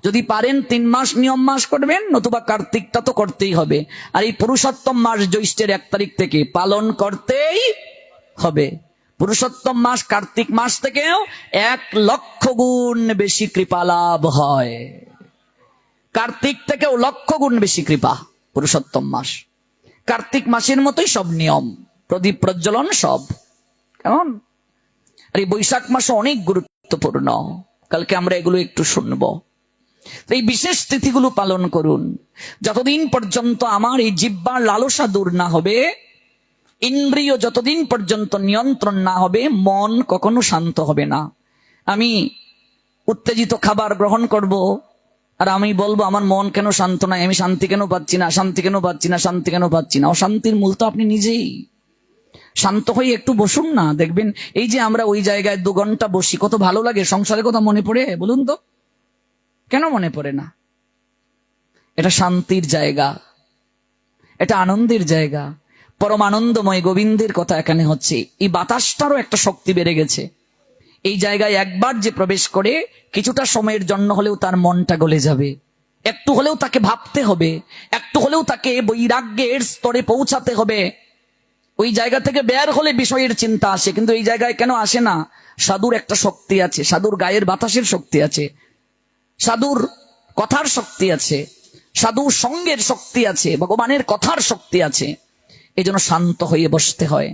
যদি পারেন 3 মাস নিয়ম মাস করবেন, নতুবা কার্তিকটা তো করতেই হবে। আর এই পুরুষোত্তম মাস জ্যৈষ্ঠের 1 তারিখ থেকে পালন করতেই হবে। পুরুষোত্তম মাস কার্তিক মাস থেকেও 1 লক্ষ গুণ বেশি কৃপা লাভ হয়। কার্তিক থেকেও 1 লক্ষ গুণ বেশি কৃপা পুরুষোত্তম মাস। কার্তিক মাসের মতোই সব নিয়ম, প্রদীপ প্রজ্বলন সব। কেমন? আর এই বৈশাখ মাস অনেক গুরুত্বপূর্ণ, কালকে আমরা এগুলো একটু শুনবো। এই বিশেষ তিথিগুলো পালন করুন। যতদিন পর্যন্ত আমার এই জিহ্বার লালসা দূর না হবে, ইন্দ্রিয় যতদিন পর্যন্ত নিয়ন্ত্রণ না হবে, মন কখনো শান্ত হবে না। আমি উত্তেজিত খাবার গ্রহণ করব, আর আমি বলবো আমার মন কেন শান্ত নাই, আমি শান্তি কেন পাচ্ছি না, শান্তি কেন পাচ্ছি না, শান্তি কেন পাচ্ছি না। অশান্তির মূল তো আপনি নিজেই। শান্ত হয়ে একটু বসুন না, দেখবেন এই যে আমরা ওই জায়গায় 2 ঘন্টা বসি, কত ভালো লাগে। সংসারের কথা মনে পড়ে? বলুন তো, কেন মনে পড়ে না? এটা শান্তির জায়গা, এটা আনন্দের জায়গা, পরম আনন্দময় গোবিন্দের কথা এখানে হচ্ছে। এই বাতাসটারও একটা শক্তি বেড়ে গেছে। এই জায়গায় একবার যে প্রবেশ করে, কিছুটা সময়ের জন্য হলেও তার মনটা গলে যাবে। একটু হলেও তাকে ভাবতে হবে, একটু হলেও তাকে বৈরাগ্যের স্তরে পৌঁছাতে হবে। ওই জায়গা থেকে বের হলে বিষয়ের চিন্তা আসে, কিন্তু এই জায়গায় কেন আসে না? সাধুর একটা শক্তি আছে, সাধুর গায়ের বাতাসের শক্তি আছে, সাধুর কথার শক্তি আছে, সাধুর সঙ্গের শক্তি আছে, ভগবানের কথার শক্তি আছে। এই জন্য শান্ত হয়ে বসতে হয়,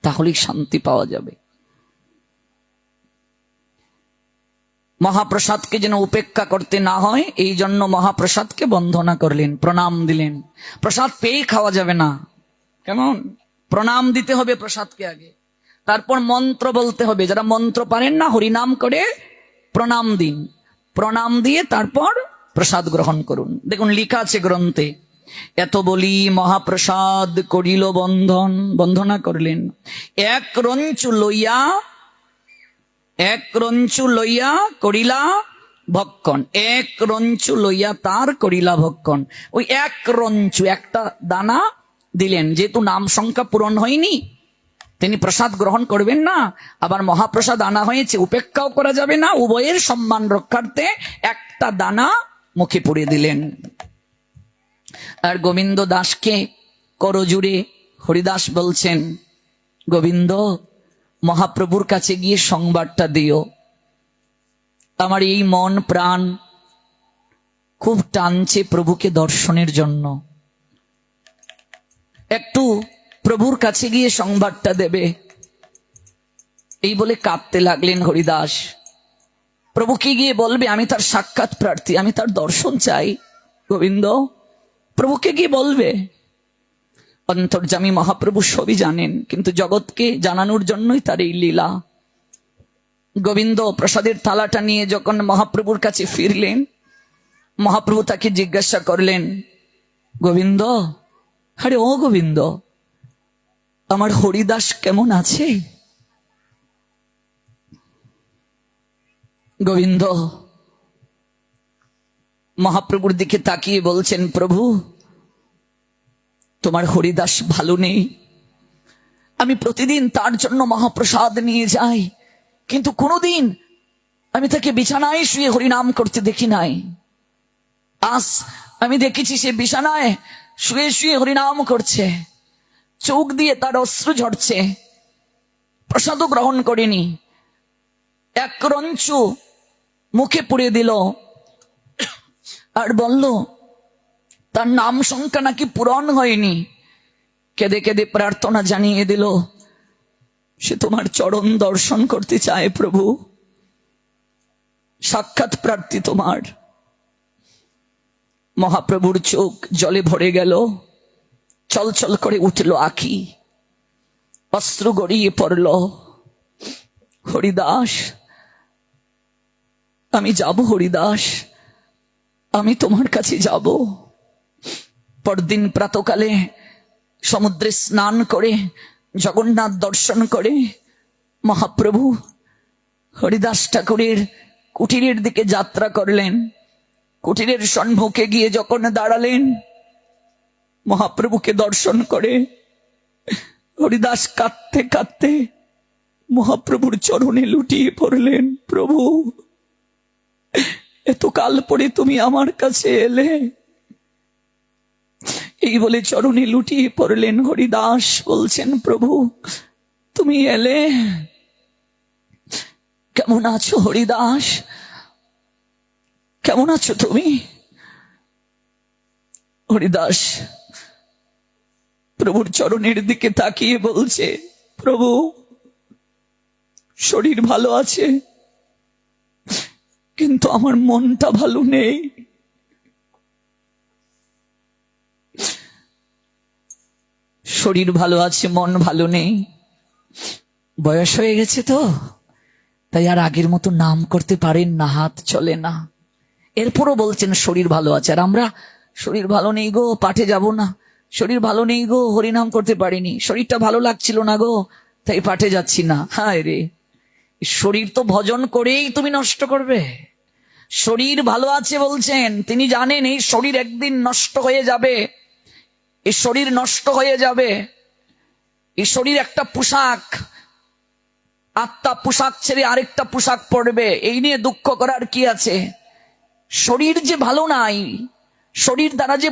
তাহলেই শান্তি পাওয়া যাবে। মহাপ্রসাদকে যেন উপেক্ষা করতে না হয়, এই জন্য মহাপ্রসাদকে বন্দনা করলেন, প্রণাম দিলেন। প্রসাদ পেয়েই খাওয়া যাবে না। কেমন? প্রণাম দিতে হবে প্রসাদকে আগে, তারপর মন্ত্র বলতে হবে। যারা মন্ত্র পারেন না, হরিনাম করে প্রণাম দিন, প্রণাম দিয়ে তারপর প্রসাদ গ্রহণ করুন। দেখুন লেখা আছে গ্রন্থে, এত বলি মহাপ্রসাদ করিল বন্ধন, বন্দনা করলেন। 1 রঞ্চু লইয়া করিলা ভক্ষণ, 1 রঞ্চু লইয়া তার করিলা ভক্ষণ। ওই 1 রঞ্চু, একটা দানা দিলেন। যেহেতু নাম সংখ্যা পূরণ হয়নি, তিনি প্রসাদ গ্রহণ করবেন না। আবার মহাপ্রসাদ আনা হয়েছে, উপেক্ষাও করা যাবে না। উভয়ের সম্মান রক্ষার্থে একটা দানা মুখে পুড়ে দিলেন। আর গোবিন্দ দাসকে করজুড়ে হরিদাস বলছেন, গোবিন্দ, মহাপ্রভুর কাছে গিয়ে সংবাদটা দিও, আমার এই মন প্রাণ খুব টানছে প্রভুকে দর্শনের জন্য, একটু প্রভুর কাছে গিয়ে সংবাদটা দেবে। এই বলে কাঁদতে লাগলেন হরিদাস। প্রভুকে গিয়ে বলবে আমি তার সাক্ষাৎ প্রার্থী, আমি তার দর্শন চাই। গোবিন্দ প্রভুকে গিয়ে বলবে। অন্তর্যামী মহাপ্রভু সবই জানেন, কিন্তু জগৎকে জানানোর জন্যই তার এই লীলা। গোবিন্দ প্রসাদের থালাটা নিয়ে যখন মহাপ্রভুর কাছে ফিরলেন, মহাপ্রভু তাকে জিজ্ঞাসা করলেন, গোবিন্দ, আরে ও গোবিন্দ, আমার হরিদাস কেমন আছে? গোবিন্দ মহাপ্রভুর দিকে তাকিয়ে বলছেন, প্রভু, তোমার হরিদাস ভালো নেই। আমি প্রতিদিন তার জন্য মহাপ্রসাদ নিয়ে যাই, কিন্তু কোনোদিন আমি তাকে বিছানায় শুয়ে হরিনাম করতে দেখি নাই। আজ আমি দেখেছি সে বিছানায় শুয়ে শুয়ে হরিনাম করছে, চোখ দিয়ে তার অশ্রু ঝরছে, প্রসাদও গ্রহণ করেনি, এক রঞ্চু মুখে পুড়ে দিল আর বলল তার নাম সংখ্যা নাকি পূরণ হয়নি। কেঁদে কেঁদে প্রার্থনা জানিয়ে দিল সে তোমার চরণ দর্শন করতে চায় প্রভু, সাক্ষাৎ প্রার্থী তোমার। মহাপ্রভুর চোখ জলে ভরে গেল, চলচল করে উঠল আঁখি, অশ্রু গড়িয়ে পড়ল। হরিদাস, আমি যাব হরিদাস, আমি তোমার কাছে যাব। পরদিন প্রাতকালে সমুদ্রে স্নান করে জগন্নাথ দর্শন করে মহাপ্রভু হরিদাস ঠাকুরের কুটিরের দিকে যাত্রা করলেন। কুটিরের সম্মুখে গিয়ে যখন দাঁড়ালেন, মহাপ্রভুকে দর্শন করে হরিদাস কাঁদতে কাঁদতে মহাপ্রভুর চরণে লুটিয়ে পড়লেন। প্রভু, এতকাল পরে তুমি আমার কাছে এলে, এই বলে চরণে লুটিয়ে পড়লেন। হরিদাস বলছেন, প্রভু তুমি এলে, কেমন আছো হরিদাস, কেমন আছো তুমি? হরিদাস প্রভুর চরণের দিকে তাকিয়ে বলছে, প্রভু শরীর ভালো আছে, কিন্তু আমার মনটা ভালো নেই। শরীর ভালো আছে, মন ভালো নেই। বয়স হয়ে গেছে তো, তাই আর আগের মতো নাম করতে পারেন না, হাত চলে না। এরপরও বলছেন শরীর ভালো আছে, আর আমরা শরীর ভালো নেই গো, পাঠে যাব না, শরীর ভালো নেই গো, হরিনাম করতে পারিনি, শরীরটা ভালো লাগছিল না গো, তাই পাঠে যাচ্ছি না। হায় রে, শরীর তো ভজন করেই তুমি নষ্ট করবে। শরীর ভালো আছে বলছেন, তিনি জানেন এই শরীর একদিন নষ্ট হয়ে যাবে, এই শরীর নষ্ট হয়ে যাবে। এই শরীর একটা পোশাক, আত্মা পোশাক ছেড়ে আরেকটা পোশাক পরবে, এই নিয়ে দুঃখ করার কি আছে? শরীর যে ভালো নাই, শরীর দ্বারা যে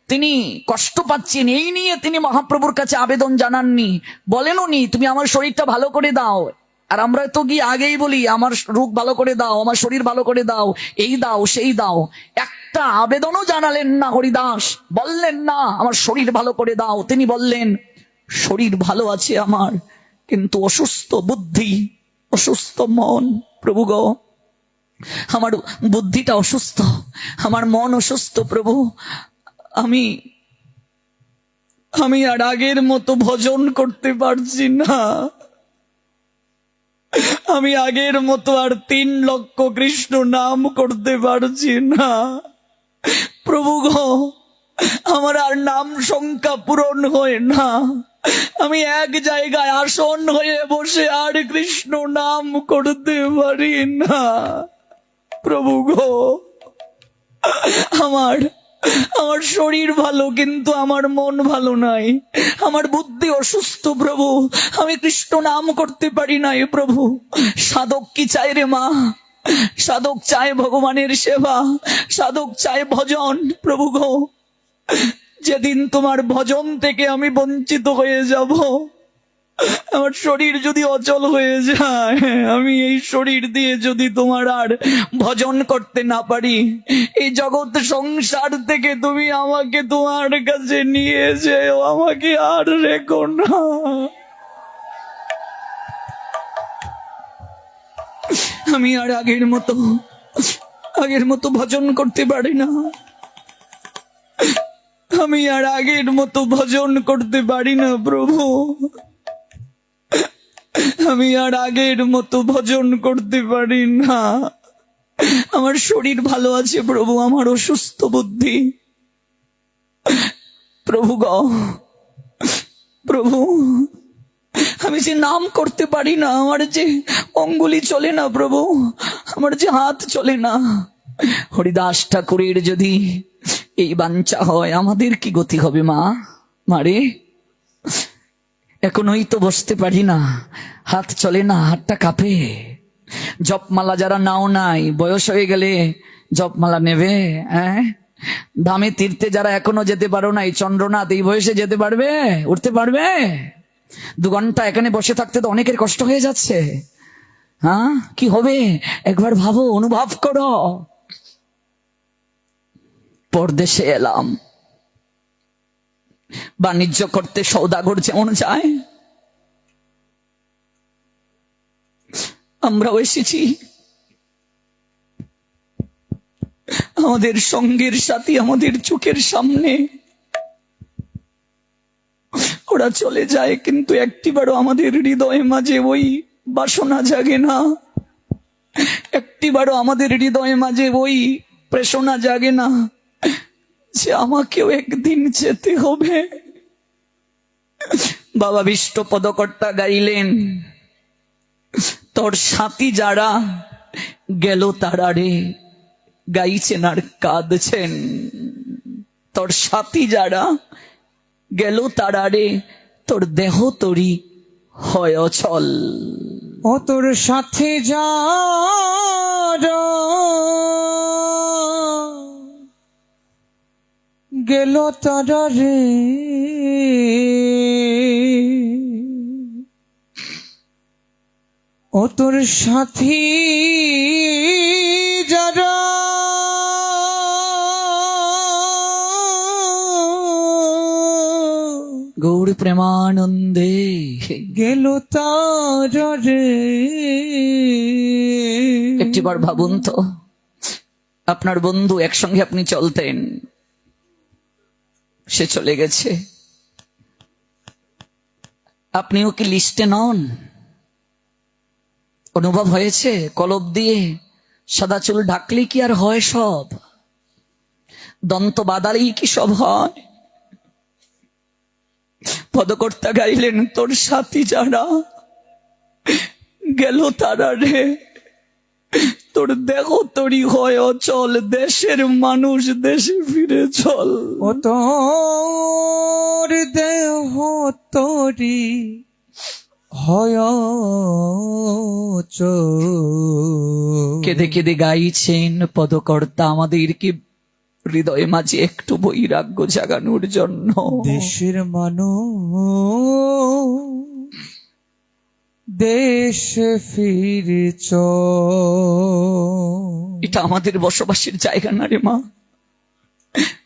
তিনি কষ্ট পাচ্ছেন, এই নিয়ে তিনি মহাপ্রভুর কাছে আবেদন জানাননি, বলেনও নি তুমি আমার শরীরটা ভালো করে দাও। আর আমরা তো গিয়ে আগেই বলি আমার রোগ ভালো করে দাও, আমার শরীর ভালো করে দাও, এই দাও সেই দাও। একটা আবেদনও জানালেন না হরিদাস, বললেন না আমার শরীর ভালো করে দাও। তিনি বললেন শরীর ভালো আছে আমার, কিন্তু অসুস্থ বুদ্ধি, অসুস্থ মন। প্রভু গো, আমার বুদ্ধিটা অসুস্থ, আমার মন অসুস্থ। প্রভু, আমি আর আগের মতো ভজন করতে পারছি না, আমি আগের মতো আর 3 লক্ষ কৃষ্ণ নাম করতে পারছি না। প্রভু গো, আমার আর নাম সংখ্যা পূরণ হয় না, আমি এক জায়গায় আসন হয়ে বসে আর কৃষ্ণ নাম করতে পারি না। প্রভু গো, আমার শরীর ভালো, কিন্তু আমার মন ভালো নাই, আমার বুদ্ধি অসুস্থ। প্রভু, আমি কৃষ্ণ নাম করতে পারি নাই। প্রভু, সাধক কি চাই রে মা? সাধক চায় ভগবানের সেবা, সাধক চায় ভজন। প্রভু গো, যেদিন তোমার ভজন থেকে আমি বঞ্চিত হয়ে যাব, আমার শরীর যদি অচল হয়ে যায়, আমি এই শরীর দিয়ে যদি তোমার আর ভজন করতে না পারি, এই জগৎ সংসার থেকে তুমি আমাকে তোমার কাছে নিয়ে যেও, আমাকে আর রেখো না। আমি আর আগের মতো ভজন করতে পারি না, আমি আর আগের মতো ভজন করতে পারি না প্রভু, আমি আর আগের মতো ভজন করতে পারি না। আমার শরীর ভালো আছে প্রভু, আমার অসুস্থ বুদ্ধি। প্রভু গো, প্রভু, আমি যে নাম করতে পারি না, আমার যে অঙ্গুলি চলে না প্রভু, আমার যে হাত চলে না। হরিদাস ঠাকুরের যদি এই বাঞ্ছা হয়, আমাদের কি গতি হবে মা? মারে, এখনই তো বসতে পারি না, হাত চলে না, হাতটা কাঁপে। জপমালা যারা নাও নাই, বয়স হয়ে গেলে জপমালা নেবে? ধামে তীর্থে যারা এখনো যেতে পারো না, এই চন্দ্রনাথ এই বয়সে যেতে পারবে? উঠতে পারবে? 2 ঘন্টা এখানে বসে থাকতে তো অনেকের কষ্ট হয়ে যাচ্ছে। কি হবে একবার ভাবো, অনুভব করো। পরদেশে এলাম, বাণিজ্য করতে সওদাগর যেমন যায়, আমরাও এসেছি। আমাদের সঙ্গের সাথী আমাদের চোখের সামনে ওরা চলে যায়, কিন্তু একটিবারও আমাদের হৃদয়ে মাঝে ওই বাসনা জাগে না, একটিবারও আমাদের হৃদয়ে মাঝে ওই প্রেষণা জাগে না যে আমাকেও একদিন যেতে হবে। বাবা বিষ্ণু পদকর্তা গাইলেন, তোর সাথী যারা গেল তারা রে, গাইছেন আর কাঁদছেন। তোর সাথী যারা গেল তারা রে, তোর দেহ তরি হয় অচল। ও তোর সাথে যারা গেল তারা রে, ও তোর সাথী যারা গৌর প্রেমানন্দে গেল তারা রে। একটিবার ভাবুন তো, আপনার বন্ধু, একসঙ্গে আপনি চলতেন, সে চলে গেছে, আপনিও কি লিস্টে নন? অনুভব হয়েছে? কলব দিয়ে সাদা চুল ঢাকলে কি আর হয় সব? দন্ত বাদালেই কি সব হয়? পদকর্তা গাইলেন, তোর সাথী যারা গেল তারা রে, তোর দেহ তরি হয় অচল, দেশের মানুষ দেশে ফিরে চল। ও তোর দেহ তরি হয় অচল। কেঁদে কেঁদে গাইছেন পদকর্তা আমাদেরকে হৃদয়ে মাঝে একটু বৈরাগ্য জাগানোর জন্য। দেশের মানুষ দেশে ফিরে চল। এটা আমাদের বসবাসের জায়গা না রে মা,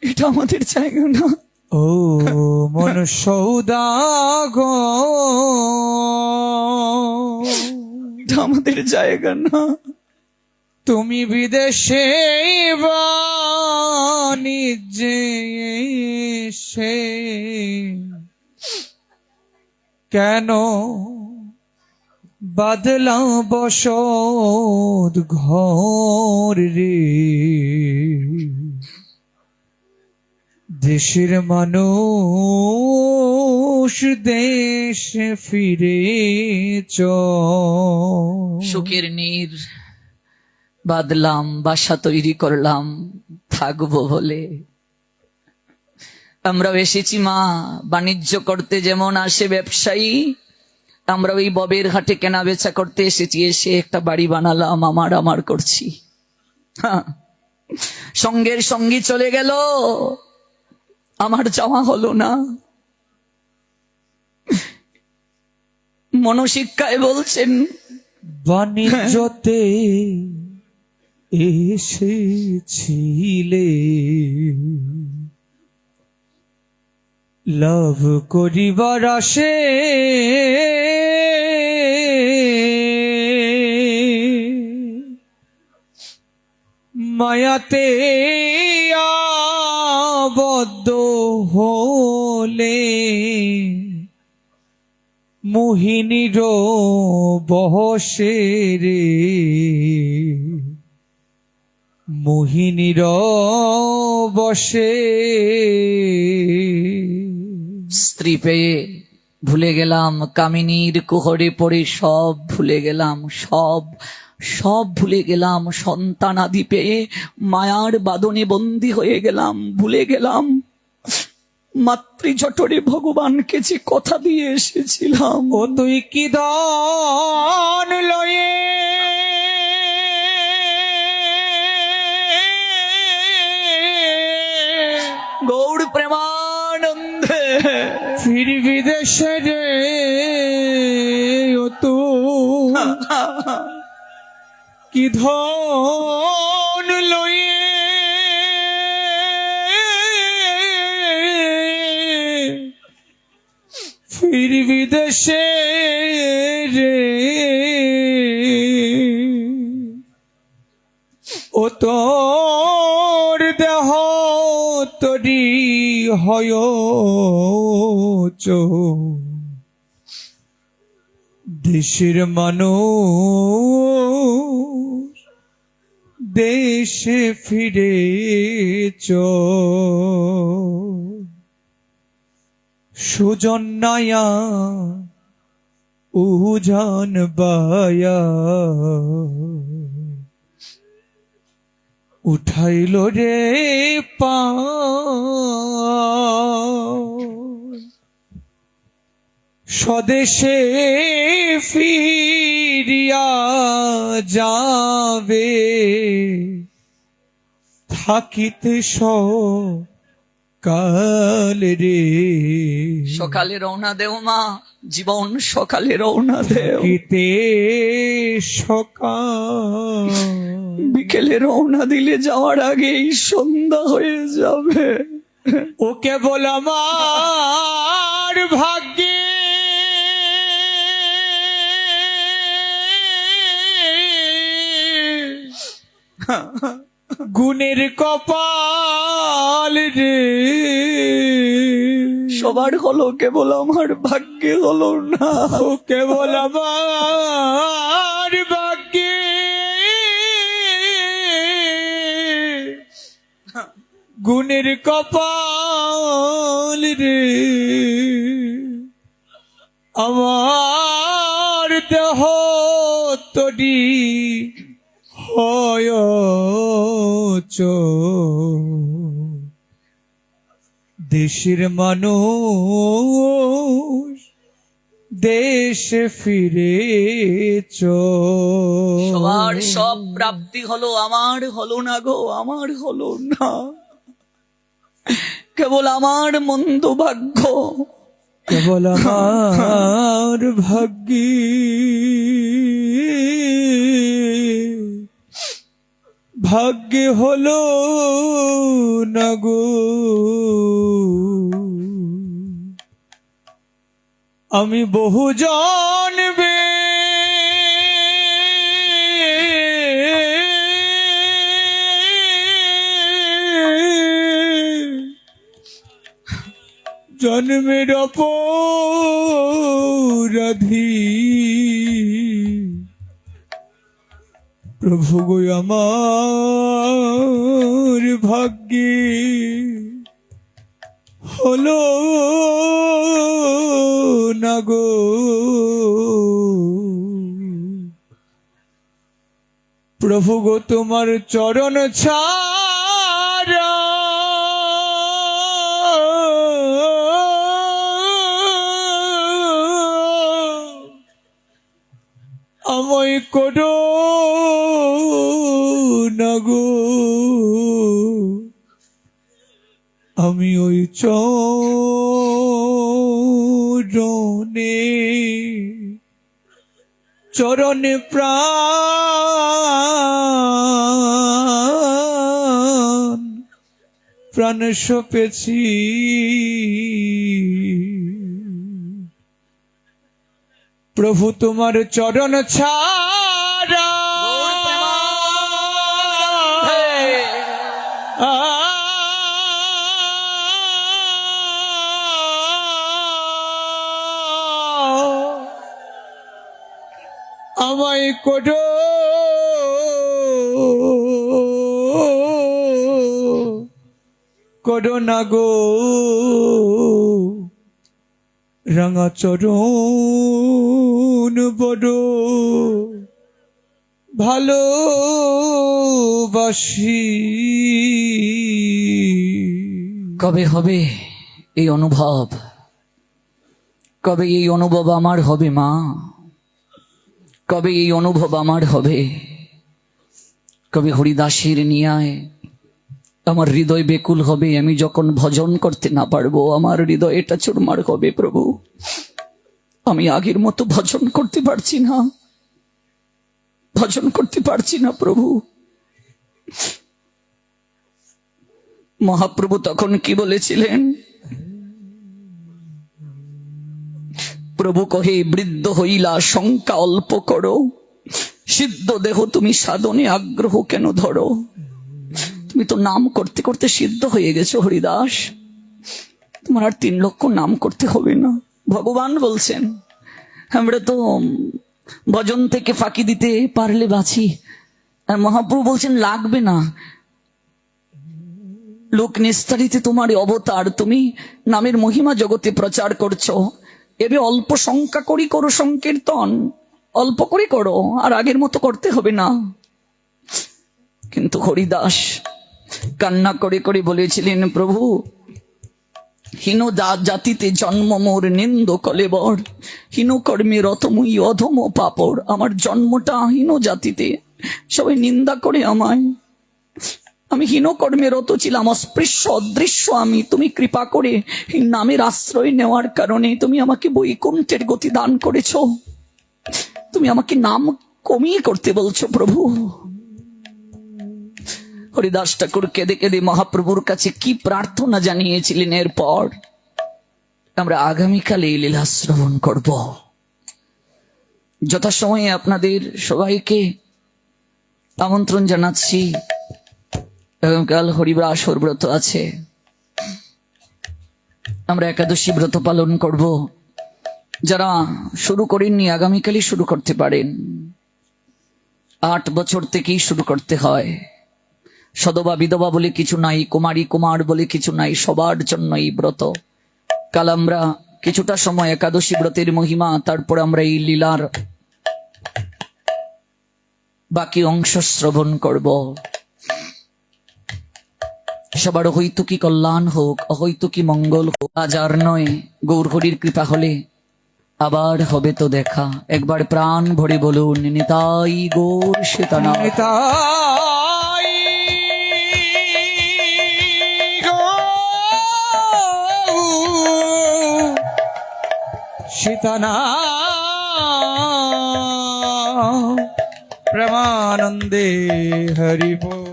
এটা আমাদের জায়গা না। ও মন সৌদাগর, এটা আমাদের জায়গা না। তুমি বিদেশে বাণিজ্যে এসে কেন বাদলা বসত ঘর রে? দেশের মানুষ দেশে ফিরে চল। সুখের নীর বাঁধলাম, বাসা তৈরি করলাম, থাকবো বলে। আমরাও এসেছি মা, বাণিজ্য করতে যেমন আসে ব্যবসায়ী, আমরা ওই ববের ঘাটে কেনা বেচা করতে এসেছি, এসে একটা বাড়ি বানালাম, আমার করছি। হ্যাঁ, সঙ্গের সঙ্গী চলে গেল, আমার যাওয়া হলো না। মনশিক্ষায় বলছেন বাণিজ্যতে এসেছিলে, লাভ করিবার আসে মায়াতে আবদ্ধ হলে মোহিনীর বশে রে, মোহিনীর বশে। স্ত্রী পেয়ে ভুলে গেলাম, কামিনীর কুহরে পড়ে সব ভুলে গেলাম, সব ভুলে গেলাম। সন্তান আদি পেয়ে মায়ার বাদনে বন্দী হয়ে গেলাম, ভুলে গেলাম মাতৃজঠরে ভগবানকে যে কথা দিয়ে এসেছিলাম। ও তুই কি দান লয়ে গৌর প্রেমানন্দে ফিরবি দেশে রে, ও তুই কি ধন লয়ে ফিরবি দেশে রে, ও তোর দেহ তরি হয় দেশের মানুষ দেশে ফিরেছ, সুজন্যায়া উজান বায়া উঠাইল রে পা, স্বদেশে ফিরিয়া যাবে থাকিতে কাল রে। সকালে রওনা দেও মা, জীবন সকালে রওনা দেও। থাকিতে সকাল, বিকেলে রওনা দিলে যাওয়ার আগেই সন্ধ্যা হয়ে যাবে। ও কেবল আমার ভাগ্যে গুণের কপাল রে, সবার হলো, কেবল আমার ভাগ্যে হলো না। ও কেবল আমার ভাগ্যে গুণের কপাল রে, আমার দেহ তরি হয় দেশের মানুষ দেশে ফিরেছ। সবার সব প্রাপ্তি হলো, আমার হলো না গো, আমার হলো না। কেবল আমার মন্দ ভাগ্য, কেবল আমার ভাগ্যে ভাগ্যে হলো না গো, আমি বহু জন্মে জন্মের অপরাধী, প্রভু গো আমার ভাগ্যে হলো না গো, প্রভু গো তোমার চরণ ছাড়া আমায় করো না গো, আমি ওই চরণে প্রাণ সপেছি। প্রভু তোমার চরণ ছাড়া আমায় করো না গো, রাঙা চরণ বড় ভালোবাসি। কবে হবে এই অনুভব? কবে এই অনুভব আমার হবে মা? কবে এই অনুভব আমার হবে? কবে হরিদাসের নিয়ায় আমার হৃদয় বেকুল হবে? আমি যখন ভজন করতে না পারবো আমার হৃদয় এটা চুরমার হবে। প্রভু, আমি আগের মতো ভজন করতে পারছি না, ভজন করতে পারছি না প্রভু। মহাপ্রভু তখন কি বলেছিলেন? প্রভু কহে, বৃদ্ধ হইলা শঙ্কা অল্প করো, সিদ্ধ দেহ তুমি সাধনে আগ্রহ কেন ধরো? তুমি তো নাম করতে করতে সিদ্ধ হয়ে গেছো হরিদাস, তোমার আর 3 লক্ষ নাম করতে হবে না। ভগবান বলছেন, আমরা তো ভজন থেকে ফাঁকি দিতে পারলে বাঁচি, আর মহাপ্রভু বলছেন লাগবে না। লোক নিস্তারিতে তোমার অবতার, তুমি নামের মহিমা জগতে প্রচার করছো, এবে অল্প সংখ্যা করি করো সংকীর্তন, অল্প করে করো, আর আগের মতো করতে হবে না। কিন্তু হরিদাস কান্না করে করে বলেছিলেন, প্রভু হীন জাতিতে জন্ম মোর নিন্দ কলেবর, হীন কর্মে রতমুই অধম পাপড়। আমার জন্মটা হীন জাতিতে, সবাই নিন্দা করে আমায়, আমি হীন কর্মে রত ছিলাম, অস্পৃশ্য অদৃশ্য আমি। তুমি কৃপা করে এই নামের আশ্রয় নেওয়ার কারণে তুমি আমাকে বৈকুণ্ঠের গতি দান করেছ। তুমি আমাকে নাম কমিয়ে করতে বলছো প্রভু। হরিদাস ঠাকুর কেঁদে কেঁদে মহাপ্রভুর কাছে কি প্রার্থনা জানিয়েছিলেন। এরপর আমরা আগামীকালে এই লীলা শ্রবণ করব। যথাসময়ে আপনাদের সবাইকে আমন্ত্রণ জানাচ্ছি। আগামীকাল হরিবাসর ব্রত আছে, আমরা একাদশী ব্রত পালন করব। যারা শুরু করেননি আগামীকালই শুরু করতে পারেন। 8 বছর থেকেই শুরু করতে হয়। সদবা বিধবা বলে কিছু নাই, কুমারী কুমার বলে কিছু নাই, সবার জন্য এই ব্রত। কাল আমরা কিছুটা সময় একাদশী ব্রতের মহিমা, তারপর আমরা এই লীলার বাকি অংশ শ্রবণ করব। সবার অহৈতুকী কল্যাণ হোক, অহৈতুকী মঙ্গল হোক। আজ আর নয়, গৌর হরির কৃপা হলে আবার হবে তো দেখা। একবার প্রাণ ভরে বলুন, নিতাই গৌর সীতানাথ। নিতাই গৌর সীতানাথ, প্রেমানন্দে হরি বল।